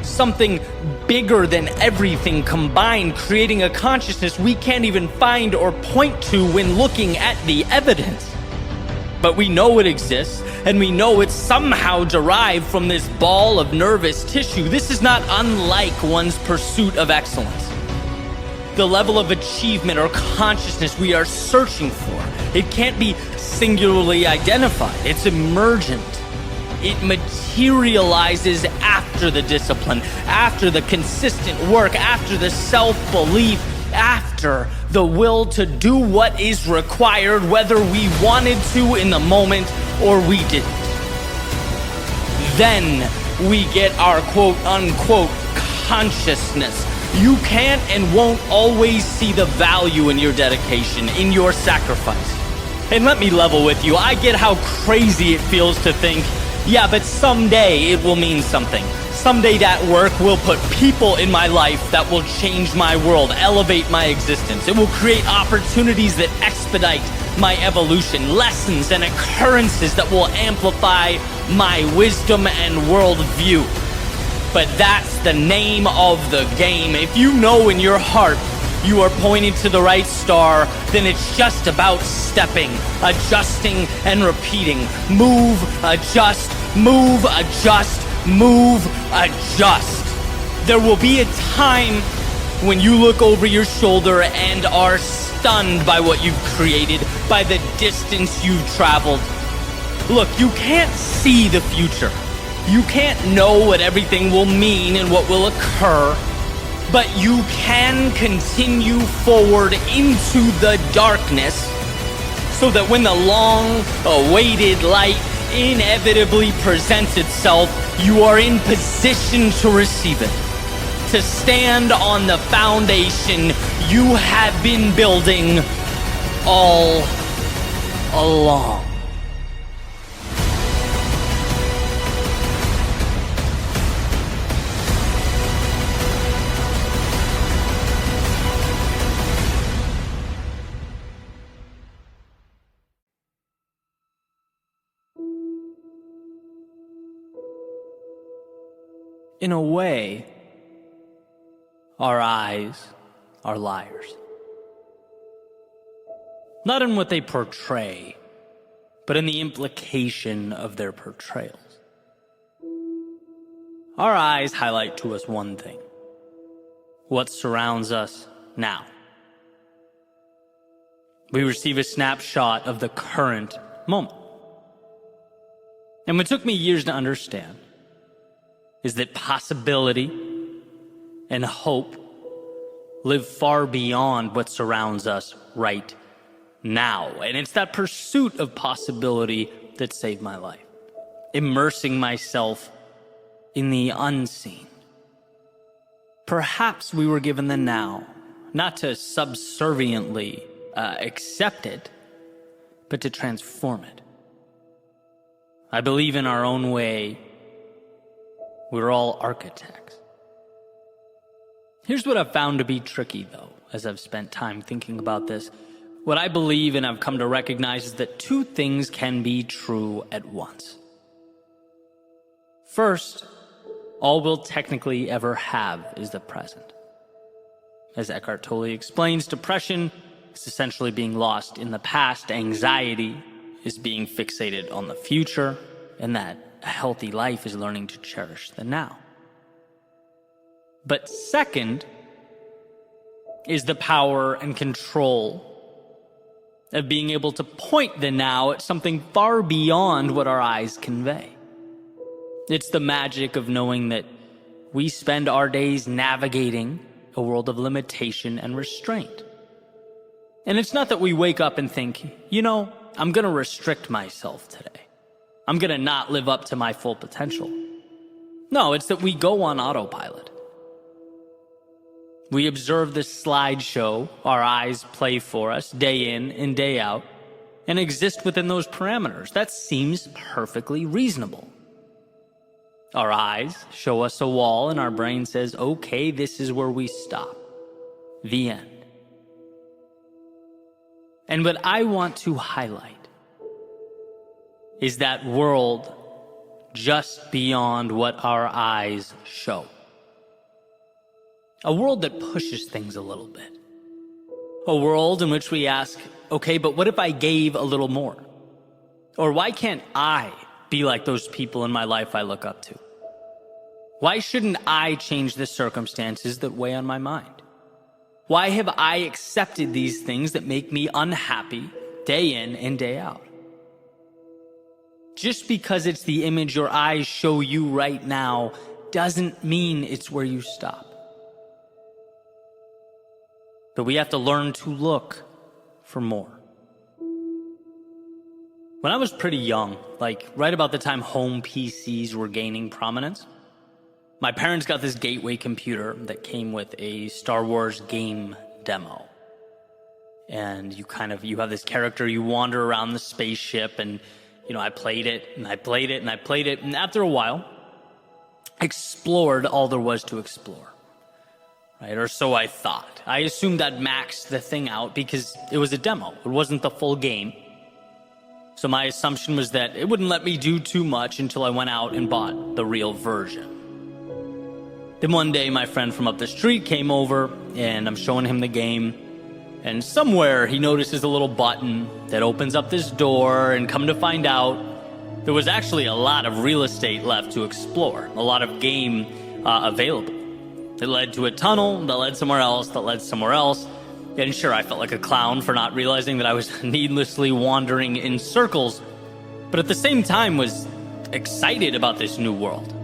Something bigger than everything combined, creating a consciousness we can't even find or point to when looking at the evidence. But we know it exists, and we know it's somehow derived from this ball of nervous tissue. This is not unlike one's pursuit of excellence. The level of achievement or consciousness we are searching for, it can't be singularly identified. It's emergent. It materializes after the discipline, after the consistent work, after the self-belief, after the will to do what is required, whether we wanted to in the moment or we didn't. Then we get our quote-unquote consciousness. You can't and won't always see the value in your dedication, in your sacrifice. And let me level with you, I get how crazy it feels to think, yeah, but someday it will mean something. Someday that work will put people in my life that will change my world, elevate my existence. It will create opportunities that expedite my evolution, lessons and occurrences that will amplify my wisdom and worldview. But that's the name of the game. If you know in your heart you are pointing to the right star, then it's just about stepping, adjusting, and repeating. Move, adjust, move, adjust, move, adjust. There will be a time when you look over your shoulder and are stunned by what you've created, by the distance you've traveled. Look, you can't see the future. You can't know what everything will mean and what will occur, but you can continue forward into the darkness so that when the long-awaited light inevitably presents itself, you are in position to receive it, to stand on the foundation you have been building all along. In a way, our eyes are liars. Not in what they portray, but in the implication of their portrayals. Our eyes highlight to us one thing: what surrounds us now. We receive a snapshot of the current moment. And what took me years to understand is that possibility and hope live far beyond what surrounds us right now. And it's that pursuit of possibility that saved my life, immersing myself in the unseen. Perhaps we were given the now, not to subserviently accept it, but to transform it. I believe in our own way, we're all architects. Here's what I've found to be tricky, though, as I've spent time thinking about this. What I believe and I've come to recognize is that two things can be true at once. First, all we'll technically ever have is the present. As Eckhart Tolle explains, depression is essentially being lost in the past. Anxiety is being fixated on the future, and that a healthy life is learning to cherish the now. But second is the power and control of being able to point the now at something far beyond what our eyes convey. It's the magic of knowing that we spend our days navigating a world of limitation and restraint. And it's not that we wake up and think, I'm going to restrict myself today. I'm going to not live up to my full potential. No, it's that we go on autopilot. We observe this slideshow our eyes play for us day in and day out and exist within those parameters. That seems perfectly reasonable. Our eyes show us a wall, and our brain says, okay, this is where we stop. The end. And what I want to highlight is that world just beyond what our eyes show. A world that pushes things a little bit. A world in which we ask, okay, but what if I gave a little more? Or why can't I be like those people in my life I look up to? Why shouldn't I change the circumstances that weigh on my mind? Why have I accepted these things that make me unhappy day in and day out? Just because it's the image your eyes show you right now doesn't mean it's where you stop. But we have to learn to look for more. When I was pretty young, like right about the time home PCs were gaining prominence, my parents got this gateway computer that came with a Star Wars game demo. And you have this character, you wander around the spaceship, and I played it, and I played it, and I played it, and after a while, explored all there was to explore. Right? Or so I thought. I assumed I'd maxed the thing out because it was a demo. It wasn't the full game. So my assumption was that it wouldn't let me do too much until I went out and bought the real version. Then one day, my friend from up the street came over, and I'm showing him the game, and somewhere he notices a little button that opens up this door, and come to find out, there was actually a lot of real estate left to explore, a lot of game available. It led to a tunnel that led somewhere else, that led somewhere else, and sure, I felt like a clown for not realizing that I was needlessly wandering in circles, but at the same time was excited about this new world.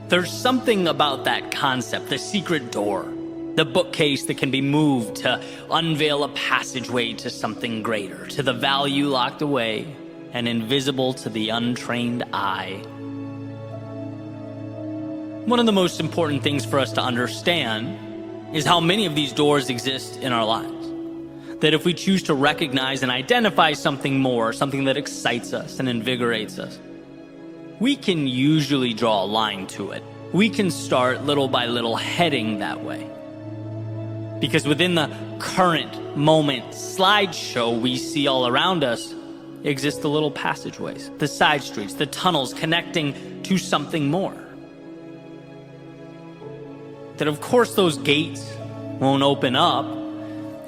There's something about that concept, the secret door, the bookcase that can be moved to unveil a passageway to something greater, to the value locked away and invisible to the untrained eye. One of the most important things for us to understand is how many of these doors exist in our lives. That if we choose to recognize and identify something more, something that excites us and invigorates us, we can usually draw a line to it. We can start little by little heading that way. Because within the current moment slideshow we see all around us exist the little passageways, the side streets, the tunnels connecting to something more. That of course those gates won't open up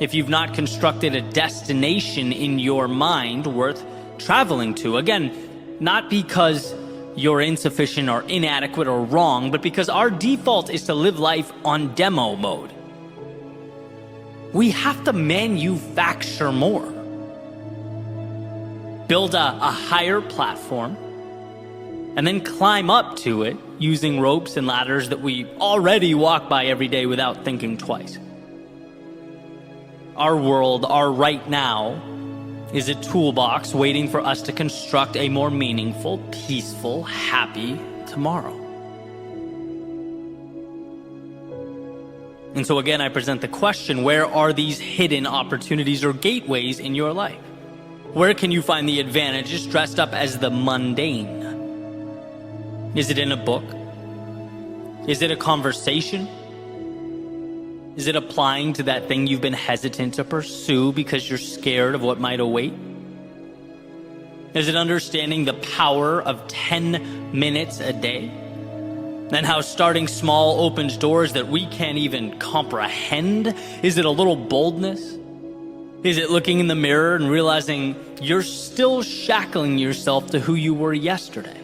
if you've not constructed a destination in your mind worth traveling to. Again, not because you're insufficient or inadequate or wrong, but because our default is to live life on demo mode. We have to manufacture more. Build a higher platform, and then climb up to it using ropes and ladders that we already walk by every day without thinking twice. Our world, our right now, is a toolbox waiting for us to construct a more meaningful, peaceful, happy tomorrow. And so again, I present the question, where are these hidden opportunities or gateways in your life? Where can you find the advantages dressed up as the mundane? Is it in a book? Is it a conversation? Is it applying to that thing you've been hesitant to pursue because you're scared of what might await? Is it understanding the power of 10 minutes a day? And how starting small opens doors that we can't even comprehend? Is it a little boldness? Is it looking in the mirror and realizing you're still shackling yourself to who you were yesterday?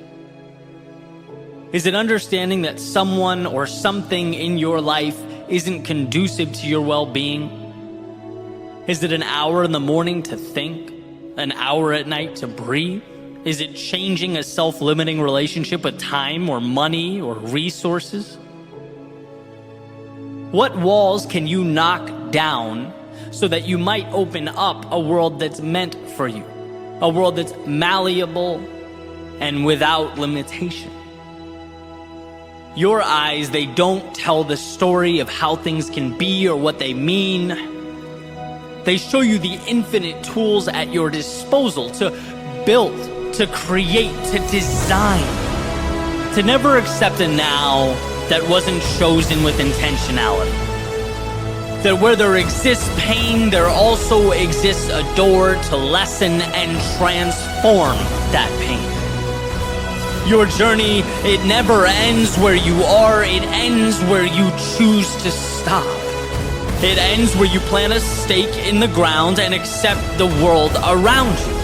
Is it understanding that someone or something in your life isn't conducive to your well-being? Is it an hour in the morning to think, an hour at night to breathe? Is it changing a self-limiting relationship with time or money or resources? What walls can you knock down so that you might open up a world that's meant for you? A world that's malleable and without limitation. Your eyes, they don't tell the story of how things can be or what they mean. They show you the infinite tools at your disposal to build, to create, to design. To never accept a now that wasn't chosen with intentionality. That where there exists pain, there also exists a door to lessen and transform that pain. Your journey, it never ends where you are, it ends where you choose to stop. It ends where you plant a stake in the ground and accept the world around you.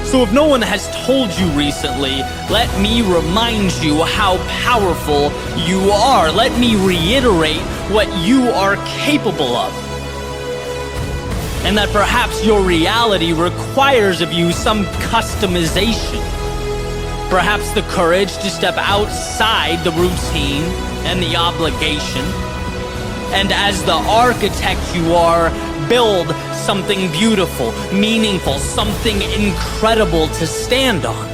So if no one has told you recently, let me remind you how powerful you are. Let me reiterate what you are capable of. And that perhaps your reality requires of you some customization. Perhaps the courage to step outside the routine and the obligation. And as the architect you are, build something beautiful, meaningful, something incredible to stand on.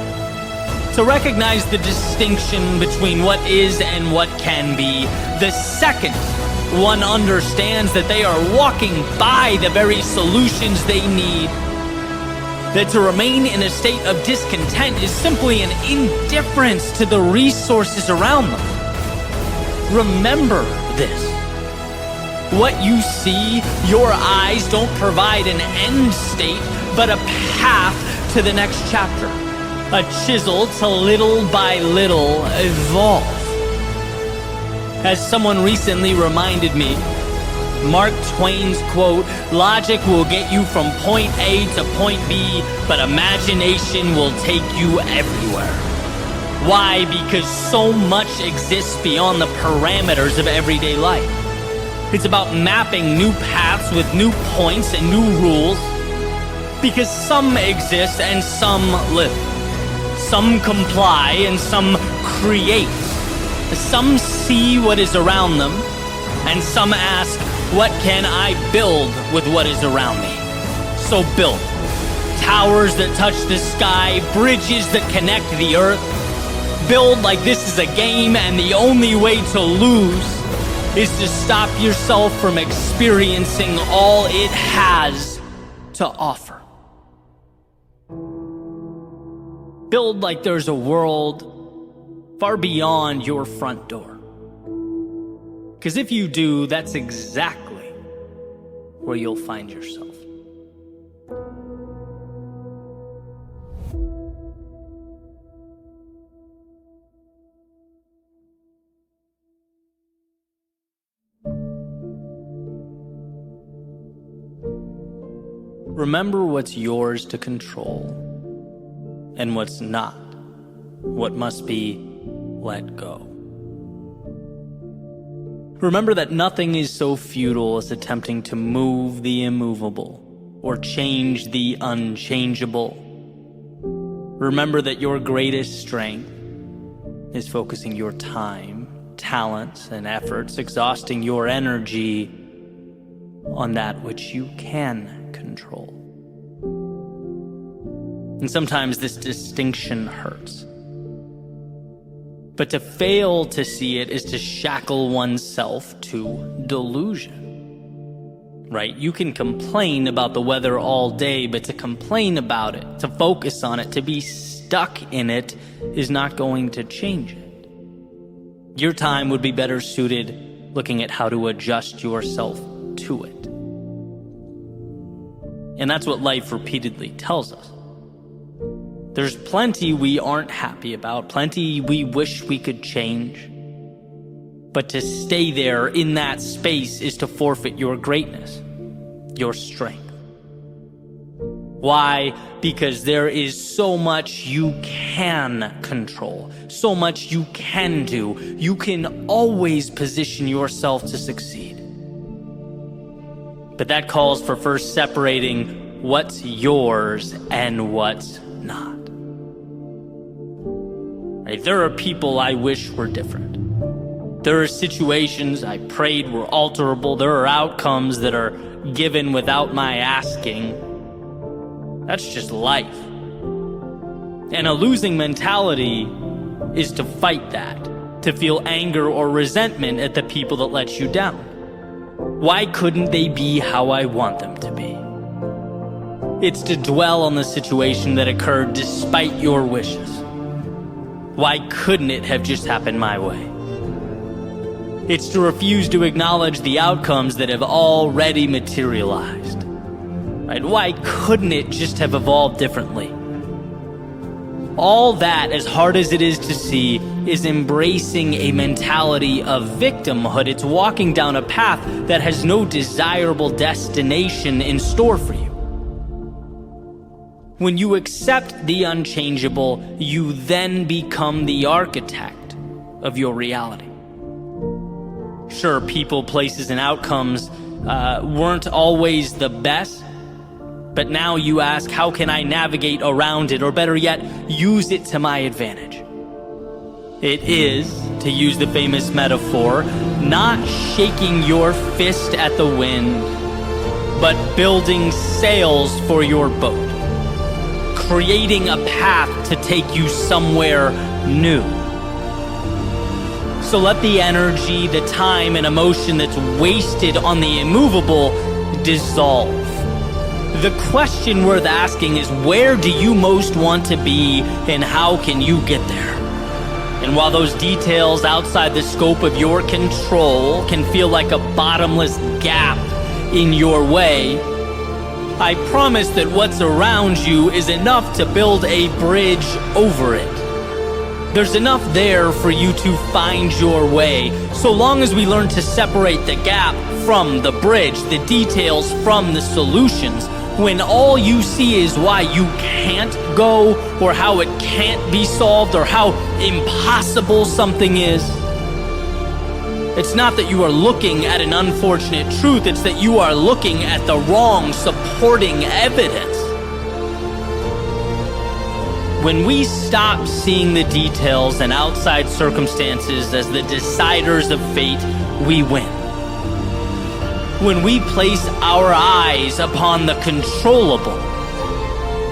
To recognize the distinction between what is and what can be, the second one understands that they are walking by the very solutions they need. That to remain in a state of discontent is simply an indifference to the resources around them. Remember this. What you see, your eyes don't provide an end state, but a path to the next chapter. A chisel to little by little evolve. As someone recently reminded me, Mark Twain's quote, "Logic will get you from point A to point B, but imagination will take you everywhere." Why? Because so much exists beyond the parameters of everyday life. It's about mapping new paths with new points and new rules. Because some exist and some live. Some comply and some create. Some see what is around them, and some ask, what can I build with what is around me? So build. Towers that touch the sky, bridges that connect the earth. Build like this is a game, and the only way to lose is to stop yourself from experiencing all it has to offer. Build like there's a world far beyond your front door. Because if you do, that's exactly where you'll find yourself. Remember what's yours to control and what's not, what must be let go. Remember that nothing is so futile as attempting to move the immovable or change the unchangeable. Remember that your greatest strength is focusing your time, talents, and efforts, exhausting your energy on that which you can control. And sometimes this distinction hurts. But to fail to see it is to shackle oneself to delusion. Right? You can complain about the weather all day, but to complain about it, to focus on it, to be stuck in it is not going to change it. Your time would be better suited looking at how to adjust yourself to it. And that's what life repeatedly tells us. There's plenty we aren't happy about, plenty we wish we could change. But to stay there in that space is to forfeit your greatness, your strength. Why? Because there is so much you can control, so much you can do. You can always position yourself to succeed. But that calls for first separating what's yours and what's not. Right? There are people I wish were different. There are situations I prayed were alterable. There are outcomes that are given without my asking. That's just life. And a losing mentality is to fight that, to feel anger or resentment at the people that let you down. Why couldn't they be how I want them to be? It's to dwell on the situation that occurred despite your wishes. Why couldn't it have just happened my way? It's to refuse to acknowledge the outcomes that have already materialized. Right? Why couldn't it just have evolved differently? All that, as hard as it is to see, is embracing a mentality of victimhood. It's walking down a path that has no desirable destination in store for you. When you accept the unchangeable, you then become the architect of your reality. Sure, people, places, and outcomes weren't always the best, but now you ask, how can I navigate around it, or better yet, use it to my advantage? It is, to use the famous metaphor, not shaking your fist at the wind, but building sails for your boat, creating a path to take you somewhere new. So let the energy, the time, and emotion that's wasted on the immovable dissolve. The question worth asking is, where do you most want to be, and how can you get there? And while those details outside the scope of your control can feel like a bottomless gap in your way, I promise that what's around you is enough to build a bridge over it. There's enough there for you to find your way, so long as we learn to separate the gap from the bridge, the details from the solutions. When all you see is why you can't go, or how it can't be solved, or how impossible something is, it's not that you are looking at an unfortunate truth, it's that you are looking at the wrong supporting evidence. When we stop seeing the details and outside circumstances as the deciders of fate, we win. When we place our eyes upon the controllable,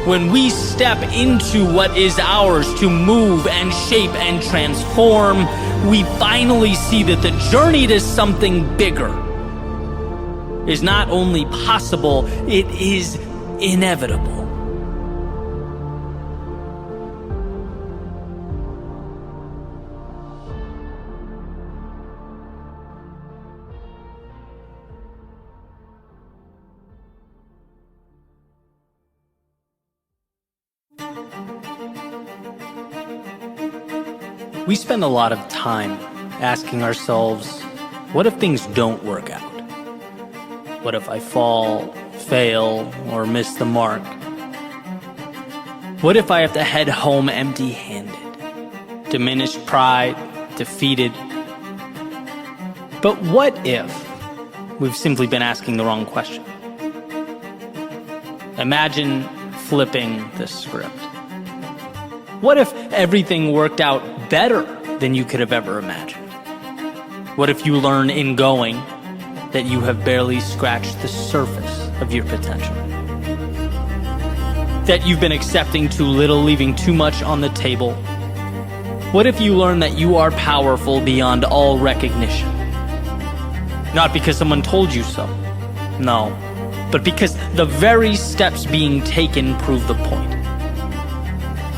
when we step into what is ours to move and shape and transform, we finally see that the journey to something bigger is not only possible, it is inevitable. We spend a lot of time asking ourselves, what if things don't work out? What if I fall, fail, or miss the mark? What if I have to head home empty-handed, diminished pride, defeated? But what if we've simply been asking the wrong question? Imagine flipping the script. What if everything worked out better than you could have ever imagined? What if you learn in going that you have barely scratched the surface of your potential? That you've been accepting too little, leaving too much on the table? What if you learn that you are powerful beyond all recognition? Not because someone told you so, no, but because the very steps being taken prove the point.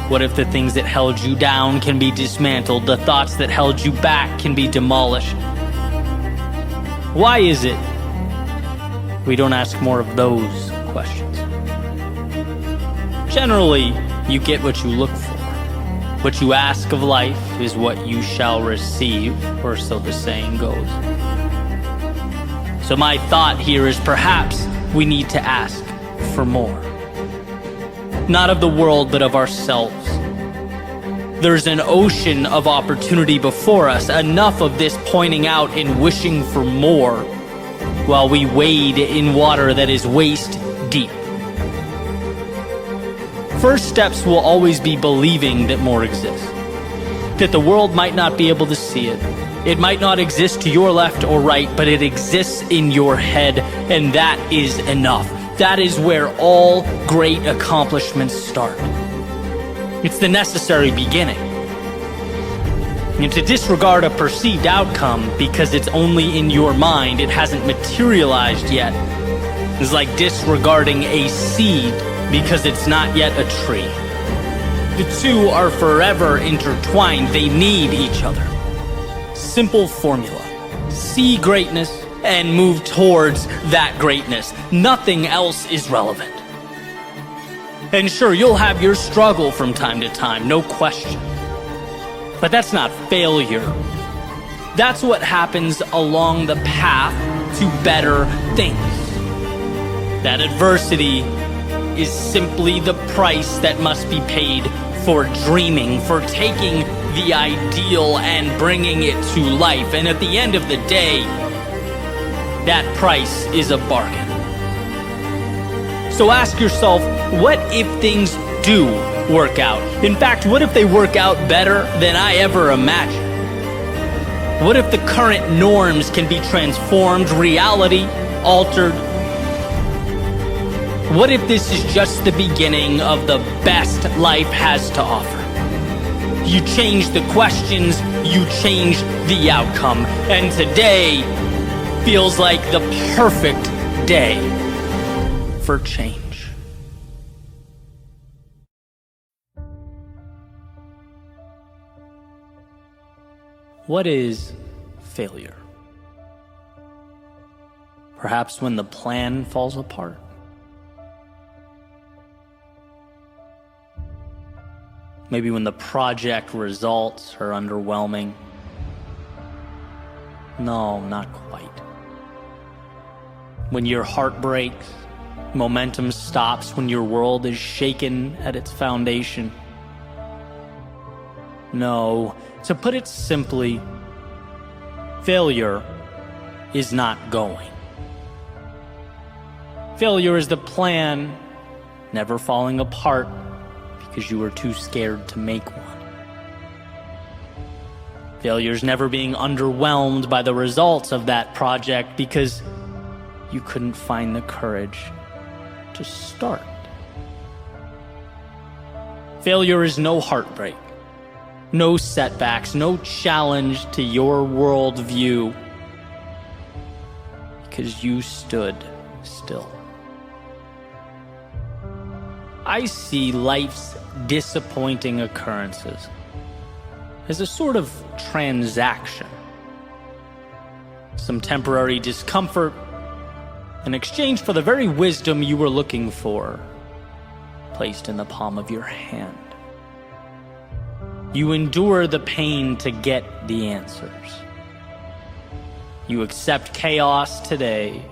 What if the things that held you down can be dismantled, the thoughts that held you back can be demolished? Why is it we don't ask more of those questions? Generally, you get what you look for. What you ask of life is what you shall receive, or so the saying goes. So my thought here is perhaps we need to ask for more. Not of the world, but of ourselves. There's an ocean of opportunity before us, enough of this pointing out and wishing for more, while we wade in water that is waist deep. First steps will always be believing that more exists. That the world might not be able to see it. It might not exist to your left or right, but it exists in your head, and that is enough. That is where all great accomplishments start. It's the necessary beginning. And to disregard a perceived outcome because it's only in your mind, it hasn't materialized yet, is like disregarding a seed because it's not yet a tree. The two are forever intertwined. They need each other. Simple formula. See greatness and move towards that greatness. Nothing else is relevant. And sure, you'll have your struggle from time to time, no question. But that's not failure. That's what happens along the path to better things. That adversity is simply the price that must be paid for dreaming, for taking the ideal and bringing it to life. And at the end of the day, that price is a bargain. So ask yourself, what if things do work out? In fact, what if they work out better than I ever imagined? What if the current norms can be transformed, reality altered? What if this is just the beginning of the best life has to offer? You change the questions, you change the outcome. And today feels like the perfect day for change. What is failure? Perhaps when the plan falls apart. Maybe when the project results are underwhelming. No, not quite. When your heart breaks, momentum stops, when your world is shaken at its foundation. No, to put it simply, failure is not going. Failure is the plan never falling apart because you were too scared to make one. Failure is never being underwhelmed by the results of that project because you couldn't find the courage to start. Failure is no heartbreak, no setbacks, no challenge to your worldview because you stood still. I see life's disappointing occurrences as a sort of transaction. Some temporary discomfort in exchange for the very wisdom you were looking for, placed in the palm of your hand. You endure the pain to get the answers. You accept chaos today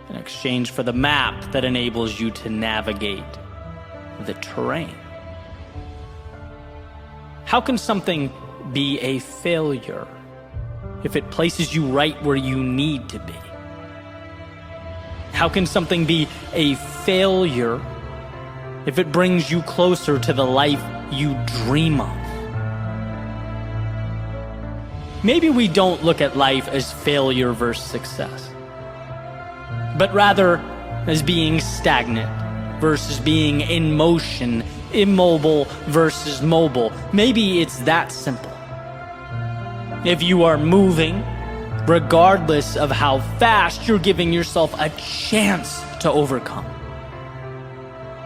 in exchange for the map that enables you to navigate the terrain. How can something be a failure if it places you right where you need to be? How can something be a failure if it brings you closer to the life you dream of? Maybe we don't look at life as failure versus success, but rather as being stagnant versus being in motion, immobile versus mobile. Maybe it's that simple. If you are moving, regardless of how fast, you're giving yourself a chance to overcome,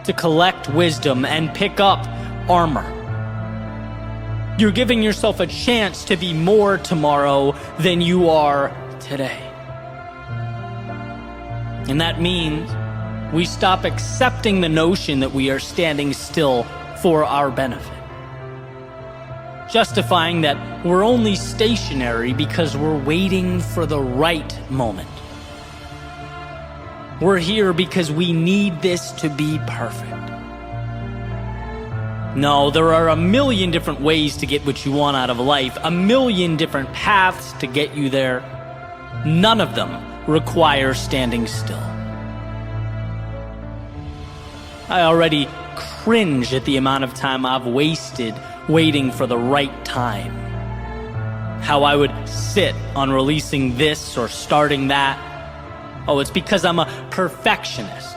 to collect wisdom and pick up armor. You're giving yourself a chance to be more tomorrow than you are today. And that means we stop accepting the notion that we are standing still for our benefit, justifying that we're only stationary because we're waiting for the right moment. We're here because we need this to be perfect. No, there are a million different ways to get what you want out of life, a million different paths to get you there. None of them require standing still. I already cringe at the amount of time I've wasted waiting for the right time. How I would sit on releasing this or starting that. Oh, it's because I'm a perfectionist.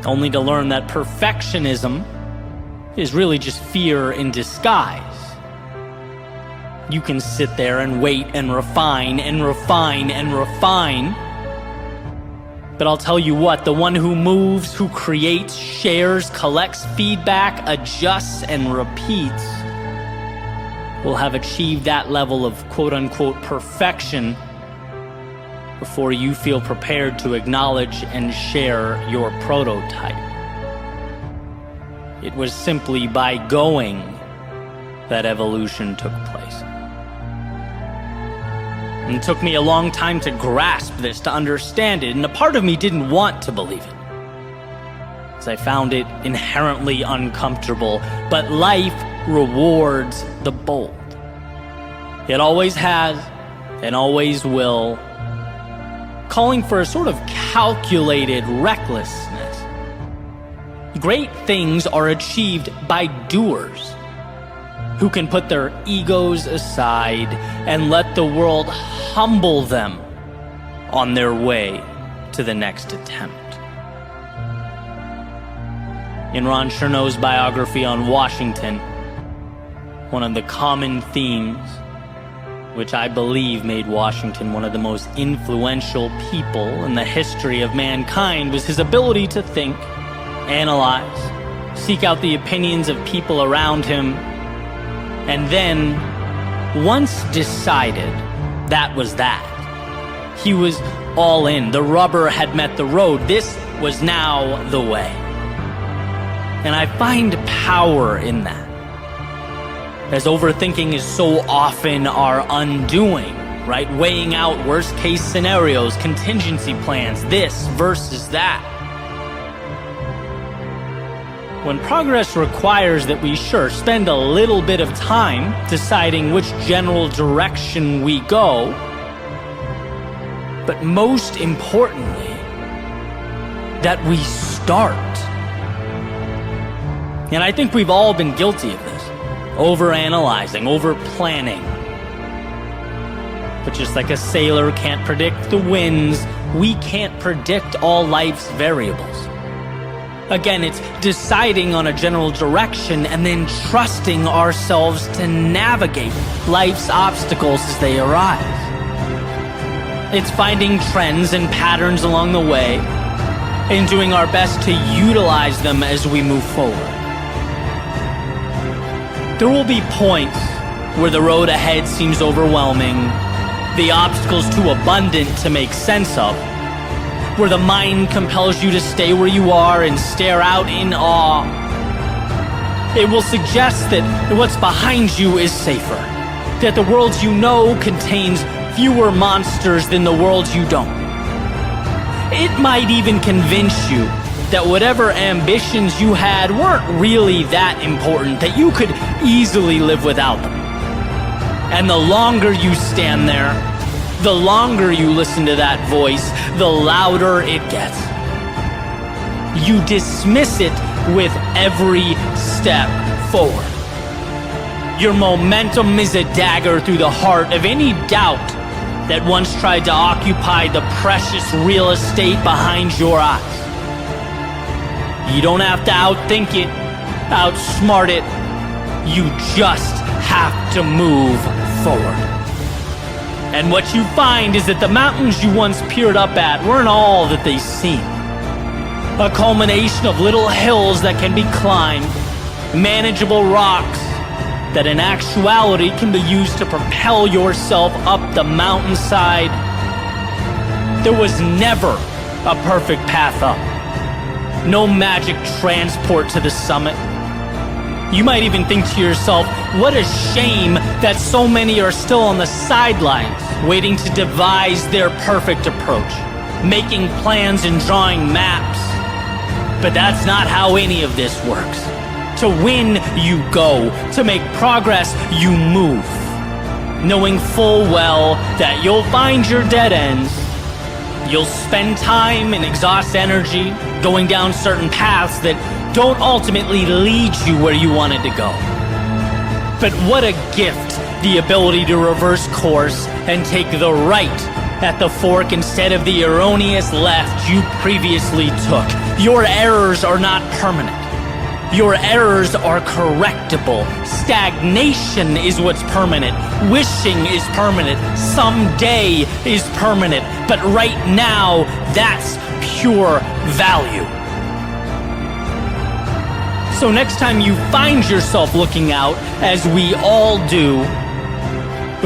Only to learn that perfectionism is really just fear in disguise. You can sit there and wait and refine and refine and refine, But I'll tell you what, the one who moves, who creates, shares, collects feedback, adjusts, and repeats will have achieved that level of quote-unquote perfection before you feel prepared to acknowledge and share your prototype. It was simply by going that evolution took place. And it took me a long time to grasp this, to understand it, and a part of me didn't want to believe it, as I found it inherently uncomfortable. But life rewards the bold. It always has and always will, calling for a sort of calculated recklessness. Great things are achieved by doers who can put their egos aside and let the world humble them on their way to the next attempt. In Ron Chernow's biography on Washington, one of the common themes, which I believe made Washington one of the most influential people in the history of mankind, was his ability to think, analyze, seek out the opinions of people around him, and then, once decided that was that, he was all in. The rubber had met the road. This was now the way. And I find power in that, as overthinking is so often our undoing, right? Weighing out worst case scenarios, contingency plans, this versus that. When progress requires that we spend a little bit of time deciding which general direction we go, but most importantly, that we start. And I think we've all been guilty of this. Overanalyzing, over-planning. But just like a sailor can't predict the winds, we can't predict all life's variables. Again, it's deciding on a general direction and then trusting ourselves to navigate life's obstacles as they arise. It's finding trends and patterns along the way and doing our best to utilize them as we move forward. There will be points where the road ahead seems overwhelming, the obstacles too abundant to make sense of, where the mind compels you to stay where you are and stare out in awe. It will suggest that what's behind you is safer, that the world you know contains fewer monsters than the world you don't. It might even convince you that whatever ambitions you had weren't really that important, that you could easily live without them. And the longer you stand there, the longer you listen to that voice, the louder it gets. You dismiss it with every step forward. Your momentum is a dagger through the heart of any doubt that once tried to occupy the precious real estate behind your eyes. You don't have to outthink it, outsmart it. You just have to move forward. And what you find is that the mountains you once peered up at weren't all that they seem. A culmination of little hills that can be climbed, manageable rocks that in actuality can be used to propel yourself up the mountainside. There was never a perfect path up. No magic transport to the summit. You might even think to yourself, what a shame that so many are still on the sidelines, waiting to devise their perfect approach, making plans and drawing maps. But that's not how any of this works. To win, you go. To make progress, you move. Knowing full well that you'll find your dead ends. You'll spend time and exhaust energy going down certain paths that don't ultimately lead you where you wanted to go. But what a gift, the ability to reverse course and take the right at the fork instead of the erroneous left you previously took. Your errors are not permanent. Your errors are correctable. Stagnation is what's permanent. Wishing is permanent. Someday is permanent. But right now, that's pure value. So next time you find yourself looking out, as we all do,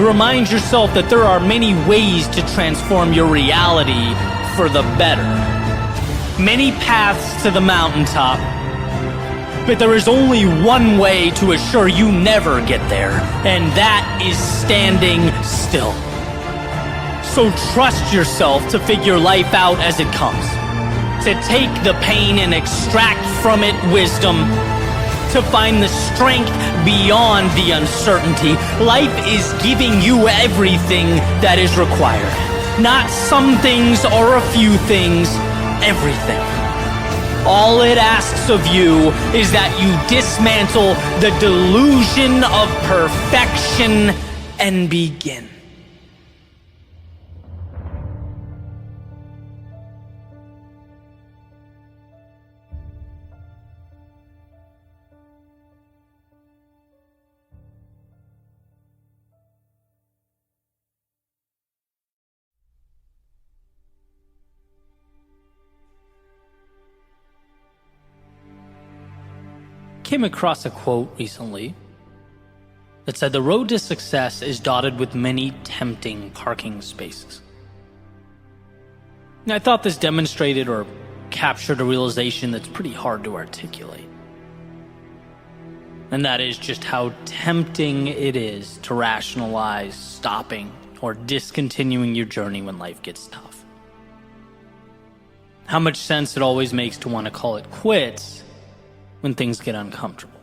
remind yourself that there are many ways to transform your reality for the better. Many paths to the mountaintop, but there is only one way to assure you never get there, and that is standing still. So trust yourself to figure life out as it comes, to take the pain and extract from it wisdom, to find the strength beyond the uncertainty. Life is giving you everything that is required. Not some things or a few things, everything. All it asks of you is that you dismantle the delusion of perfection and begin. Came across a quote recently that said the road to success is dotted with many tempting parking spaces. Now, I thought this demonstrated or captured a realization that's pretty hard to articulate. And that is just how tempting it is to rationalize stopping or discontinuing your journey when life gets tough. How much sense it always makes to want to call it quits when things get uncomfortable.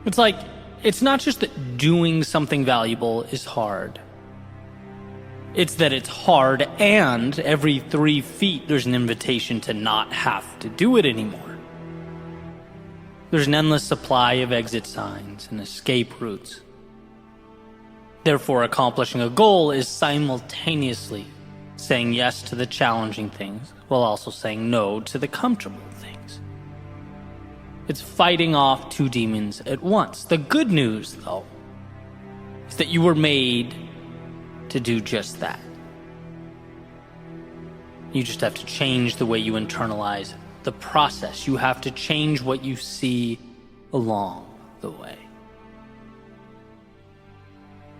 It's like, it's not just that doing something valuable is hard. It's that it's hard, and every 3 feet there's an invitation to not have to do it anymore. There's an endless supply of exit signs and escape routes. Therefore, accomplishing a goal is simultaneously saying yes to the challenging things while also saying no to the comfortable things. It's fighting off two demons at once. The good news, though, is that you were made to do just that. You just have to change the way you internalize the process. You have to change what you see along the way.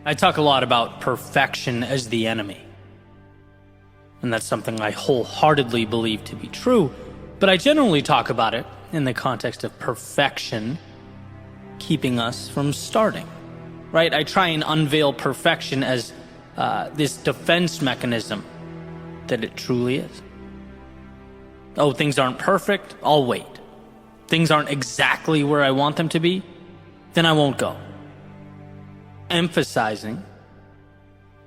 I talk a lot about perfection as the enemy. And that's something I wholeheartedly believe to be true, but I generally talk about it in the context of perfection keeping us from starting, right? I try and unveil perfection as this defense mechanism that it truly is. Oh, things aren't perfect, I'll wait. Things aren't exactly where I want them to be, then I won't go. Emphasizing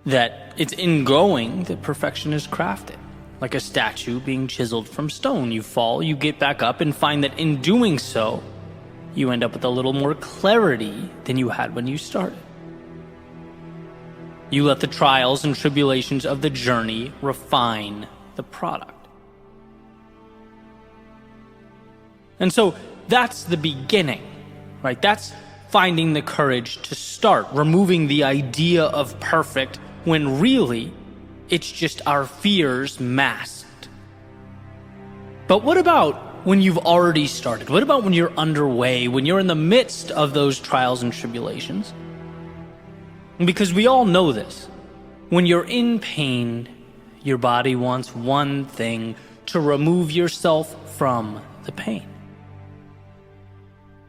that it's in going that perfection is crafted. Like a statue being chiseled from stone. You fall, you get back up, and find that in doing so, you end up with a little more clarity than you had when you started. You let the trials and tribulations of the journey refine the product. And so that's the beginning, right? That's finding the courage to start, removing the idea of perfect when really it's just our fears masked. But what about when you've already started? What about when you're underway, when you're in the midst of those trials and tribulations? Because we all know this. When you're in pain, your body wants one thing: to remove yourself from the pain.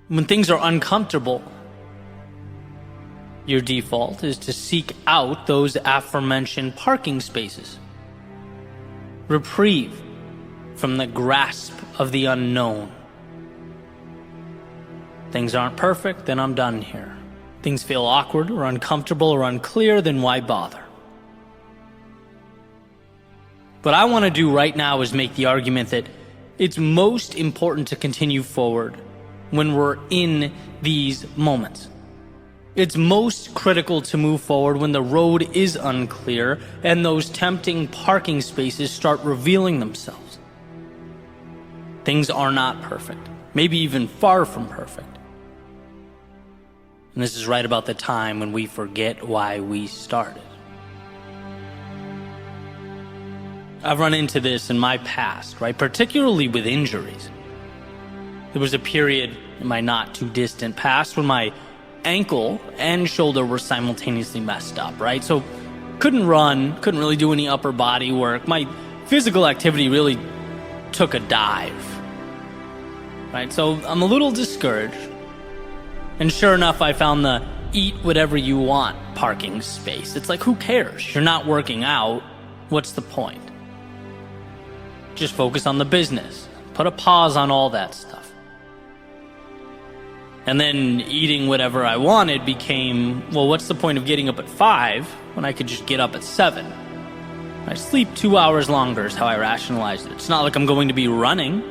When things are uncomfortable, your default is to seek out those aforementioned parking spaces. Reprieve from the grasp of the unknown. Things aren't perfect, then I'm done here. Things feel awkward or uncomfortable or unclear, then why bother? What I want to do right now is make the argument that it's most important to continue forward when we're in these moments. It's most critical to move forward when the road is unclear and those tempting parking spaces start revealing themselves. Things are not perfect, maybe even far from perfect. And this is right about the time when we forget why we started. I've run into this in my past, right? Particularly with injuries. There was a period in my not too distant past when my ankle and shoulder were simultaneously messed up, right? So couldn't run, couldn't really do any upper body work. My physical activity really took a dive, right? So I'm a little discouraged. And sure enough, I found the eat whatever you want parking space. It's like, who cares? You're not working out. What's the point? Just focus on the business. Put a pause on all that stuff. And then eating whatever I wanted became, well, what's the point of getting up at 5 when I could just get up at 7? I sleep 2 hours longer is how I rationalized it. It's not like I'm going to be running.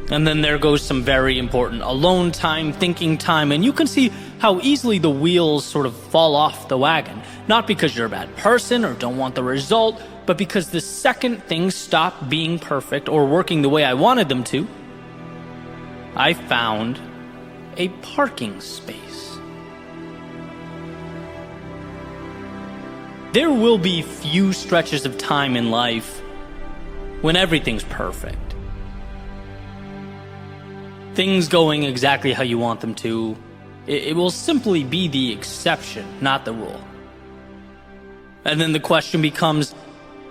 And then there goes some very important alone time, thinking time, and you can see how easily the wheels sort of fall off the wagon. Not because you're a bad person or don't want the result, but because the second things stop being perfect or working the way I wanted them to, I found a parking space. There will be few stretches of time in life when everything's perfect. Things going exactly how you want them to. It will simply be the exception, not the rule. And then the question becomes,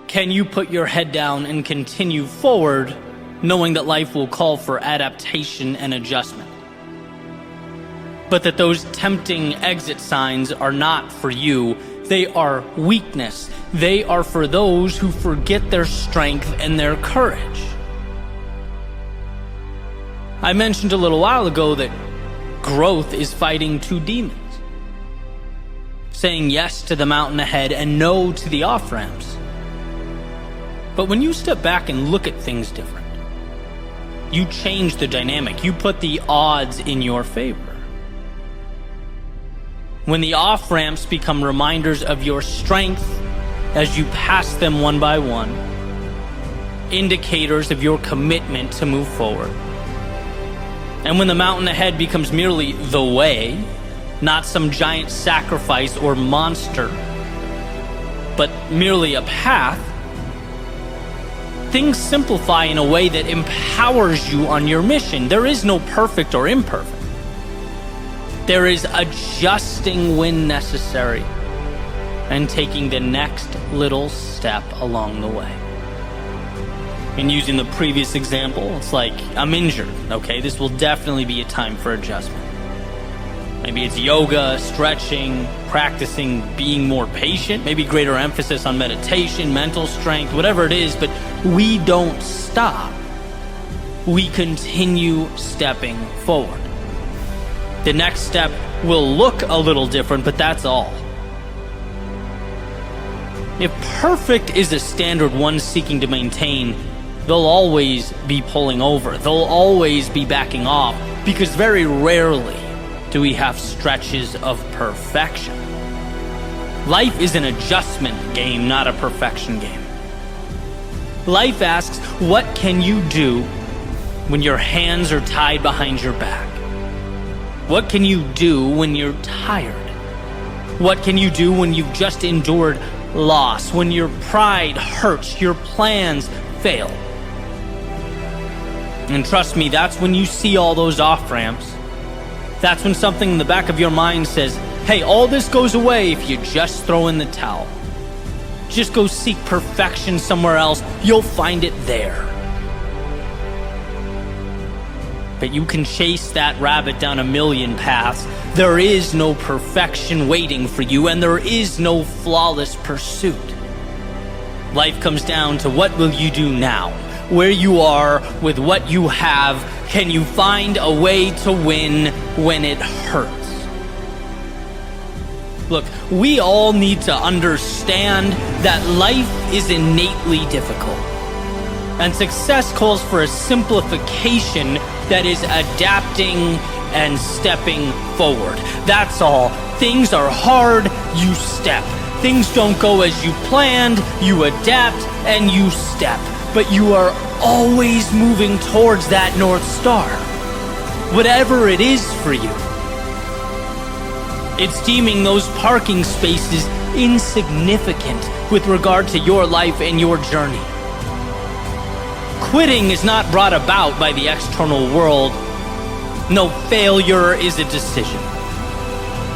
can you put your head down and continue forward, knowing that life will call for adaptation and adjustment? But that those tempting exit signs are not for you. They are weakness. They are for those who forget their strength and their courage. I mentioned a little while ago that growth is fighting two demons. Saying yes to the mountain ahead and no to the off-ramps. But when you step back and look at things different, you change the dynamic. You put the odds in your favor. When the off-ramps become reminders of your strength as you pass them one by one, indicators of your commitment to move forward. And when the mountain ahead becomes merely the way, not some giant sacrifice or monster, but merely a path, things simplify in a way that empowers you on your mission. There is no perfect or imperfect. There is adjusting when necessary and taking the next little step along the way. And using the previous example, it's like, I'm injured, okay? This will definitely be a time for adjustment. Maybe it's yoga, stretching, practicing being more patient, maybe greater emphasis on meditation, mental strength, whatever it is, but we don't stop. We continue stepping forward. The next step will look a little different, but that's all. If perfect is a standard one's seeking to maintain, they'll always be pulling over. They'll always be backing off, because very rarely do we have stretches of perfection. Life is an adjustment game, not a perfection game. Life asks, what can you do when your hands are tied behind your back? What can you do when you're tired? What can you do when you've just endured loss, when your pride hurts, your plans fail? And trust me, that's when you see all those off-ramps. That's when something in the back of your mind says, hey, all this goes away if you just throw in the towel. Just go seek perfection somewhere else. You'll find it there. But you can chase that rabbit down a million paths. There is no perfection waiting for you, and there is no flawless pursuit. Life comes down to what will you do now? Where you are with what you have, can you find a way to win when it hurts? Look, we all need to understand that life is innately difficult. And success calls for a simplification that is adapting and stepping forward. That's all. Things are hard, you step. Things don't go as you planned, you adapt and you step. but you are always moving towards that North Star, whatever it is for you. It's deeming those parking spaces insignificant with regard to your life and your journey. Quitting is not brought about by the external world. No, failure is a decision.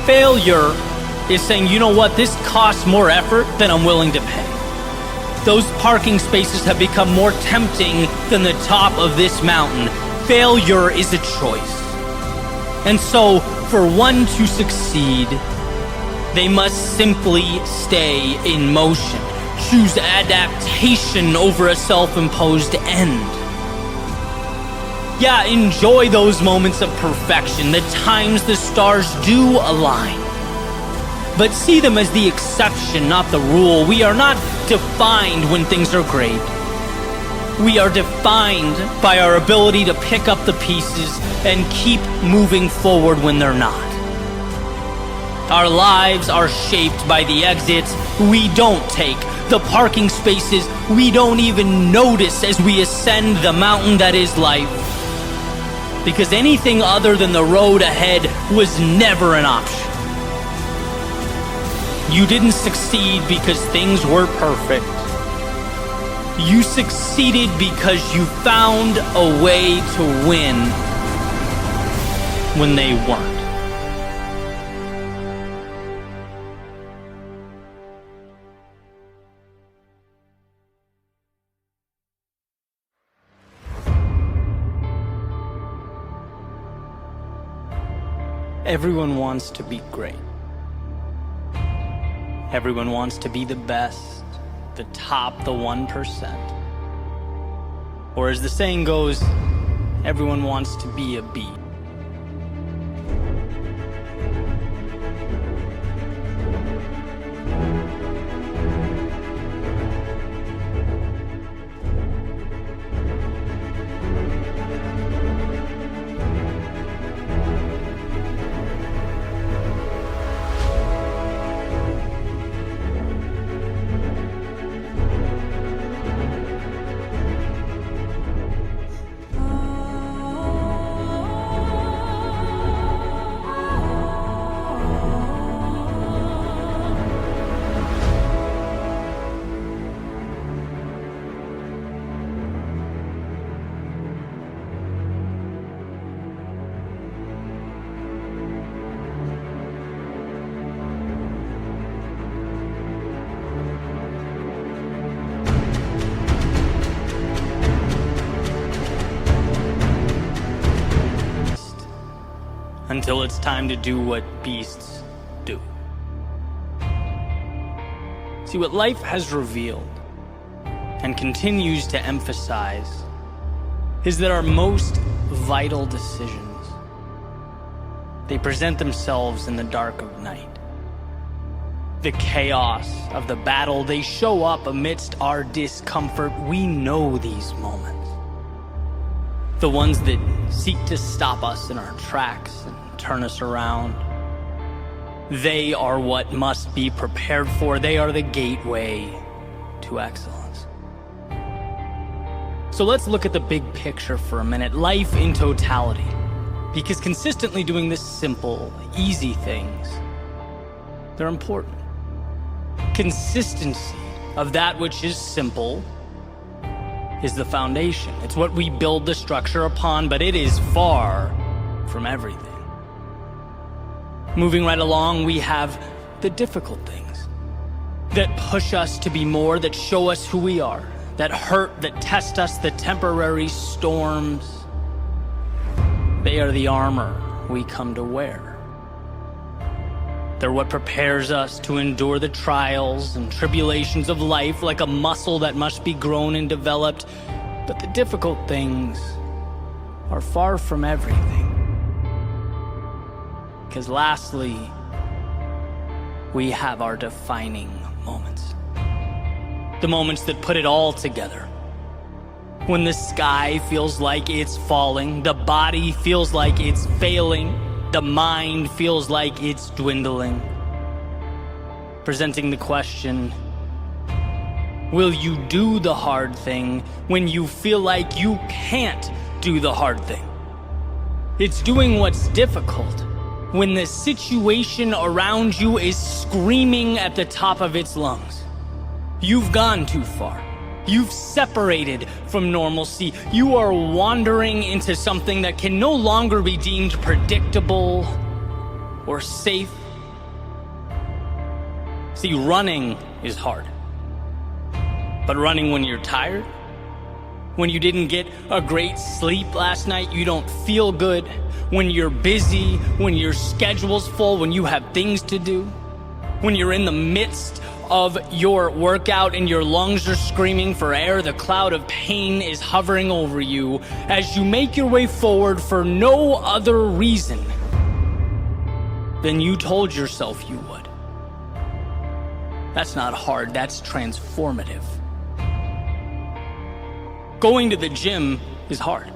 Failure is saying, you know what, this costs more effort than I'm willing to pay. Those parking spaces have become more tempting than the top of this mountain. Failure is a choice. And so, for one to succeed, they must simply stay in motion. Choose adaptation over a self-imposed end. Yeah, enjoy those moments of perfection, the times the stars do align. But see them as the exception, not the rule. We are not defined when things are great. We are defined by our ability to pick up the pieces and keep moving forward when they're not. Our lives are shaped by the exits we don't take, the parking spaces we don't even notice as we ascend the mountain that is life. Because anything other than the road ahead was never an option. You didn't succeed because things were perfect. You succeeded because you found a way to win when they weren't. Everyone wants to be great. Everyone wants to be the best, the top, the 1%. Or as the saying goes, everyone wants to be a B. Until it's time to do what beasts do. See, what life has revealed and continues to emphasize is that our most vital decisions, they present themselves in the dark of night. The chaos of the battle, they show up amidst our discomfort. We know these moments. The ones that seek to stop us in our tracks and turn us around. They are what must be prepared for. They are the gateway to excellence. So let's look at the big picture for a minute. Life in totality. Because consistently doing this simple, easy things, they're important. Consistency of that which is simple is the foundation. It's what we build the structure upon, but it is far from everything. Moving right along, we have the difficult things that push us to be more, that show us who we are, that hurt, that test us, the temporary storms. They are the armor we come to wear. They're what prepares us to endure the trials and tribulations of life like a muscle that must be grown and developed. But the difficult things are far from everything. Because lastly, we have our defining moments. The moments that put it all together. When the sky feels like it's falling, the body feels like it's failing, the mind feels like it's dwindling. Presenting the question, Will you do the hard thing when you feel like you can't do the hard thing? It's doing what's difficult when the situation around you is screaming at the top of its lungs. You've gone too far. You've separated from normalcy. You are wandering into something that can no longer be deemed predictable or safe. See, running is hard. But running when you're tired, when you didn't get a great sleep last night, you don't feel good, when you're busy, when your schedule's full, when you have things to do, when you're in the midst of your workout and your lungs are screaming for air, the cloud of pain is hovering over you as you make your way forward for no other reason than you told yourself you would. That's not hard, that's transformative. Going to the gym is hard.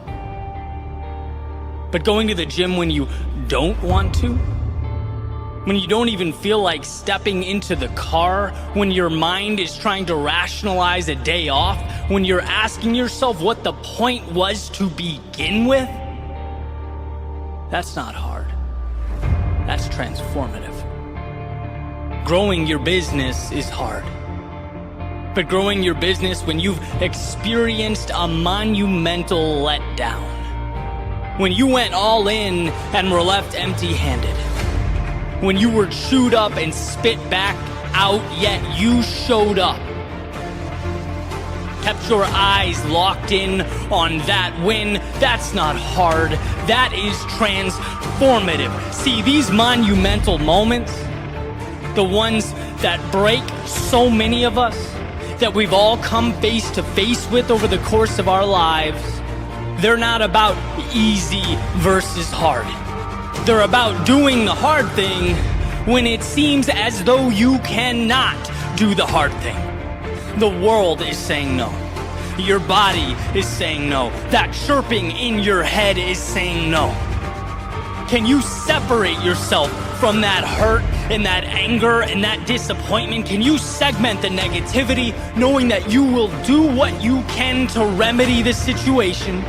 But going to the gym when you don't want to, when you don't even feel like stepping into the car, when your mind is trying to rationalize a day off, when you're asking yourself what the point was to begin with, that's not hard. That's transformative. Growing your business is hard. But growing your business when you've experienced a monumental letdown, when you went all in and were left empty-handed, when you were chewed up and spit back out, yet you showed up, kept your eyes locked in on that win, that's not hard, that is transformative. See, these monumental moments, the ones that break so many of us, that we've all come face to face with over the course of our lives, they're not about easy versus hard. They're about doing the hard thing when it seems as though you cannot do the hard thing. The world is saying no. Your body is saying no. That chirping in your head is saying no. Can you separate yourself from that hurt and that anger and that disappointment? Can you segment the negativity, knowing that you will do what you can to remedy the situation,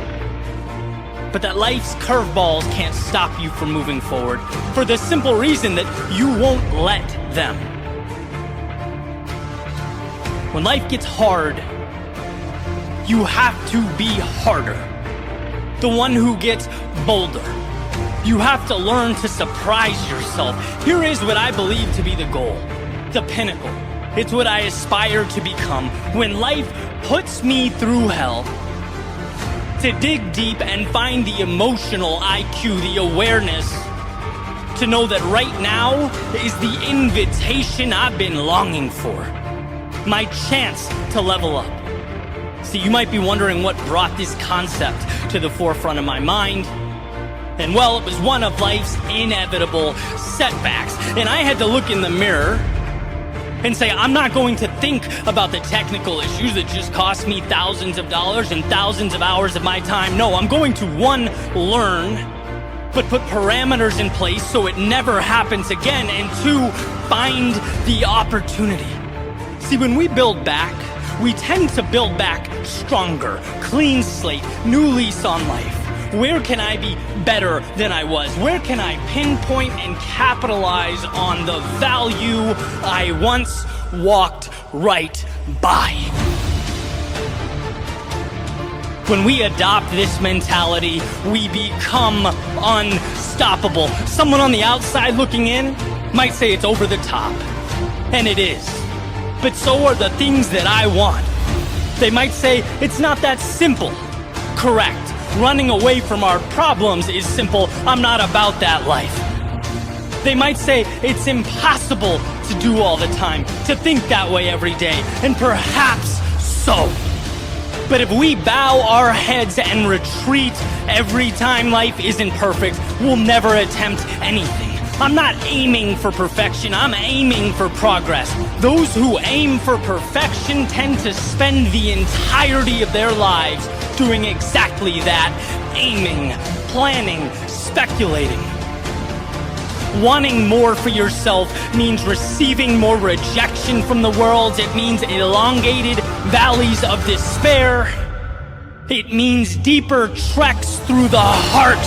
but that life's curveballs can't stop you from moving forward for the simple reason that you won't let them? When life gets hard, you have to be harder. The one who gets bolder. You have to learn to surprise yourself. Here is what I believe to be the goal, the pinnacle. It's what I aspire to become. When life puts me through hell, to dig deep and find the emotional IQ, the awareness, to know that right now is the invitation I've been longing for. My chance to level up. See, you might be wondering what brought this concept to the forefront of my mind. And well, it was one of life's inevitable setbacks. And I had to look in the mirror and say, I'm not going to think about the technical issues that just cost me thousands of dollars and thousands of hours of my time. No, I'm going to, one, learn, but put parameters in place so it never happens again. And two, find the opportunity. See, when we build back, we tend to build back stronger, clean slate, new lease on life. Where can I be better than I was? Where can I pinpoint and capitalize on the value I once walked right by? When we adopt this mentality, we become unstoppable. Someone on the outside looking in might say it's over the top, and it is. But so are the things that I want. They might say it's not that simple. Correct. Running away from our problems is simple. I'm not about that life. They might say it's impossible to do all the time, to think that way every day, and perhaps so. But if we bow our heads and retreat every time life isn't perfect, we'll never attempt anything. I'm not aiming for perfection, I'm aiming for progress. Those who aim for perfection tend to spend the entirety of their lives doing exactly that, aiming, planning, speculating. Wanting more for yourself means receiving more rejection from the world. It means elongated valleys of despair. It means deeper treks through the heart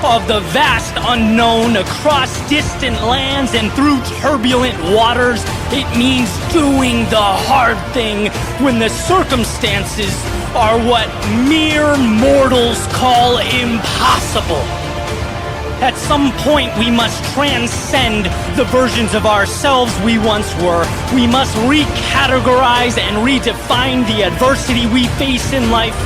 of the vast unknown, across distant lands and through turbulent waters. It means doing the hard thing when the circumstances are what mere mortals call impossible. At some point, we must transcend the versions of ourselves we once were. We must recategorize and redefine the adversity we face in life.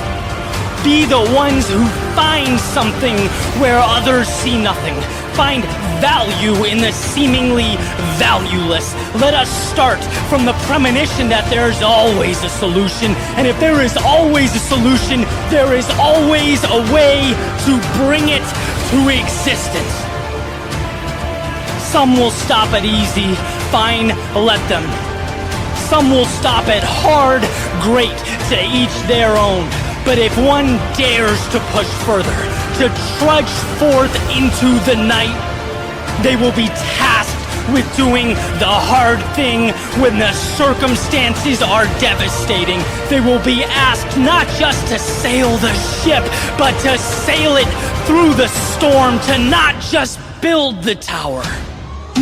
Be the ones who find something where others see nothing. Find value in the seemingly valueless. Let us start from the premonition that there's always a solution. And if there is always a solution, there is always a way to bring it to existence. Some will stop at easy. Fine, let them. Some will stop at hard. Great, to each their own. But if one dares to push further, to trudge forth into the night, they will be tasked with doing the hard thing when the circumstances are devastating. They will be asked not just to sail the ship, but to sail it through the storm, to not just build the tower,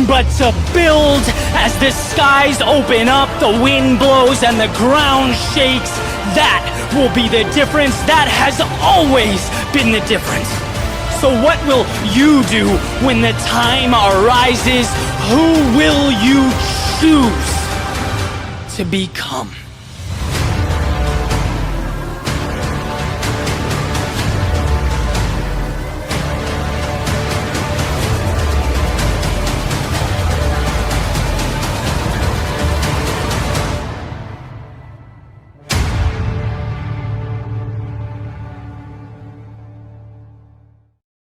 but to build as the skies open up, the wind blows, and the ground shakes. That will be the difference. That has always been the difference. So what will you do when the time arises? Who will you choose to become?